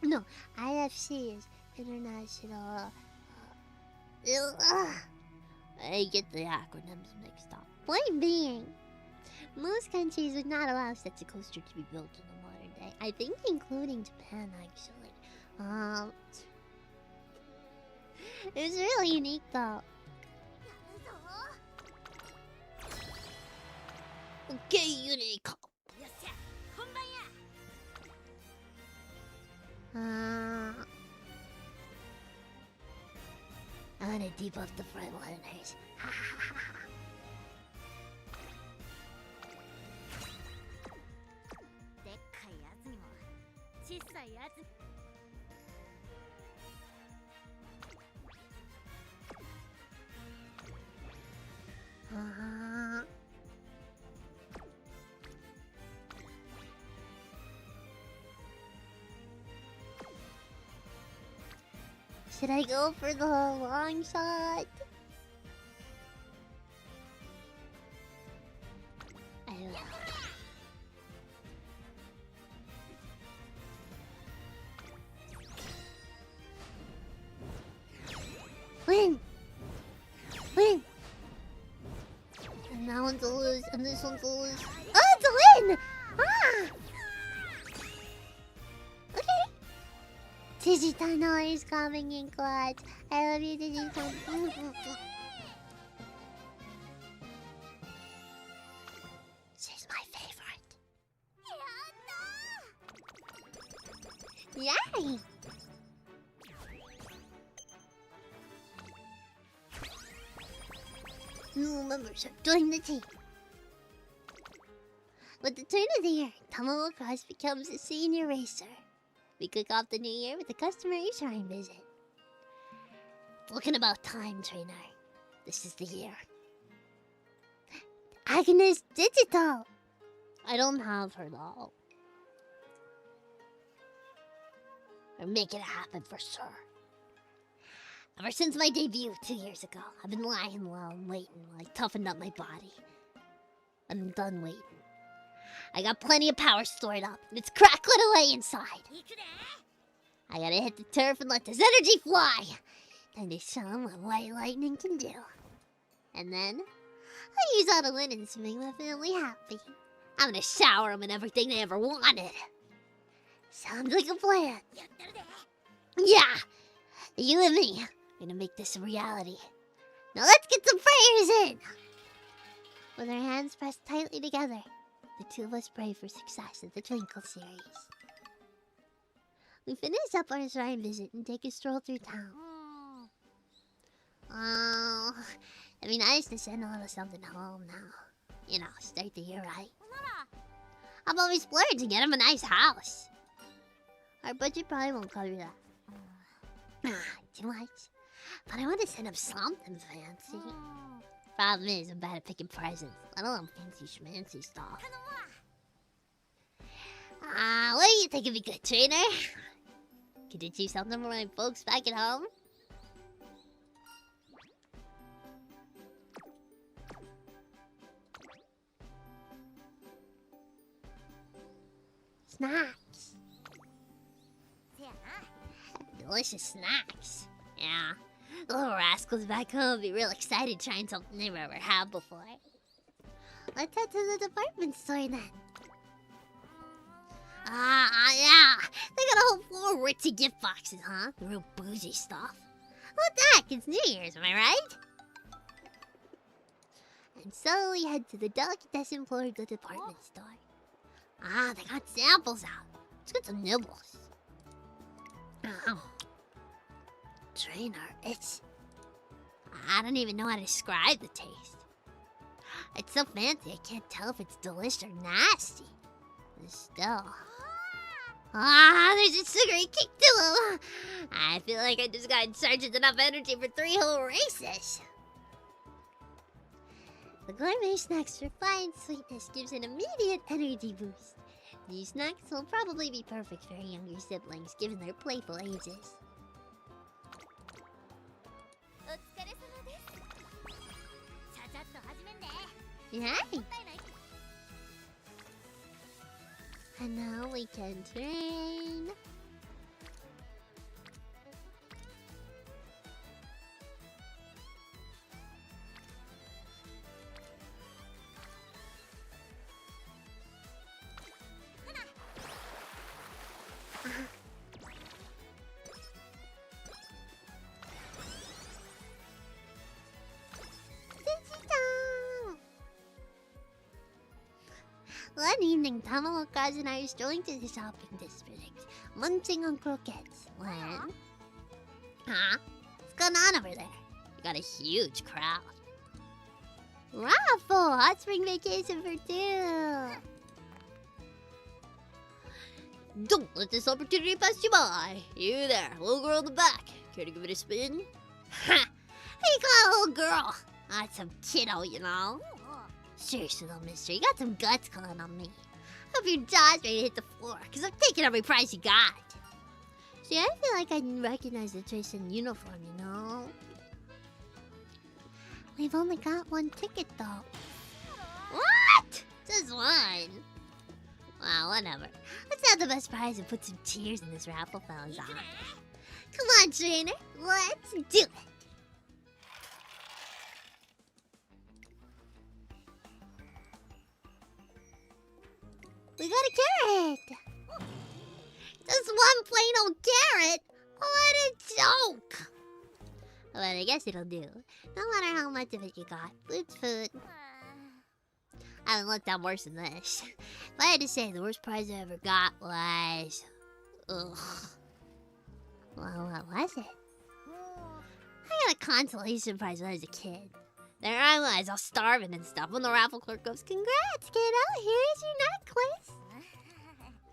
No, IFC is International... I get the acronyms mixed up. Point being, most countries would not allow such a coaster to be built in the modern day. I think including Japan, actually. It was really unique, though. Okay, unique. I wanna debuff the frontliners. Should I go for the long shot? I don't know. Win! Win! And that one's a lose, and this one's a lose. Oh, it's a win! Ah! Okay. Digitano is coming in clutch. I love you, Digitano. She's my favorite. Yay! New members have joined the team. With the turn of the year, Tamamo Cross becomes a senior racer. We kick off the new year with a customary shrine visit. Looking about time, trainer. This is the year. Agnes Digital! I don't have her though. Or make it happen for sure. Ever since my debut 2 years ago, I've been lying low and waiting while I toughened up my body. I'm done waiting. I got plenty of power stored up, and it's crackling away inside. I gotta hit the turf and let this energy fly. Time to show 'em what white lightning can do. And then, I'll use all the linens to make my family happy. I'm gonna shower them in everything they ever wanted. Sounds like a plan. Yeah! You and me are gonna make this a reality. Now let's get some prayers in! With our hands pressed tightly together, the two of us pray for success at the Twinkle series. We finish up our shrine visit and take a stroll through town. Oh, it'd be nice to send a little something home now. You know, start the year right. How about we splurge and get him a nice house? Our budget probably won't cover that. Too much. But I want to send him something fancy. Problem is, I'm bad at picking presents. I don't want fancy schmancy stuff. What do you think would be good, trainer? Could you do something for my folks back at home? Snacks. Delicious snacks. Yeah. The little rascals back home will be real excited trying something they've never had before. Let's head to the department store then. Yeah. They got a whole floor of ritzy gift boxes, huh? The real bougie stuff. What the heck? It's New Year's, am I right? And so we head to the delicatessen floor of the department store. They got samples out. Let's get some nibbles. Trainer, I don't even know how to describe the taste. It's so fancy, I can't tell if it's delicious or nasty. But still. There's a sugary kick to him. I feel like I just got charged with enough energy for 3 whole races. The gourmet snacks for fine sweetness gives an immediate energy boost. These snacks will probably be perfect for younger siblings given their playful ages. Yay! And now we can train. One evening, Tamamo and I are strolling to the shopping district, munching on croquettes. When? What's going on over there? We got a huge crowd. Raffle! Hot spring vacation for 2! Don't let this opportunity pass you by. You there, little girl in the back. Care to give it a spin? Ha! Hey, you call a little girl? That's some kiddo, you know. Seriously though, mister, you got some guts calling on me. Hope your jaw's ready to hit the floor, because I'm taking every prize you got. See, I feel like I recognize the choice in uniform, you know? We've only got 1 ticket, though. What? Just 1? Well, whatever. Let's have the best prize and put some cheers in this raffle fella's eye. Come on, trainer. Let's do it. We got a carrot! Just 1 plain old carrot? What a joke! But I guess it'll do. No matter how much of it you got. Food's food. I haven't looked out worse than this. If I had to say, the worst prize I ever got was... Ugh. Well, what was it? I got a consolation prize when I was a kid. There I was, all starving and stuff, when the raffle clerk goes, "Congrats, kiddo, here's your necklace."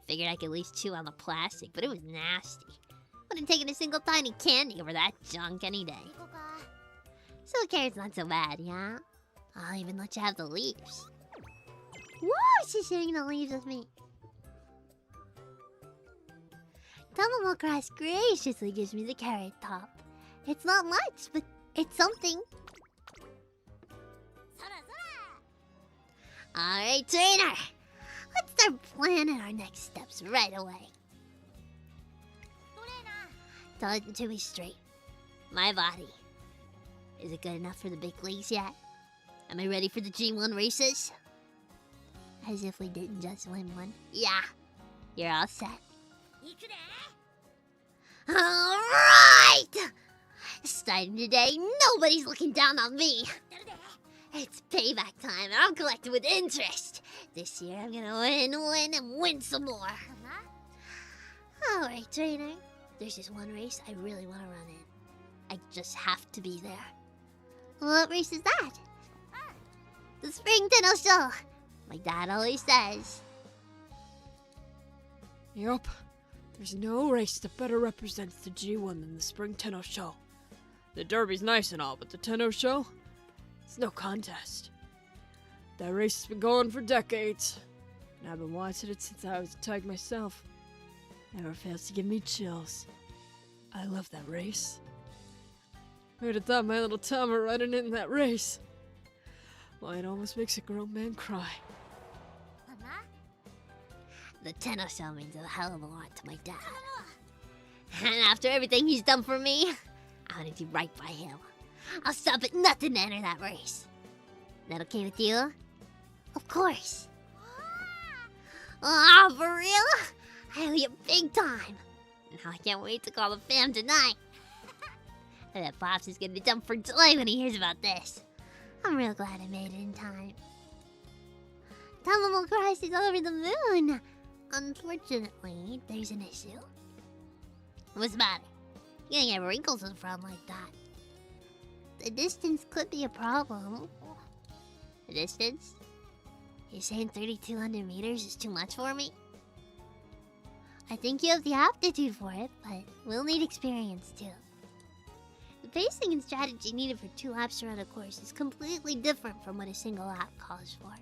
Figured I could at least chew on the plastic, but it was nasty. Wouldn't taken a single tiny candy over that junk any day. So a carrot's not so bad, yeah? I'll even let you have the leaves. Whoa, she's sharing the leaves with me. Tamamo Cross graciously gives me the carrot top. It's not much, but it's something. Alright, trainer! Let's start planning our next steps right away. Tell it to me straight. My body. Is it good enough for the big leagues yet? Am I ready for the G1 races? As if we didn't just win one. Yeah, you're all set. Alright! Starting today, nobody's looking down on me. It's payback time, and I'm collecting with interest. This year, I'm gonna win, and win some more. Alright, trainer. There's just 1 race I really want to run in. I just have to be there. What race is that? The Spring Tenno Show. My dad always says. Yup. There's no race that better represents the G1 than the Spring Tenno Show. The Derby's nice and all, but the Tenno Show? It's no contest. That race has been going for decades, and I've been watching it since I was a tag myself. Never fails to give me chills. I love that race. Who'd have thought my little Tama running in that race? Well, it almost makes a grown man cry. The Tenno Show means a hell of a lot to my dad. And after everything he's done for me, I want to do right by him. I'll stop at nothing to enter that race. That okay with you? Of course. Oh, for real? I owe you big time. Now I can't wait to call the fam tonight. I bet Pops is gonna jump for joy when he hears about this. I'm real glad I made it in time. Tamamo cries is over the moon. Unfortunately, there's an issue. What's the matter? You can't get wrinkles in the front like that. The distance could be a problem. The distance? You're saying 3,200 meters is too much for me? I think you have the aptitude for it, but we'll need experience too. The pacing and strategy needed for 2 laps around a course is completely different from what a single lap calls for.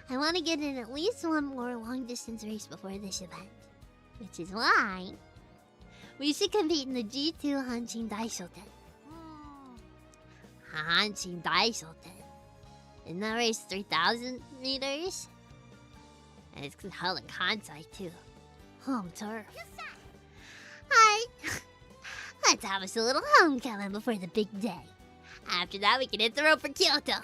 I want to get in at least one more long-distance race before this event. Which is why we should compete in the G2 Hanshin Daishoten. Hanshin Daishoten? Isn't that race 3,000 meters? And it's held in Kansai too. Home turf. Alright. Let's have us a little homecoming before the big day. After that, we can hit the road for Kyoto.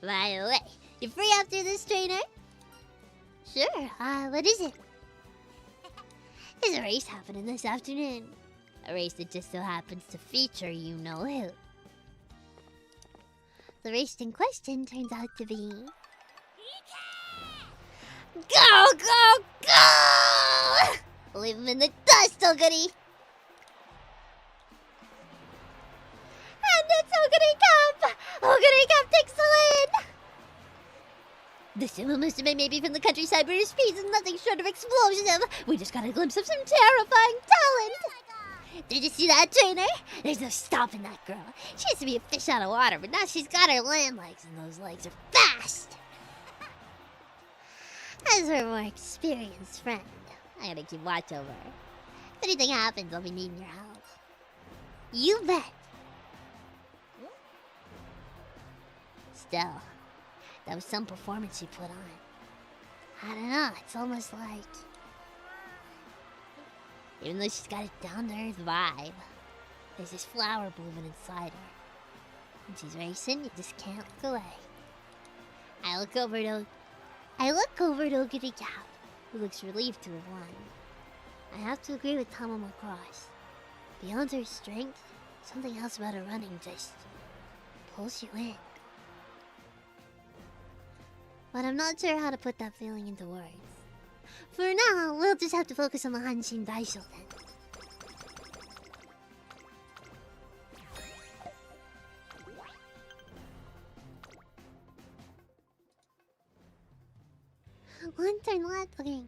By the way, you free after this, trainer? Sure, what is it? There's a race happening this afternoon. A race that just so happens to feature you-know-who. The race in question turns out to be... Go, go, go! Leave him in the dust, Oguri! And it's Oguri Cup! Oguri Cup takes the win! This Umamusume may be from the countryside, but her speed is nothing short of explosive. We just got a glimpse of some terrifying talent. Did you see that, trainer? There's no stopping that girl. She used to be a fish out of water, but now she's got her land legs, and those legs are fast. As her more experienced friend, I gotta keep watch over her. If anything happens, I'll be needing your help. You bet. Still, that was some performance she put on. I don't know, it's almost like... Even though she's got a down-to-earth vibe, there's this flower blooming inside her. When she's racing, you just can't look away. I look over to Oguri Cap, who looks relieved to have won. I have to agree with Tamamo Cross. Beyond her strength, something else about her running just pulls you in. But I'm not sure how to put that feeling into words. For now, we'll just have to focus on the Hanshin Daishoten. One turn left, okay.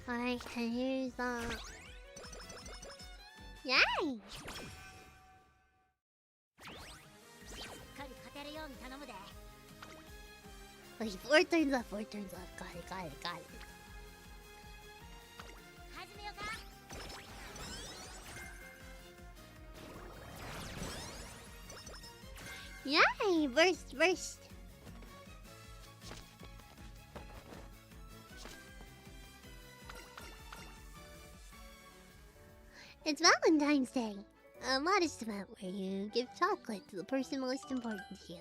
Alright, here's Yay! Okay, 4 turns left, 4 turns left. Got it, got it, got it. Yay! Burst, burst! It's Valentine's Day. A modest event where you give chocolate to the person most important to you.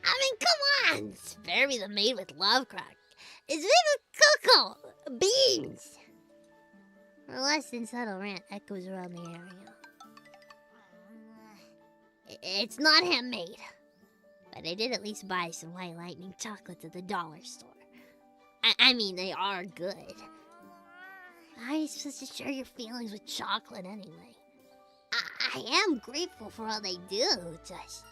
I mean, come on! Spare me the maid with love crack. It's made with cocoa! Beans! A less than subtle rant echoes around the area. It's not handmade. But I did at least buy some White Lightning chocolates at the dollar store. I mean, they are good. How are you supposed to share your feelings with chocolate anyway? I am grateful for all they do, just...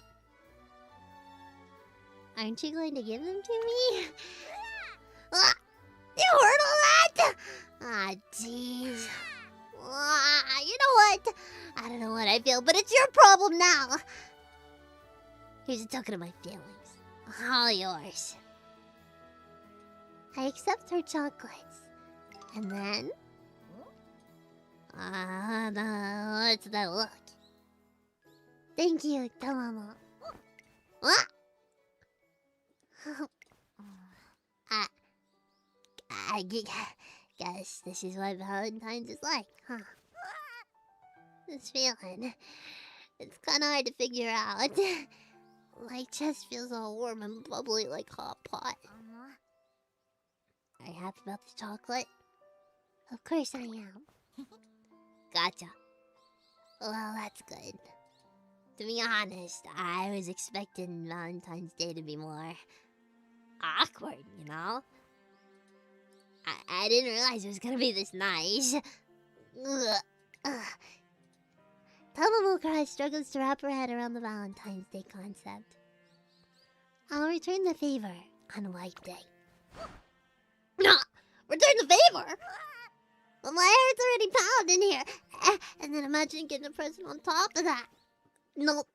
Aren't you going to give them to me? You heard all that? Ah, jeez. You know what? I don't know what I feel, but it's your problem now. Here's a token of my feelings. All yours. I accept her chocolates. And then... what's that look? Thank you, Tamamo. What? Guess this is what Valentine's is like, huh? This feeling. It's kinda hard to figure out. My chest feels all warm and bubbly like hot pot. Are you happy about the chocolate? Of course I am. Gotcha. Well, that's good. To be honest, I was expecting Valentine's Day to be more awkward, you know? I didn't realize it was gonna be this nice. Tamamo Cry struggles to wrap her head around the Valentine's Day concept. I'll return the favor on White Day. Return the favor? Well, my heart's already pounding here. And then imagine getting a present on top of that. Nope.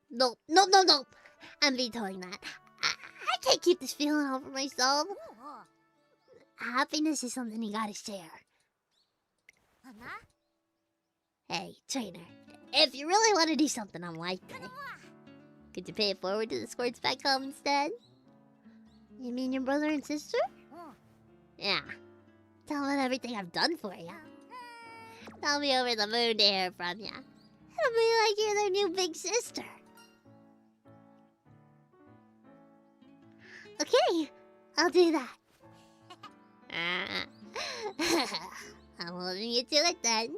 I'm vetoing that. I can't keep this feeling all for myself. Happiness is something you gotta share. Hey, trainer. If you really want to do something on White Day, could you pay it forward to the squirts back home instead? You mean your brother and sister? Yeah. Tell them everything I've done for you. They'll be over the moon to hear from you. It'll be like you're their new big sister. Okay, I'll do that. I'm holding you to it then.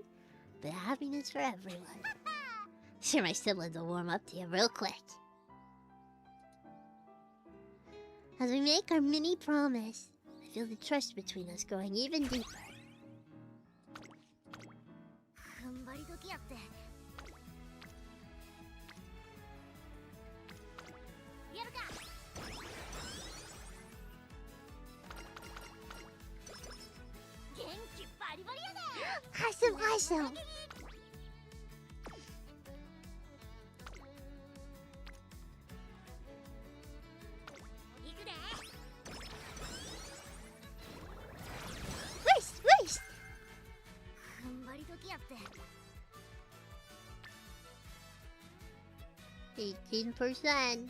But happiness for everyone. Sure, my siblings will warm up to you real quick. As we make our mini promise, I feel the trust between us growing even deeper. Awesome. Wait. 18%.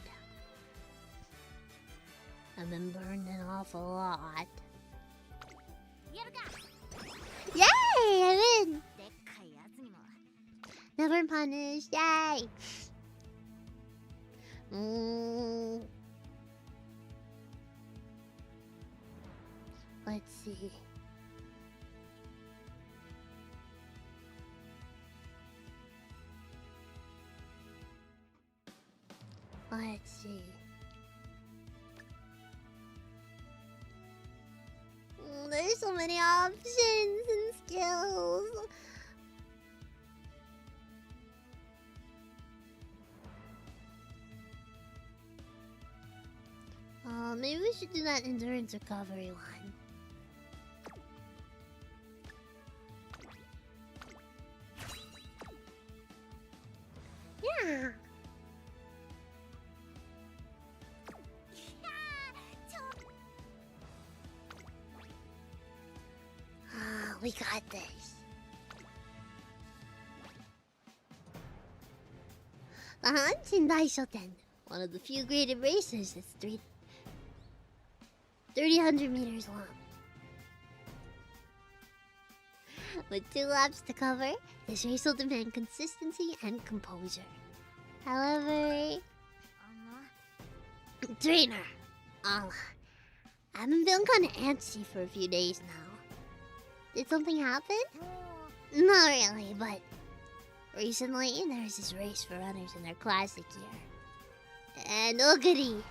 I've been burned an awful lot. Yay! I'm in! Never punished. Yay! Let's see. There's so many options and skills. Maybe we should do that endurance recovery one. Yeah. We got this. The Hanshin Daishoten, one of the few graded races that's 300 meters long. With 2 laps to cover, this race will demand consistency and composure. However, trainer, I've been feeling kind of antsy for a few days now. Did something happen? Not really, but recently there's this race for runners in their classic year. And oh goody!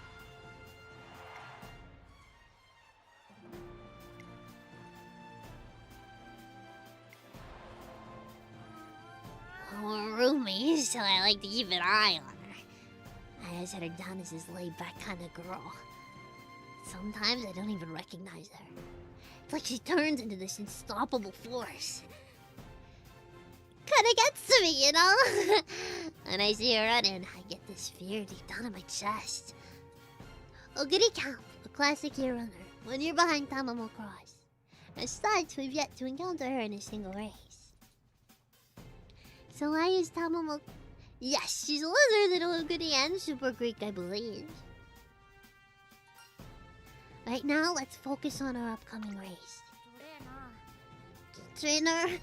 We're roomies, so I like to keep an eye on her. I always had her down as this laid-back kind of girl. Sometimes I don't even recognize her. It's like she turns into this unstoppable force. Kinda gets to me, you know? When I see her running, I get this fear deep down in my chest. Oguri Count, a classic year runner, 1 year behind Tamamo Cross. As such, we've yet to encounter her in a single race. So I use Tamamo... Yes, she's older than Oguri and Super Greek, I believe. Right now, let's focus on our upcoming race. trainer.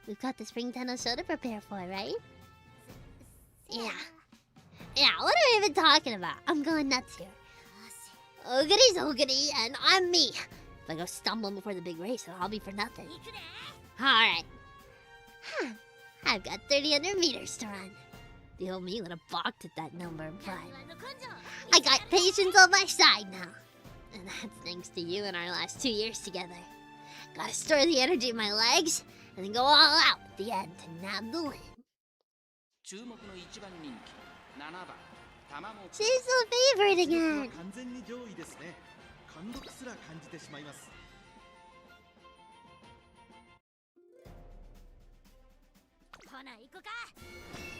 We've got the spring tunnel show to prepare for, right? Yeah. Yeah, what are we even talking about? I'm going nuts here. Ogree's Ogree, and I'm me. If I go stumbling before the big race, then I'll be for nothing. Alright. I've got 3,000 meters to run. The old me would have balked at that number, but I got patience on my side now. And that's thanks to you and our last 2 years together. Gotta store the energy in my legs, and then go all out at the end to nab the win. 注目の1番人気7番 Tamamo She's the favorite 実力は again. 完全に上位ですね。貫禄すら感じてしまいます。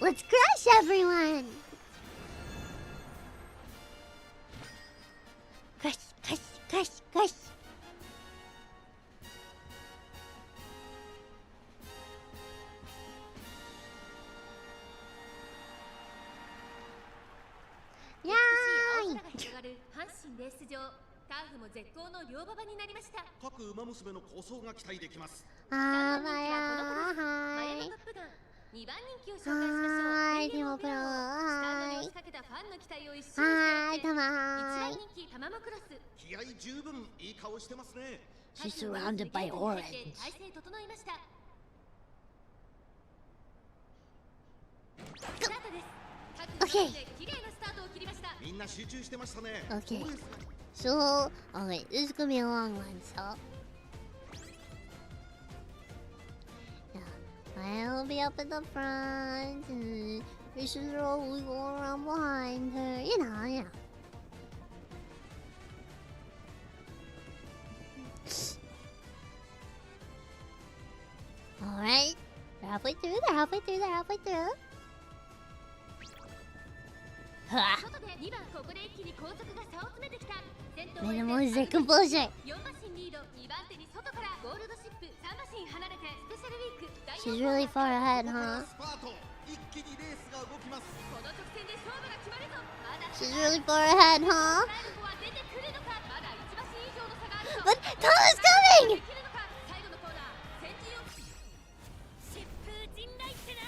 Let's crush everyone! Crush, crush, crush, crush. Yay! 青空が広がる阪神レース場。ターフも絶好の両馬場になりました。各馬娘の構想が期待できます。 Ah, 3番人気はこの子です。マヤ hi. のトップガン。2番人気を紹介しましょう。 Hi, ペイレオ Timo ペロ Pro. スタートに押 Hi. しかけたファンの期待を一瞬 Hi, にして1 Tama. 番人気タマモクロス。気合十分いい顔してますね。 She's surrounded by orange. 体勢整いました。スタートです。各 Okay. 馬で綺麗なスタートを切りました。みんな集中してましたね。 Okay. そうですか。 So, okay, this is gonna be a long one, so. Yeah, I'll be up at the front, and Fishes are always going around behind her, you know, yeah. Alright, they're halfway through, they're halfway through, they're halfway through. Ha! 外で2番ここで一気に後続が差を詰めてきた。先頭 Minimize their composure. 4馬身リード、2番手に外からゴールドシップ、3馬身離れてスペシャルウィーク第 She's 4 really far ahead, ここから huh? スパート。一気にレースが動きます。この直線で勝負が決まるぞ。まだ She's really far ahead, huh? 最後は出てくるのか。まだ1馬身以上の差があるぞ。 But Tama's coming! できるのか。最後のコーナー、先陣を疾風陣雷ってな。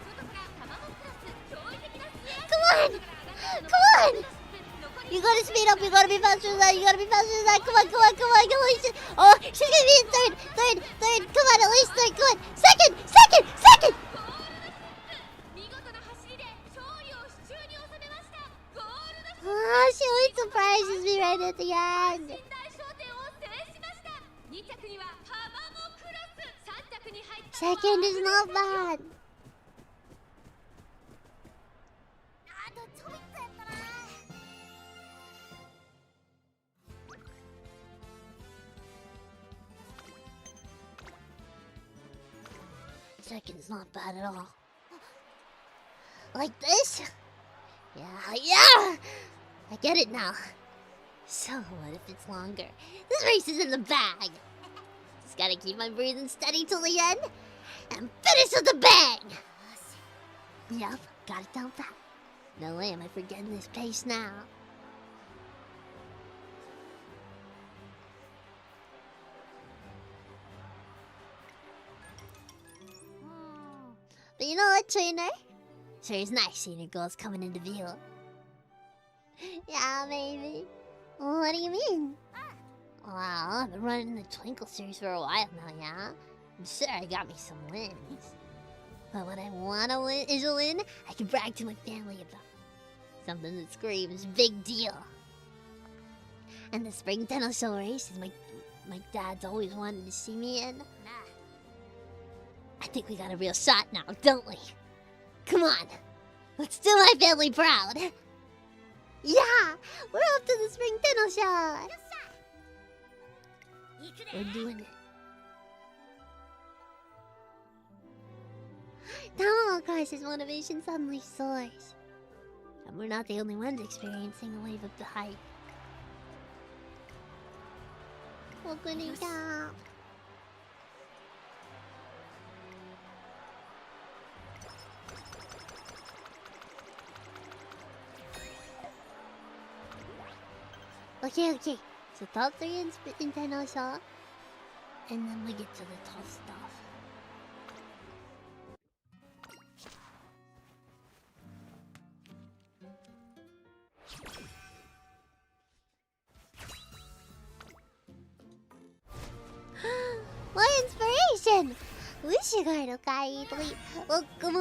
外からタマモクロス、驚異的なスエア。 Come on! Come on! You gotta speed up, you gotta be faster than that, you gotta be faster than that. Come on, come on, come on, come on. Oh, she's gonna be in third. Come on, at least third, come on. Second! 見事な走りで勝利を手中に収めました。ゴールドシップ。 Oh, she always surprises me right at the end. 近代商店を制しました。2着にはタマモクロス、3着に入ったのは Second is not bad. あとちょいとやったな。 Second's not bad at all. Like this? Yeah. I get it now. So what if it's longer? This race is in the bag. Just gotta keep my breathing steady till the end and finish with a bang. Yup, got it down pat. No way am I forgetting this pace now. But you know what, trainer? Sure is nice seeing your goals coming into view. Yeah, maybe. What do you mean? Well, I've been running the Twinkle series for a while now, yeah? I'm sure I got me some wins. But what I want to win is a win I can brag to my family about. Something that screams big deal. And the Spring Tunnel Show race is my dad's always wanted to see me in. I think we got a real shot now, don't we? Come on, let's do my family proud. Yeah, we're off to the Spring Tunnel Show. We're doing it. Tamamo Crisis motivation suddenly soars. And we're not the only ones experiencing a wave of the hype. What could he do? Okay. So top 3 in Nintendo Show. And then we get to the tough stuff. What inspiration! Wishigai no Kaidli. Welcome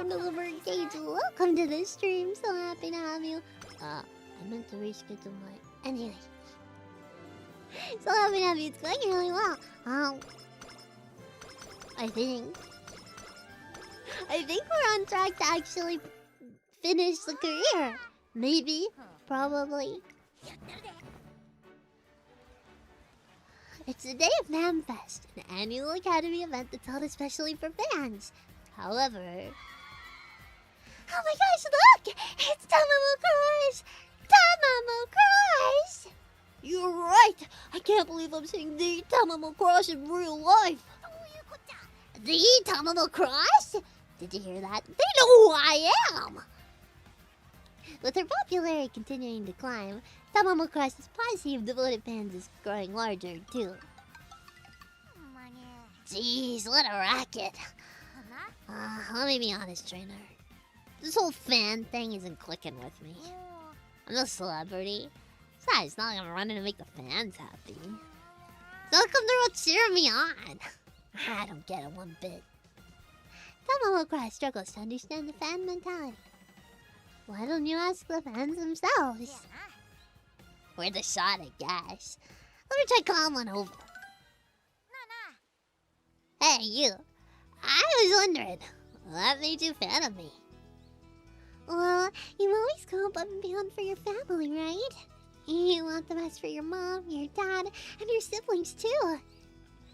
to Lovebird Cage. Welcome to the stream. So happy to have you. I meant to reschedule my... Anyway. So happy to have you. It's going really well. I think we're on track to actually finish the career. Maybe. Probably. It's the day of FanFest, an annual Academy event that's held especially for fans. However... Oh my gosh, look! It's Tamamo Crush! Tamamo Crush! You're right! I can't believe I'm seeing the Tamamo Crush in real life! The Tamamo Crush? Did you hear that? They know who I am! With her popularity continuing to climb, Tamamo Crush's posse of devoted fans is growing larger too. Jeez, what a racket! Let me be honest, trainer. This whole fan thing isn't clicking with me. I'm no celebrity. Besides, it's not gonna run in to make the fans happy. So how come they're all cheering me on? I don't get it one bit. Tamamo Crush struggles to understand the fan mentality. Why don't you ask the fans themselves? Worth a shot, I guess. Let me try calling one over. Hey, you. I was wondering, what made you a fan of me? Well, you always go above and beyond for your family, right? You want the best for your mom, your dad, and your siblings, too.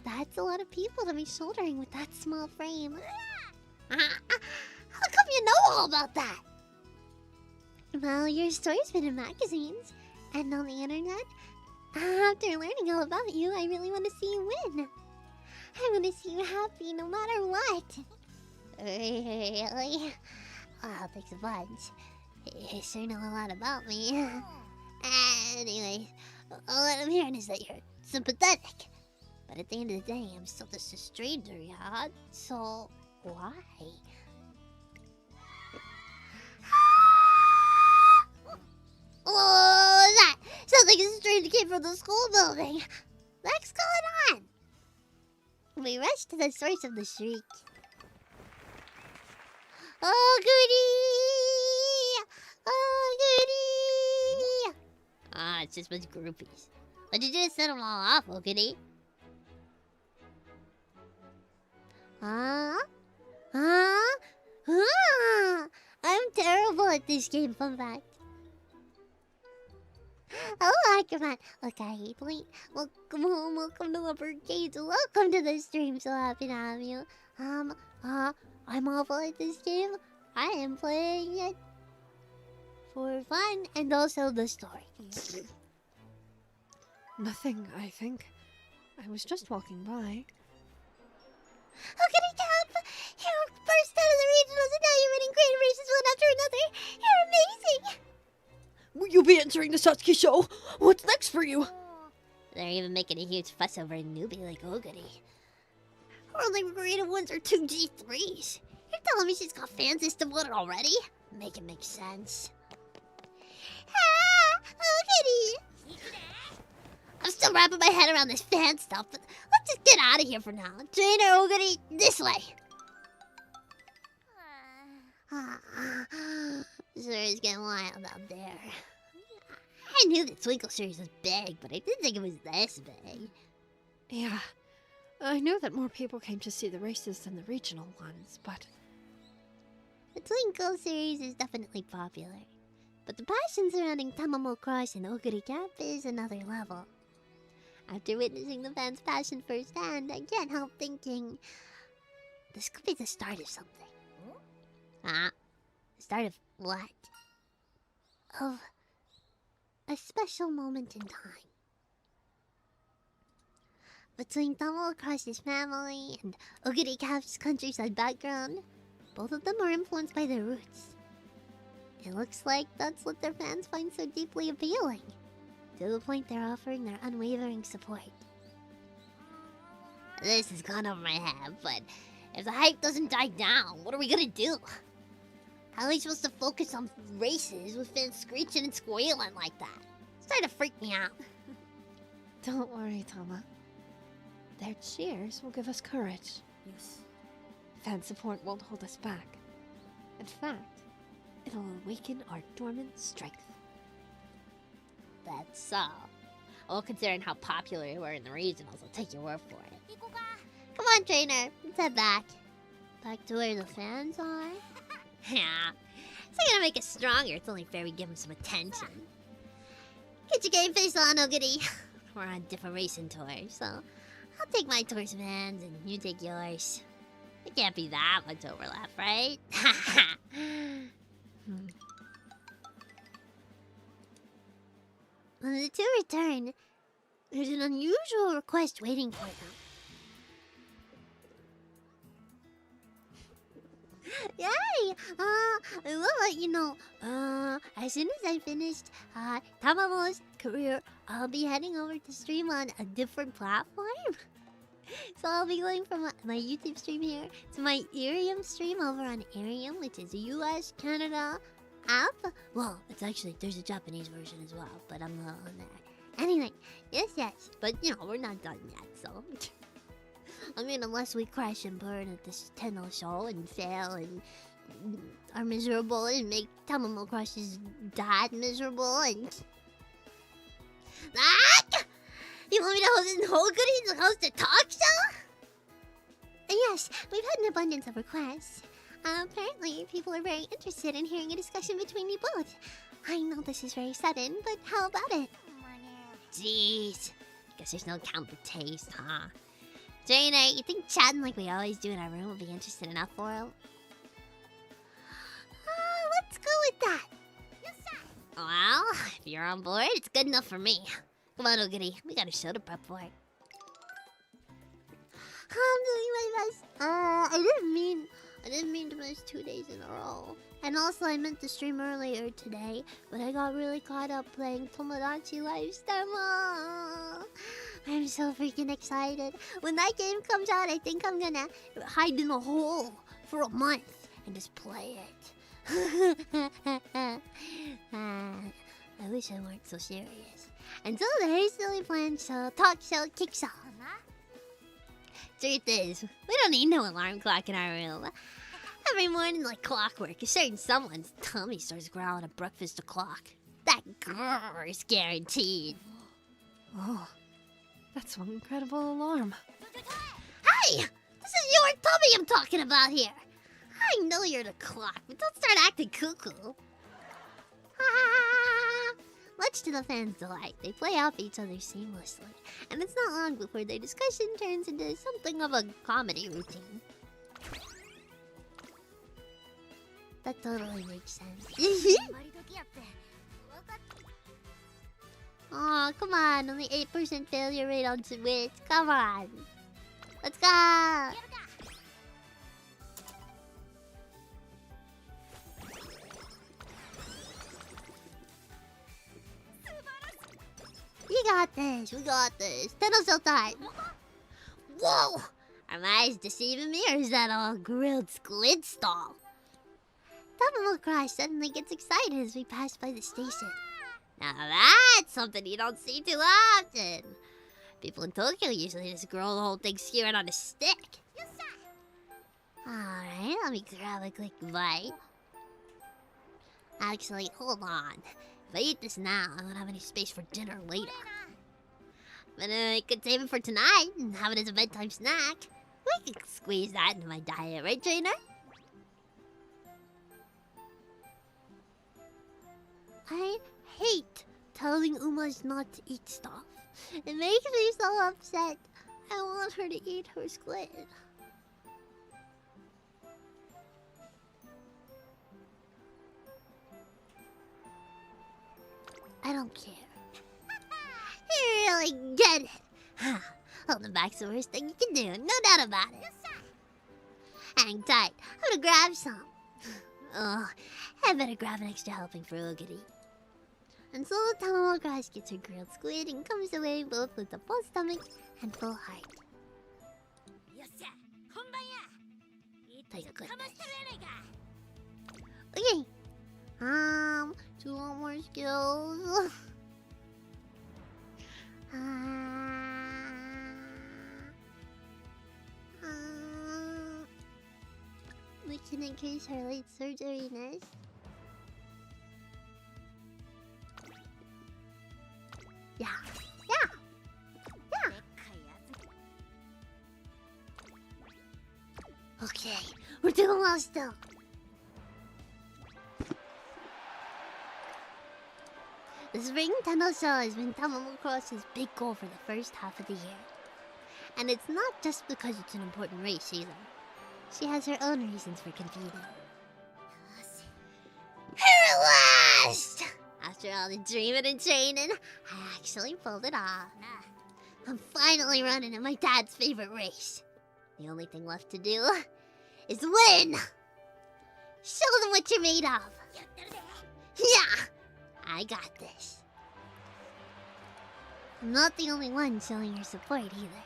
That's a lot of people to be shouldering with that small frame. How come you know all about that? Well, your story's been in magazines and on the internet. After learning all about you, I really want to see you win. I want to see you happy no matter what. Really? Oh, thanks a bunch. You sure know a lot about me. Anyway, all I'm hearing is that you're sympathetic. But at the end of the day, I'm still just a stranger, yeah? So, why? Oh, that sounds like a stranger came from the school building. What's going on? We rush to the source of the shriek. Oh, goody! Oh, goody! Ah, it's just a bunch of groupies. What did you do to set them all off, oh, goody? I'm terrible at this game, fun fact. Oh, Ackerman. Look, I hate late. Welcome home, welcome to Lovebird Cage. Welcome to the stream, so happy to have you. I'm awful at this game. I am playing it for fun and also the story. Nothing, I think. I was just walking by. How can I tell? You burst out of the regionals and now you're winning great races one after another. You're amazing. Will you be entering the Satsuki show? What's next for you? They're even making a huge fuss over a newbie like Oguri. Her only creative ones are 2 G3s. You're telling me she's got fans this devoted already? Make it make sense. Oguri! I'm still wrapping my head around this fan stuff, but let's just get out of here for now. Trainer Oguri, this way! Sure is getting wild out there. I knew the Twinkle series was big, but I didn't think it was this big. Yeah, I knew that more people came to see the races than the regional ones, but... The Twinkle series is definitely popular, but the passion surrounding Tamamo Crush and Oguri Gap is another level. After witnessing the fans' passion firsthand, I can't help thinking... this could be the start of something. The start of what? Of a special moment in time. Between Tamamo Crush's family and Oguri Cap's countryside background, both of them are influenced by their roots. It looks like that's what their fans find so deeply appealing, to the point they're offering their unwavering support. This has gone over my head, but if the hype doesn't die down, what are we gonna do? How are we supposed to focus on races with fans screeching and squealing like that? It's starting to freak me out. Don't worry, Tama. Their cheers will give us courage. Yes. Fan support won't hold us back. In fact, it'll awaken our dormant strength. That's so. Well, considering how popular you were in the regionals, I'll take your word for it. Come on, trainer. Let's head back. Back to where the fans are? Yeah. It's not gonna make us stronger. It's only fair we give them some attention. Get your game face on, Ogity. We're on different racing tours, so I'll take my tour's fans and you take yours. There can't be that much overlap, right? When the two return, there's an unusual request waiting for them. Yay! I will let you know. As soon as I finished Tamamo's career, I'll be heading over to stream on a different platform. So I'll be going from my YouTube stream here to my Irium stream over on Irium, which is a US, Canada app. Well, it's actually, there's a Japanese version as well, but I'm not on there. Anyway, yes. But, we're not done yet, so... I mean, unless we crash and burn at this Tenno show and fail and are miserable and make Tamamo Crush's dad miserable and... Ah! You want me to host a talk show? Yes, we've had an abundance of requests. Apparently, people are very interested in hearing a discussion between you both. I know this is very sudden, but how about it? Jeez. Guess there's no counter taste, huh? Jaina, you think chatting like we always do in our room would be interested enough for him? Let's go with that. Yes, sir. Well, if you're on board, it's good enough for me. Come on, Ogity. We got a show to prep for. I'm doing my best. I didn't mean to miss 2 days in a row. And also, I meant to stream earlier today, but I got really caught up playing Tomodachi Life Demo. I'm so freaking excited. When that game comes out, I think I'm gonna hide in a hole for a month and just play it. I wish I weren't so serious. Until the hastily planned show, talk show kicks off. Truth is, we don't need no alarm clock in our room. Every morning, like clockwork, a certain someone's tummy starts growling at breakfast o'clock. That grrr is guaranteed. Oh, that's one incredible alarm. Hey! This is your tummy I'm talking about here. I know you're the clock, but don't start acting cuckoo. Much to the fans' delight, they play off each other seamlessly, and it's not long before their discussion turns into something of a comedy routine. That totally makes sense. Aw, come on, only 8% failure rate on Switch. Come on. Let's go! We got this, we got this. Tenno time. Whoa! Are my eyes deceiving me, or is that all grilled squid stall? Tamamo Crush suddenly gets excited as we pass by the station. Now that's something you don't see too often. People in Tokyo usually just grill the whole thing skewered on a stick. Alright, let me grab a quick bite. Actually, hold on. If I eat this now, I won't have any space for dinner later. But I could save it for tonight and have it as a bedtime snack. We could squeeze that into my diet, right, trainer? I hate telling Uma's not to eat stuff. It makes me so upset. I want her to eat her squid. I don't care. You really get it. Holding back's the worst thing you can do, no doubt about it. Hang tight. I'm gonna grab some. Oh, I better grab an extra helping for Ogity. And so Tamamo Crush gets her grilled squid and comes away both with a full stomach and full heart. Thank goodness. Okay. Do you want more skills? We can increase her late surgeryness. Yeah. Yeah. Yeah. Okay. We're doing well still. The Spring Tunnel Show has been Tamamo Cross's big goal for the first half of the year. And it's not just because it's an important race either. She has her own reasons for competing. Here at last! After all the dreaming and training, I actually pulled it off. I'm finally running in my dad's favorite race. The only thing left to do is win! Show them what you're made of! Yeah! I got this. I'm not the only one showing your support either.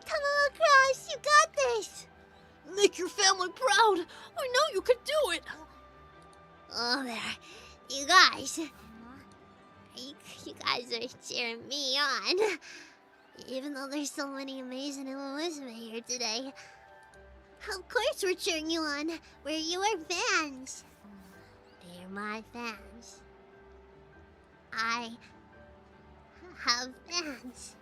Tamamo Cross, you got this! Make your family proud! I know you can do it! Oh, there. You guys. You guys are cheering me on. Even though there's so many amazing Umamusume here today. Of course we're cheering you on. We're your fans. They're my fans. I have fans.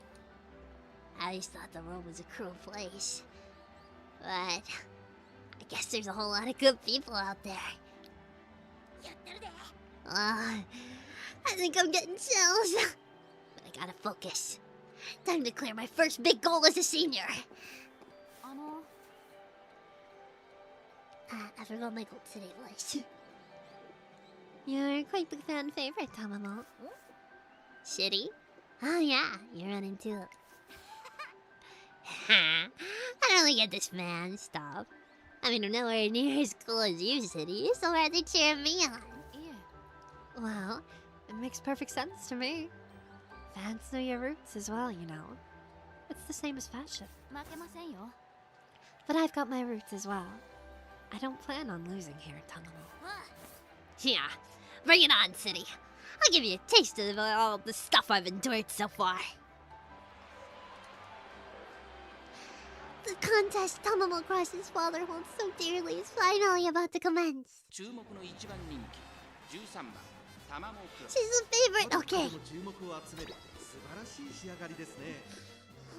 I always thought the world was a cruel place. But I guess there's a whole lot of good people out there. I think I'm getting chills. But I gotta focus. Time to clear my first big goal as a senior. I forgot my goal today was. You're quite the fan favorite, Tamamo. Shitty? Oh yeah, you're running too. I don't really get this fan stuff. I mean, I'm nowhere near as cool as you, City, so why are they cheering me on? Yeah. Well, It makes perfect sense to me. Fans know your roots as well, you know. It's the same as fashion. But I've got my roots as well. I don't plan on losing here at Tamamo. yeah, bring it on, City. I'll give you a taste of all the stuff I've endured so far. The contest Tamamo Cross's father holds so dearly is finally about to commence. 注目の一番人気13番タマモクロス She's a favorite. Okay. 注目を集める素晴らしい仕上がりですね。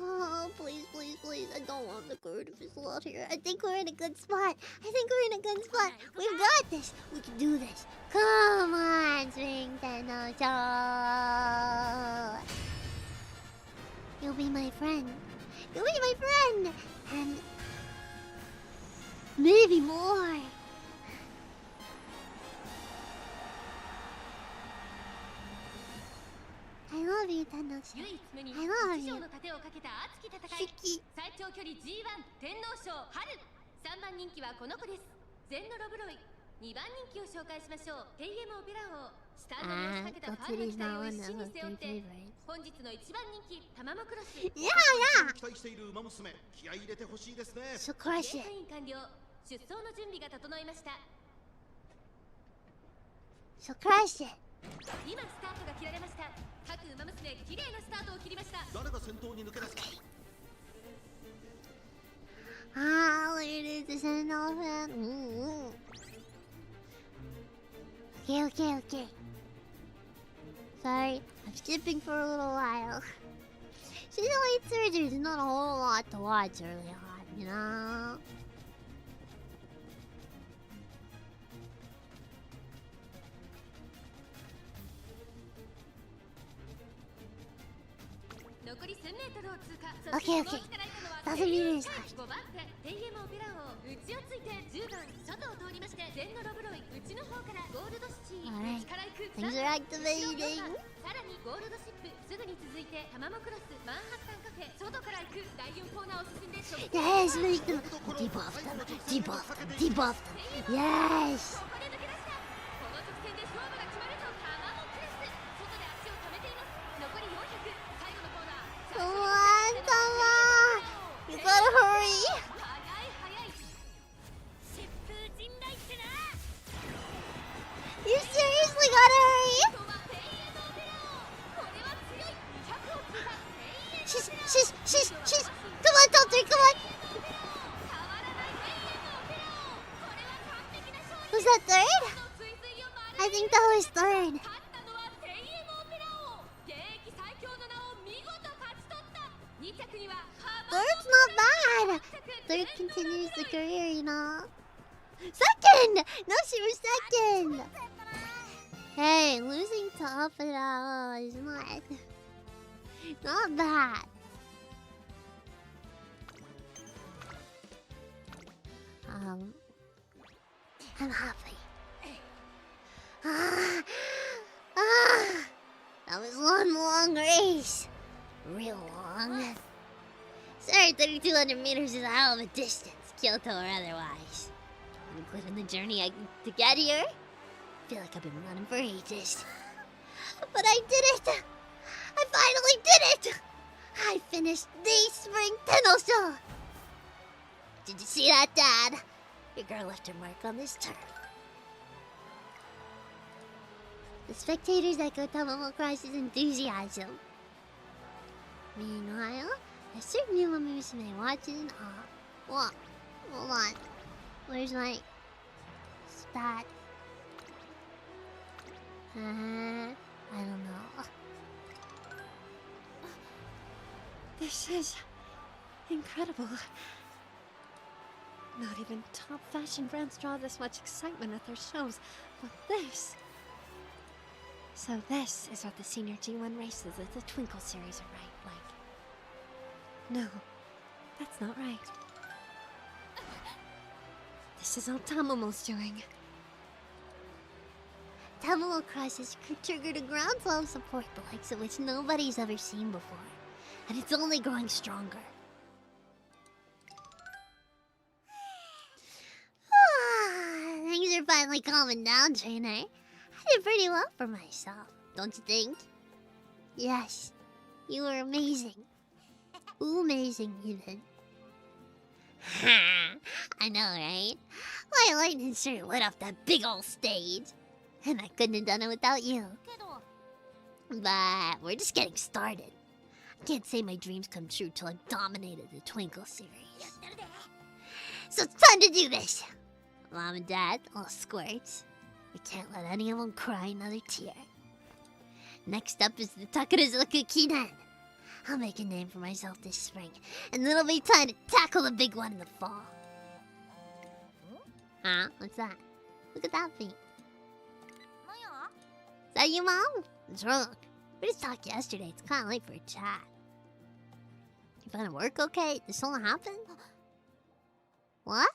Oh, please, please, please. I don't want the crew to fizzle out here. I think we're in a good spot. We've got this. We can do this. Come on, Spring Tunnel Show. You'll be my friend. You'll be my friend. And maybe more. I love you, Thanos. 唯一無二 I love 一 you. 条の盾をかけた熱き戦い Shiki. 最長距離 G1 天皇賞春3番人気はこの子ですゼンノロブロイ2番人気を紹介しましょうテイエムオペラ王スターダムを仕掛けたファンの期待を一身に背負って本日の一番人気タマモクロス Yeah, yeah. 期待している馬娘、気合い入れてほしいですね。 So crush レー it. スイン完了出走の準備が整いました So crush it. 今スタートが切られました各馬娘綺麗なスタートを切りました 誰が先頭に抜け出すか。 Ah, ladies and gentlemen. Okay. Sorry, I'm skipping for a little while. She's late surgery, there's not a whole lot to watch early on, you know? Okay. 1000 meters left. 5番手テイエムオペラ王内をついて10番外を通りましてゼンノロブロイ内の方からゴールドシティ Alright. 内から行く Things are activating. さらにゴールドシップすぐに続いてタマモクロスマンハッタンカフェ外から行く第4コーナーを進んで Yes, make them. Debuff them. Yes. ここで抜け出したこの直線で勝負が決まるとタマモクロス外で足を溜めています残り400最後のコーナー Wow. Come on, top 3, come on. Was that third? I think that was third. Third's not bad. Third continues the career, you know. Second! No, she was second. Hey, losing to Opera is not bad. I'm happy. That was one long race. Real long. Sorry, 3,200 meters is a hell of a distance, Kyoto or otherwise. Including the journey to get here. I feel like I've been running for ages. But I did it! I finally did it! I finished the Spring Tenno. Did you see that, Dad? Your girl left her mark on this turf. The spectators echo Tamamo Cross's enthusiasm. Meanwhile, a certain Umamusume watches in awe. What? Hold on. Where's my stat? I don't know. This is incredible. Not even top fashion brands draw this much excitement at their shows, but this... So this is what the senior G1 races at the Twinkle series are like. No, that's not right. This is all Tamamo's doing. Tamamo Cross has triggered a groundswell of support the likes of which nobody's ever seen before. And it's only growing stronger. Things are finally calming down, trainer. I did pretty well for myself, don't you think? Yes, you were amazing. Amazing, even. I know, right? My lightning sure lit up that big old stage. And I couldn't have done it without you. But we're just getting started. I can't say my dreams come true till I've dominated the Twinkle series. So it's time to do this! Mom and Dad, all squirts. We can't let any of them cry another tear. Next up is the Takarazuka Kinen. I'll make a name for myself this spring, and then it'll be time to tackle the big one in the fall. Huh? What's that? Look at that feet. Is that you, Mom? What's wrong? We just talked yesterday. It's kind of late for a chat. You found work okay? Did something happen? What?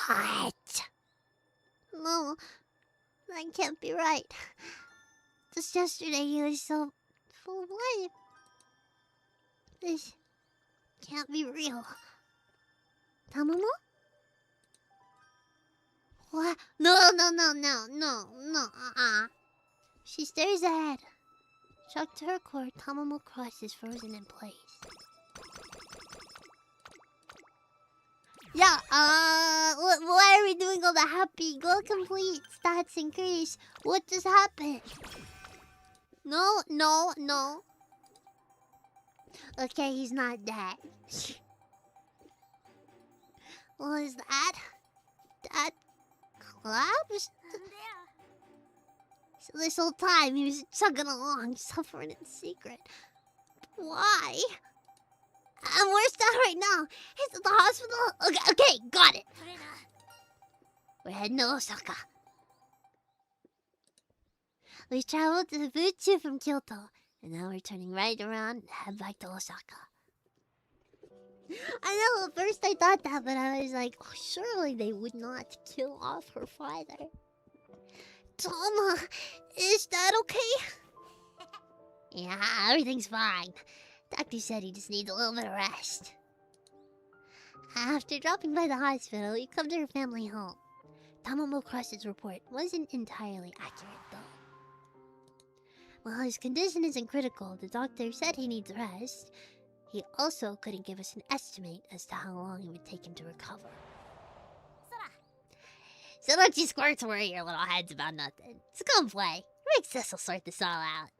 What? No, that can't be right. Just yesterday you were so full of life. This can't be real. Tamamo? What? No. She stares ahead. Shocked to her core, Tamamo Cross is frozen in place. Yeah, why are we doing all the happy, goal complete, stats increase? What just happened? No. Okay, he's not dead. What is that? That collapsed? So this whole time he was chugging along, suffering in secret. Why? And where's Dad right now? He's at the hospital? Okay, got it. We're heading to Osaka. We traveled to Futsu from Kyoto, and now we're turning right around and head back to Osaka. I know, at first I thought that, but I was like, oh, surely they would not kill off her father. Tama, is that okay? Yeah, everything's fine. Doctor said he just needs a little bit of rest. After dropping by the hospital, we come to her family home. Tamamo Cross's report wasn't entirely accurate, though. While his condition isn't critical, the doctor said he needs rest. He also couldn't give us an estimate as to how long it would take him to recover. So don't you squirts worry your little heads about nothing. Just come play. Rick Sis will sort this all out.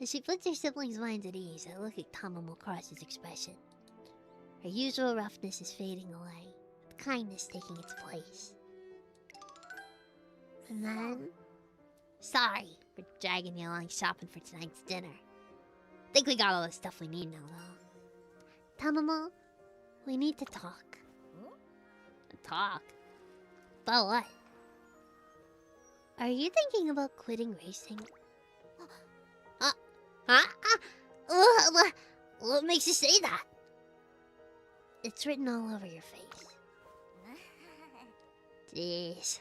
As she puts her siblings' minds at ease, I look at Tamamo Cross's expression. Her usual roughness is fading away, with kindness taking its place. And then... Sorry for dragging you along shopping for tonight's dinner. Think we got all the stuff we need now, though. Tamamo, we need to talk. Talk? About what? Are you thinking about quitting racing? What makes you say that? It's written all over your face. Jeez.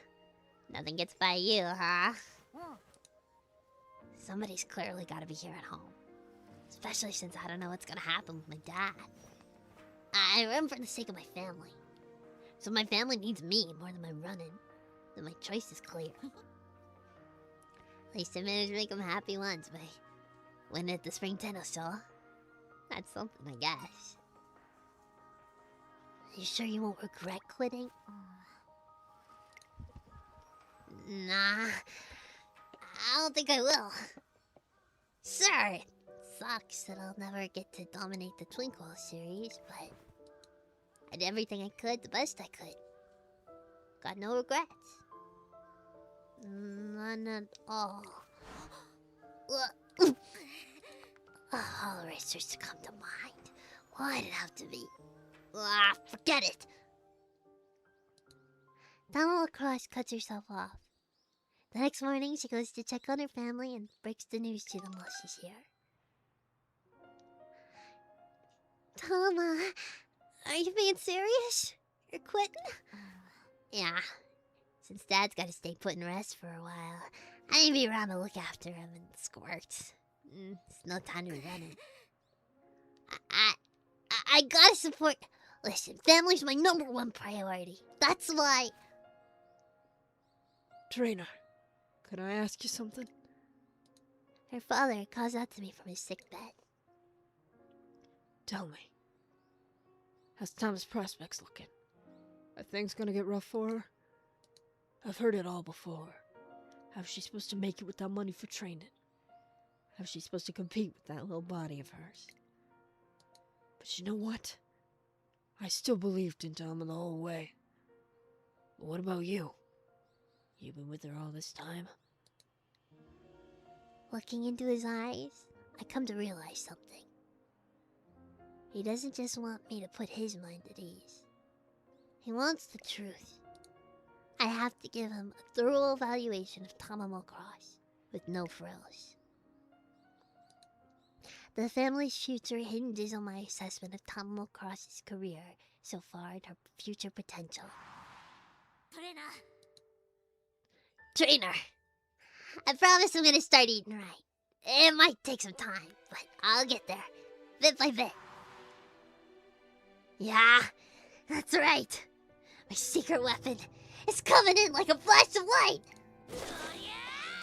Nothing gets by you, huh? Somebody's clearly gotta be here at home. Especially since I don't know what's gonna happen with my dad. I run for the sake of my family. So if my family needs me more than my running, then my choice is clear. At least I managed to make them happy once by winning at the spring tennis show. That's something, I guess. Are you sure you won't regret quitting? Nah, I don't think I will. Sure, it sucks that I'll never get to dominate the Twinkle series, but I did everything I could, the best I could. Got no regrets. None at all. All racers to come to mind. Why'd it have to be? Forget it! Tamamo Cross cuts herself off. The next morning, she goes to check on her family and breaks the news to them while she's here. Tama, are you being serious? You're quitting? Yeah. Since Dad's gotta stay put in rest for a while, I need to be around to look after him and squirts. It's no time to be running. I gotta support... Listen, family's my #1 priority. That's why... Trainer, could I ask you something? Her father calls out to me from his sick bed. Tell me, how's Tom's prospects looking? Are things gonna get rough for her? I've heard it all before. How's she supposed to make it without money for training? How's she supposed to compete with that little body of hers? But you know what? I still believed in Tom the whole way. But what about you? You've been with her all this time? Looking into his eyes, I come to realize something. He doesn't just want me to put his mind at ease. He wants the truth. I have to give him a thorough evaluation of Tamamo Cross, with no frills. The family's future hinges on my assessment of Tamamo Cross's career so far and her future potential. Trainer! I promise I'm gonna start eating right. It might take some time, but I'll get there, bit by bit. Yeah, that's right. My secret weapon is coming in like a flash of light.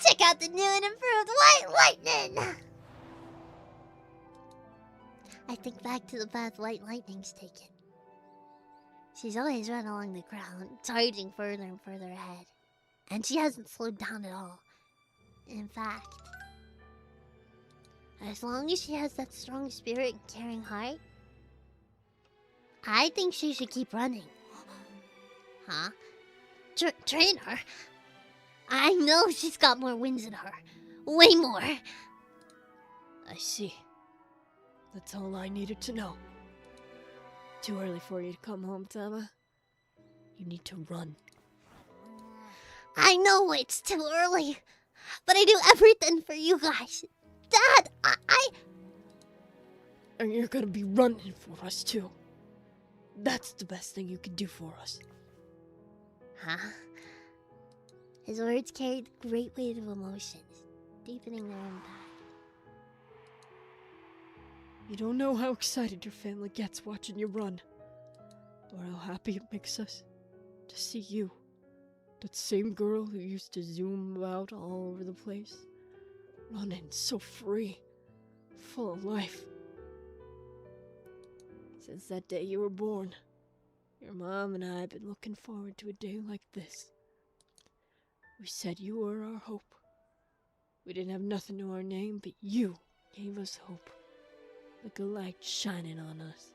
Check out the new and improved White Lightning! I think back to the path White Lightning's taken. She's always run along the ground, charging further and further ahead. And she hasn't slowed down at all. In fact, as long as she has that strong spirit and caring heart, I think she should keep running. Huh? Trainer? I know she's got more wins in her. Way more. I see. That's all I needed to know. Too early for you to come home, Tama. You need to run. I know it's too early, but I do everything for you guys. Dad, And you're gonna be running for us, too. That's the best thing you can do for us. Huh? His words carried a great weight of emotions, deepening their impact. You don't know how excited your family gets watching you run, or how happy it makes us to see you, that same girl who used to zoom about all over the place, running so free, full of life. Since that day you were born, your mom and I have been looking forward to a day like this. We said you were our hope. We didn't have nothing to our name but you Gave us hope. Like a light shining on us.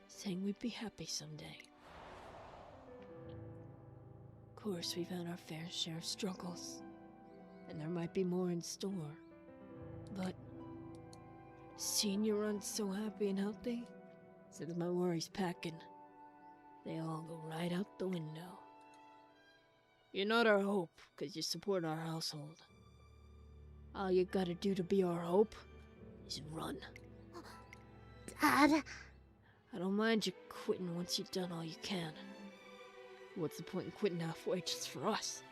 Saying we'd be happy someday. Of course, we've had our fair share of struggles. And there might be more in store. But seeing you run so happy and healthy sends my worries packing. They all go right out the window. You're not our hope, because you support our household. All you gotta do to be our hope is run. Dad. I don't mind you quitting once you've done all you can. What's the point in quitting halfway just for us?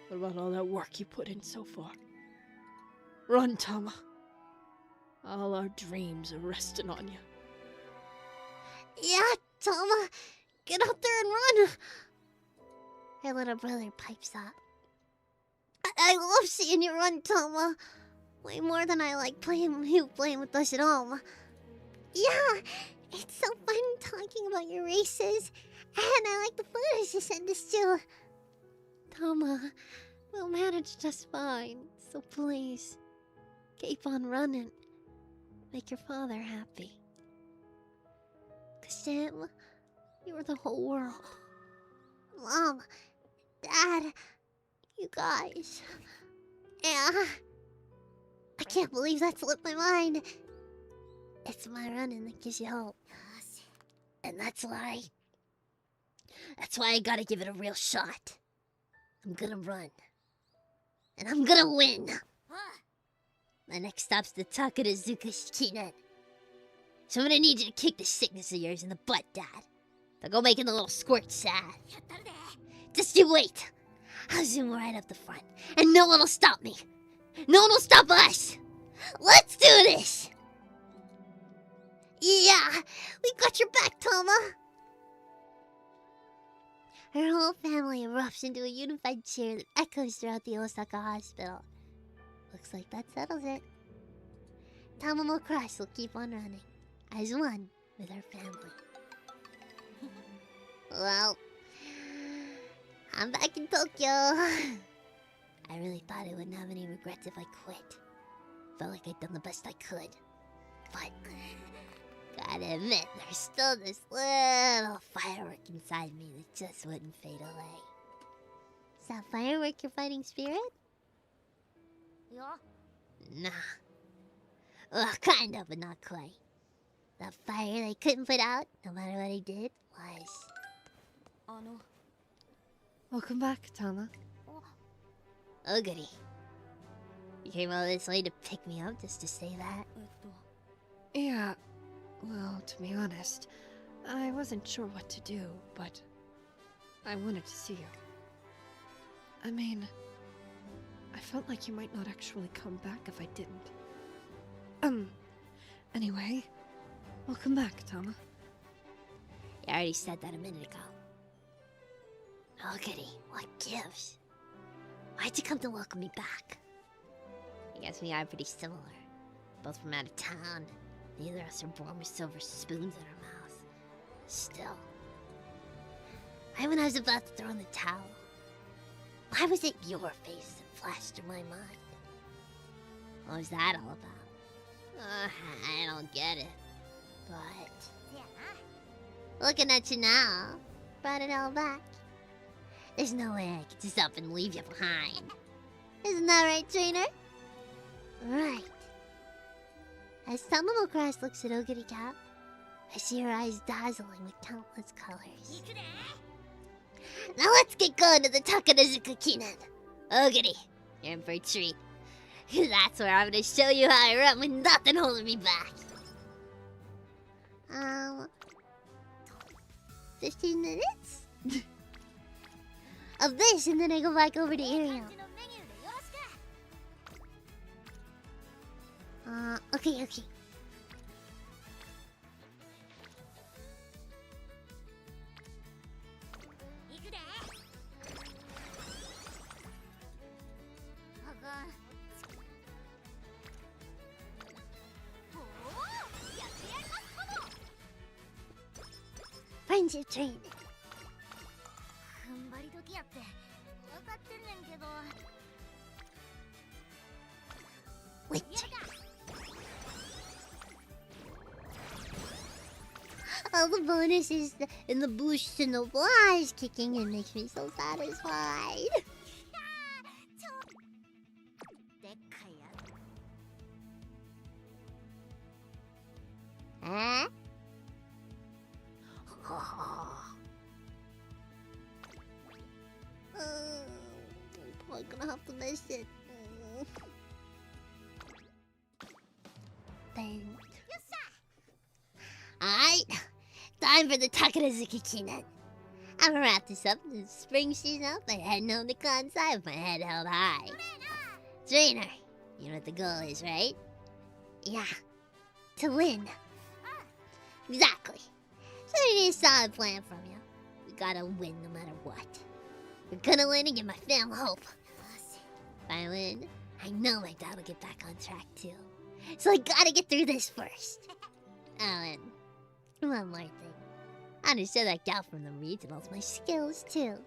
What about all that work you put in so far? Run, Tama. All our dreams are resting on you. Yeah, Tama. Get out there and run. Her little brother pipes up. I love seeing you run, Tama. Way more than I like playing with us at home. Yeah, it's so fun talking about your races. And I like the photos you sent us too. Tama, we'll manage just fine. So please, keep on running. Make your father happy. 'Cause Sam, you are the whole world. Mom, Dad, you guys. Yeah. I can't believe that slipped my mind. It's my running that gives you hope. And that's why I gotta give it a real shot. I'm gonna run. And I'm gonna win. My next stop's the Takarazuka Shikinen. So I'm gonna need you to kick the sickness of yours in the butt, Dad. They'll go making the little squirt sad. Just you wait. I'll zoom right up the front. And no one will stop me. No one will stop us. Let's do this. Yeah, we got your back, Tama. Her whole family erupts into a unified cheer that echoes throughout the Osaka hospital. Looks like that settles it. Tamamo Cross will keep on running, as one with her family. Well, I'm back in Tokyo. I really thought I wouldn't have any regrets if I quit. Felt like I'd done the best I could. But gotta admit, there's still this little firework inside me that just wouldn't fade away. Is that firework your fighting spirit? Yeah. Nah. Well, kind of, but not quite. The fire they couldn't put out, no matter what I did, was... Welcome back, Tama. Oh, goody. You came all this way to pick me up just to say that? Yeah, well, to be honest, I wasn't sure what to do, but I wanted to see you. I mean, I felt like you might not actually come back if I didn't. Anyway, welcome back, Tama. You already said that a minute ago. Oh, goody, what gives? Why'd you come to welcome me back? I guess we are pretty similar. Both from out of town. Neither of us are born with silver spoons in our mouth. Still. Right when I was about to throw in the towel, why was it your face that flashed through my mind? What was that all about? I don't get it. But... looking at you now, brought it all back. There's no way I could just up and leave you behind. Isn't that right, trainer? Right. As Tamamo Cross looks at Ogiri Cap, I see her eyes dazzling with countless colors. Now let's get going to the Takarazuka Kinen. Ogiri, you're in for a treat. That's where I'm gonna show you how I run with nothing holding me back. 15 minutes? Of this, and then I go back over to Ariel. Okay. Friendship training. Winter. All the bonuses and the boosts and the flies kicking in makes me so satisfied. Huh? I'm gonna have to miss it. Bang. Alright, time for the Takarazuki Kinan. I'm gonna wrap this up in the spring season up and heading home to Kansai with my head held high. Trainer, you know what the goal is, right? Yeah, to win. Exactly. So I need a solid plan from you. We gotta win no matter what. We're gonna win and give my fam hope. If I win, I know my dad will get back on track too. So I gotta get through this first. Oh, and one more thing. I understood that gal from the regionals my skills too.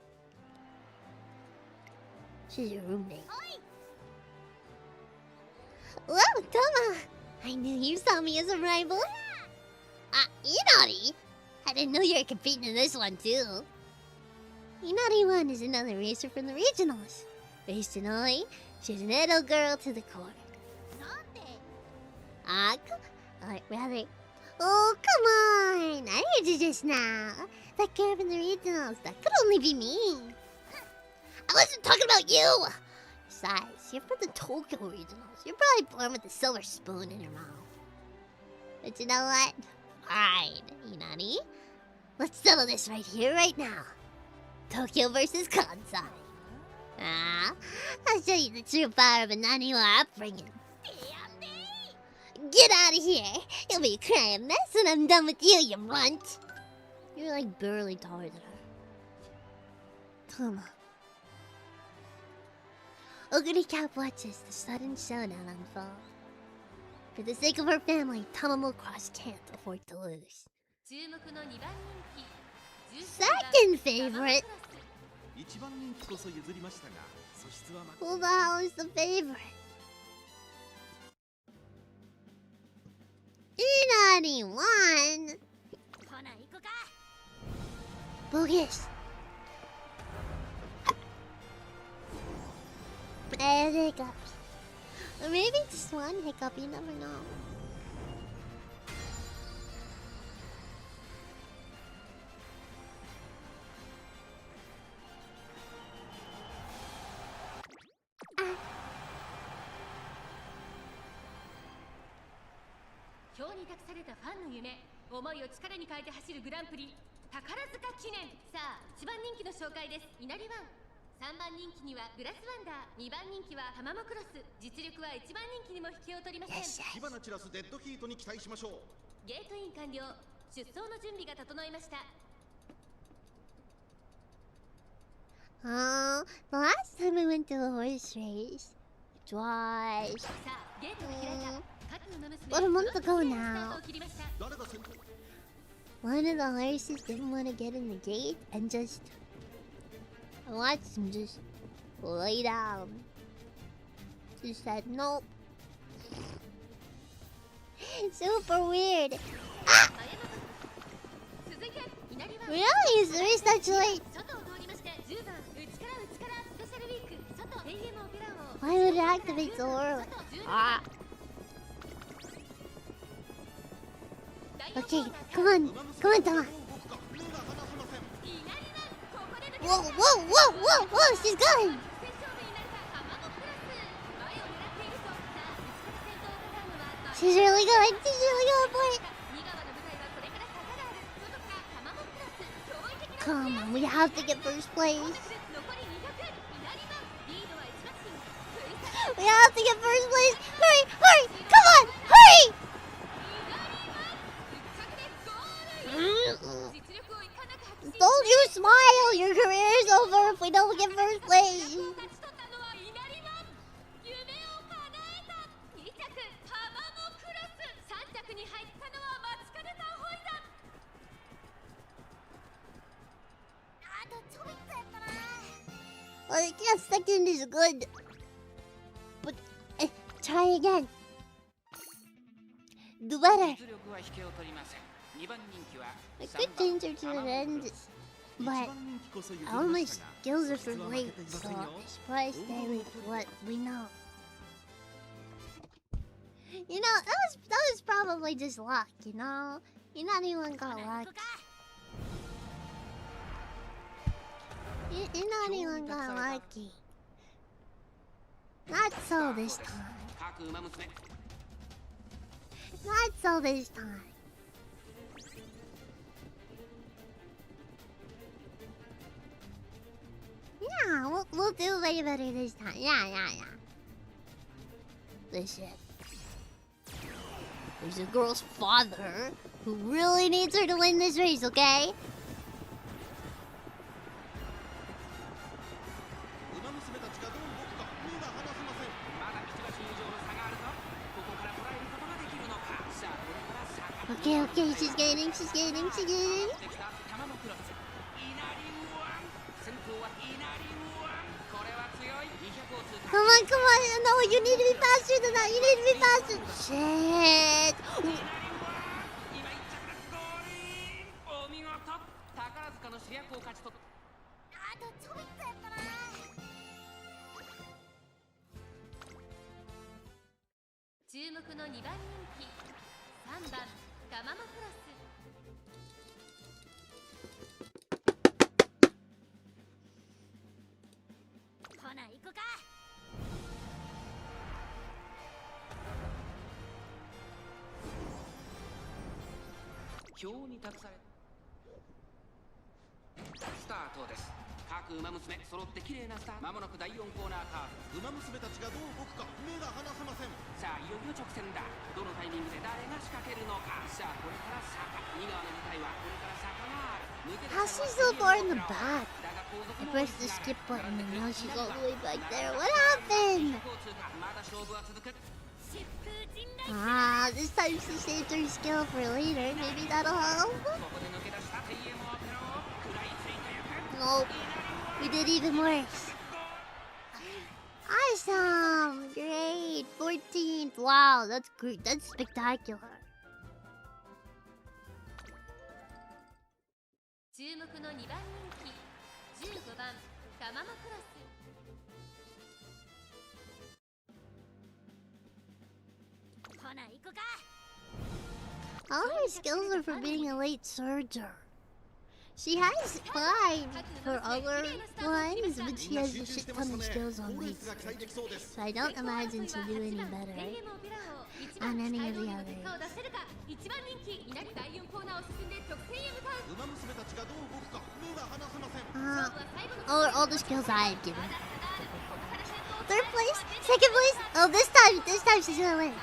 She's your roommate. Whoa, Tama! I knew you saw me as a rival. Inari! I didn't know you were competing in this one too. Inari-1 is another racer from the regionals. Based in Oi, she's an Edo girl to the core. Rather... Oh, come on! I heard you just now. That girl from the regionals, that could only be me. I wasn't talking about you! Besides, you're from the Tokyo regionals. You're probably born with a silver spoon in your mouth. But you know what? Fine, Inari. Let's settle this right here, right now. Tokyo versus Kansai. I'll show you the true power of a Naniwa upbringing. Get out of here! You'll be a crying mess when I'm done with you, you runt! You're like barely taller than her. Tama. Oguri Cap watches the sudden showdown unfold. For the sake of her family, Tamamo Cross can't afford to lose. Second favorite? Who the hell is the favorite? Inari-1? Bogus. Hiccups. Or maybe just one hiccup, you never know. The last time I went to a horse race, it was about a month ago now. One of the horses didn't want to get in the gate and just... I watched him just lay down. She said nope. Super weird. Ah! Really? Is the race that late? Why would it activate so early? Ah. Okay, come on, Tama. Whoa, she's going! She's really going for it! Come on, we have to get first place! We have to get first place! Hurry! Come on! Hurry! Don't you smile! Your career is over if we don't get first place! Well, yeah, second is good. But, try again. Do better. I could change her to an end, but all my skills are for late, so I should probably stay with what we know. You know, that was probably just luck, you know? Not anyone got luck. Not anyone got lucky. Not so this time. Not so this time. Yeah, we'll do way better this time. Yeah. Listen. There's a girl's father who really needs her to win this race, okay? Okay, she's gaining. Come on, no, you need to be faster than that, Shit! How's she so far in the back? I pressed the skip button and now she's all the way back there. What happened? This time she saved her skill for later. Maybe that'll help? Nope. We did even worse. Awesome! Great! 14th! Wow, that's great. That's spectacular. All her skills are for being a late surger. She has 5 for other ones, but she has a shit ton of skills on late surger. So I don't imagine she'll do any better on any of the others. All the skills I've given. 3rd place? 2nd place? Oh, this time she's gonna win.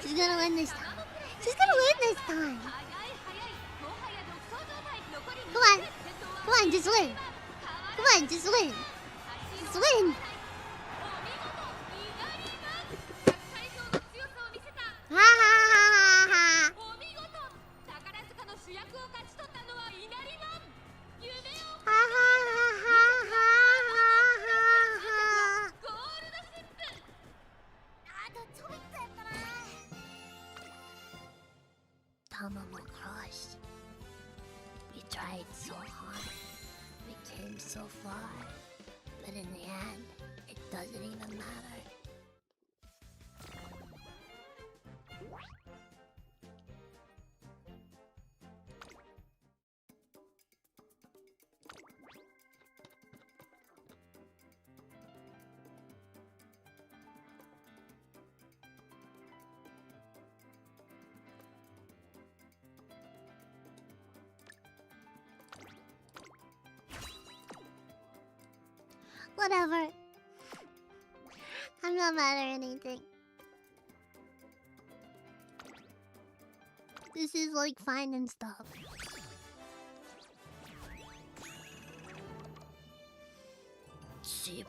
She's gonna win this time. Come on, just win. Just win. Ha. Tamamo crushed. We tried so hard. We came so far. But in the end, it doesn't even matter. Whatever. I'm not mad or anything. This is like fine and stuff. C+.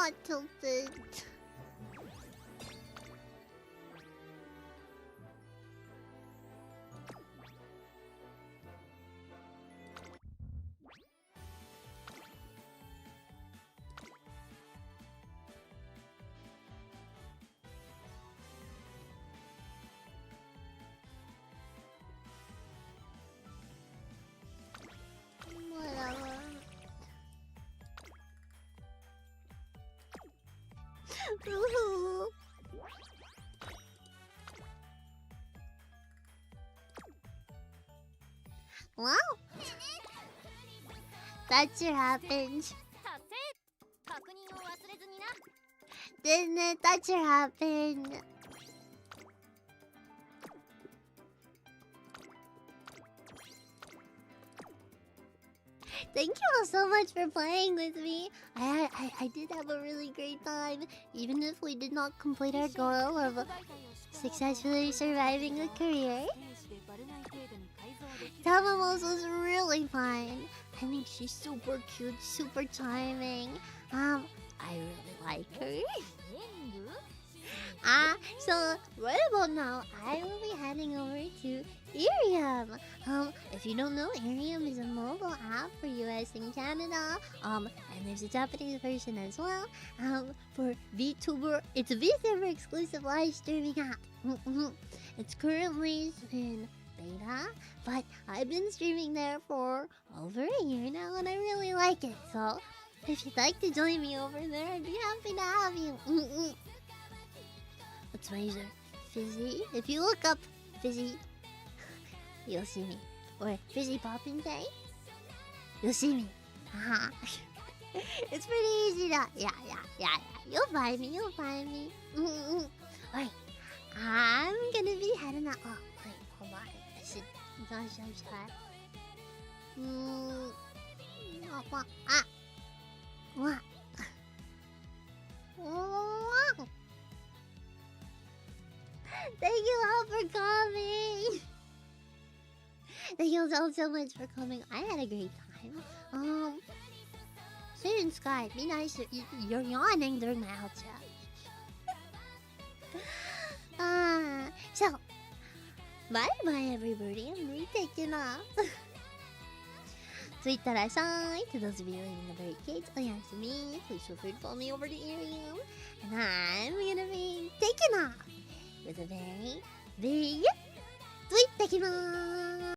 not tilted. Whatever. Ooh. Wow. That sure happened. 達成確認を忘れずにな Didn't it? That sure happened. Thank you all so much for playing with me. I did have a really great time, even if we did not complete our goal of successfully surviving a career. Tamamo's was really fun. I think she's super cute, super charming. I really like her. So right about now, I will be heading over to Irium. If you don't know, Irium is a mobile app for US and Canada. And there's a Japanese version as well. For VTuber, it's a VTuber exclusive live streaming app. It's currently in beta, but I've been streaming there for over a year now, and I really like it. So if you'd like to join me over there, I'd be happy to have you. What's my user? Fizzy. If you look up Fizzy, you'll see me. Or Fizzy Popinfay, you'll see me. Haha. It's pretty easy to... Yeah. You'll find me. Alright. I'm gonna be heading out... Oh, wait. Hold on. I should... Gosh, I'm sorry. What? Thank you all for coming. Thank you all so much for coming. I had a great time. Student Sky, be nice. You're yawning during my outchat. So, bye everybody. I'm retaking off. Twitter to those of you living in the barricades. Oh yeah, to me. Please feel free to follow me over to Irium. And I'm gonna be taking off with a very big tweet taking off.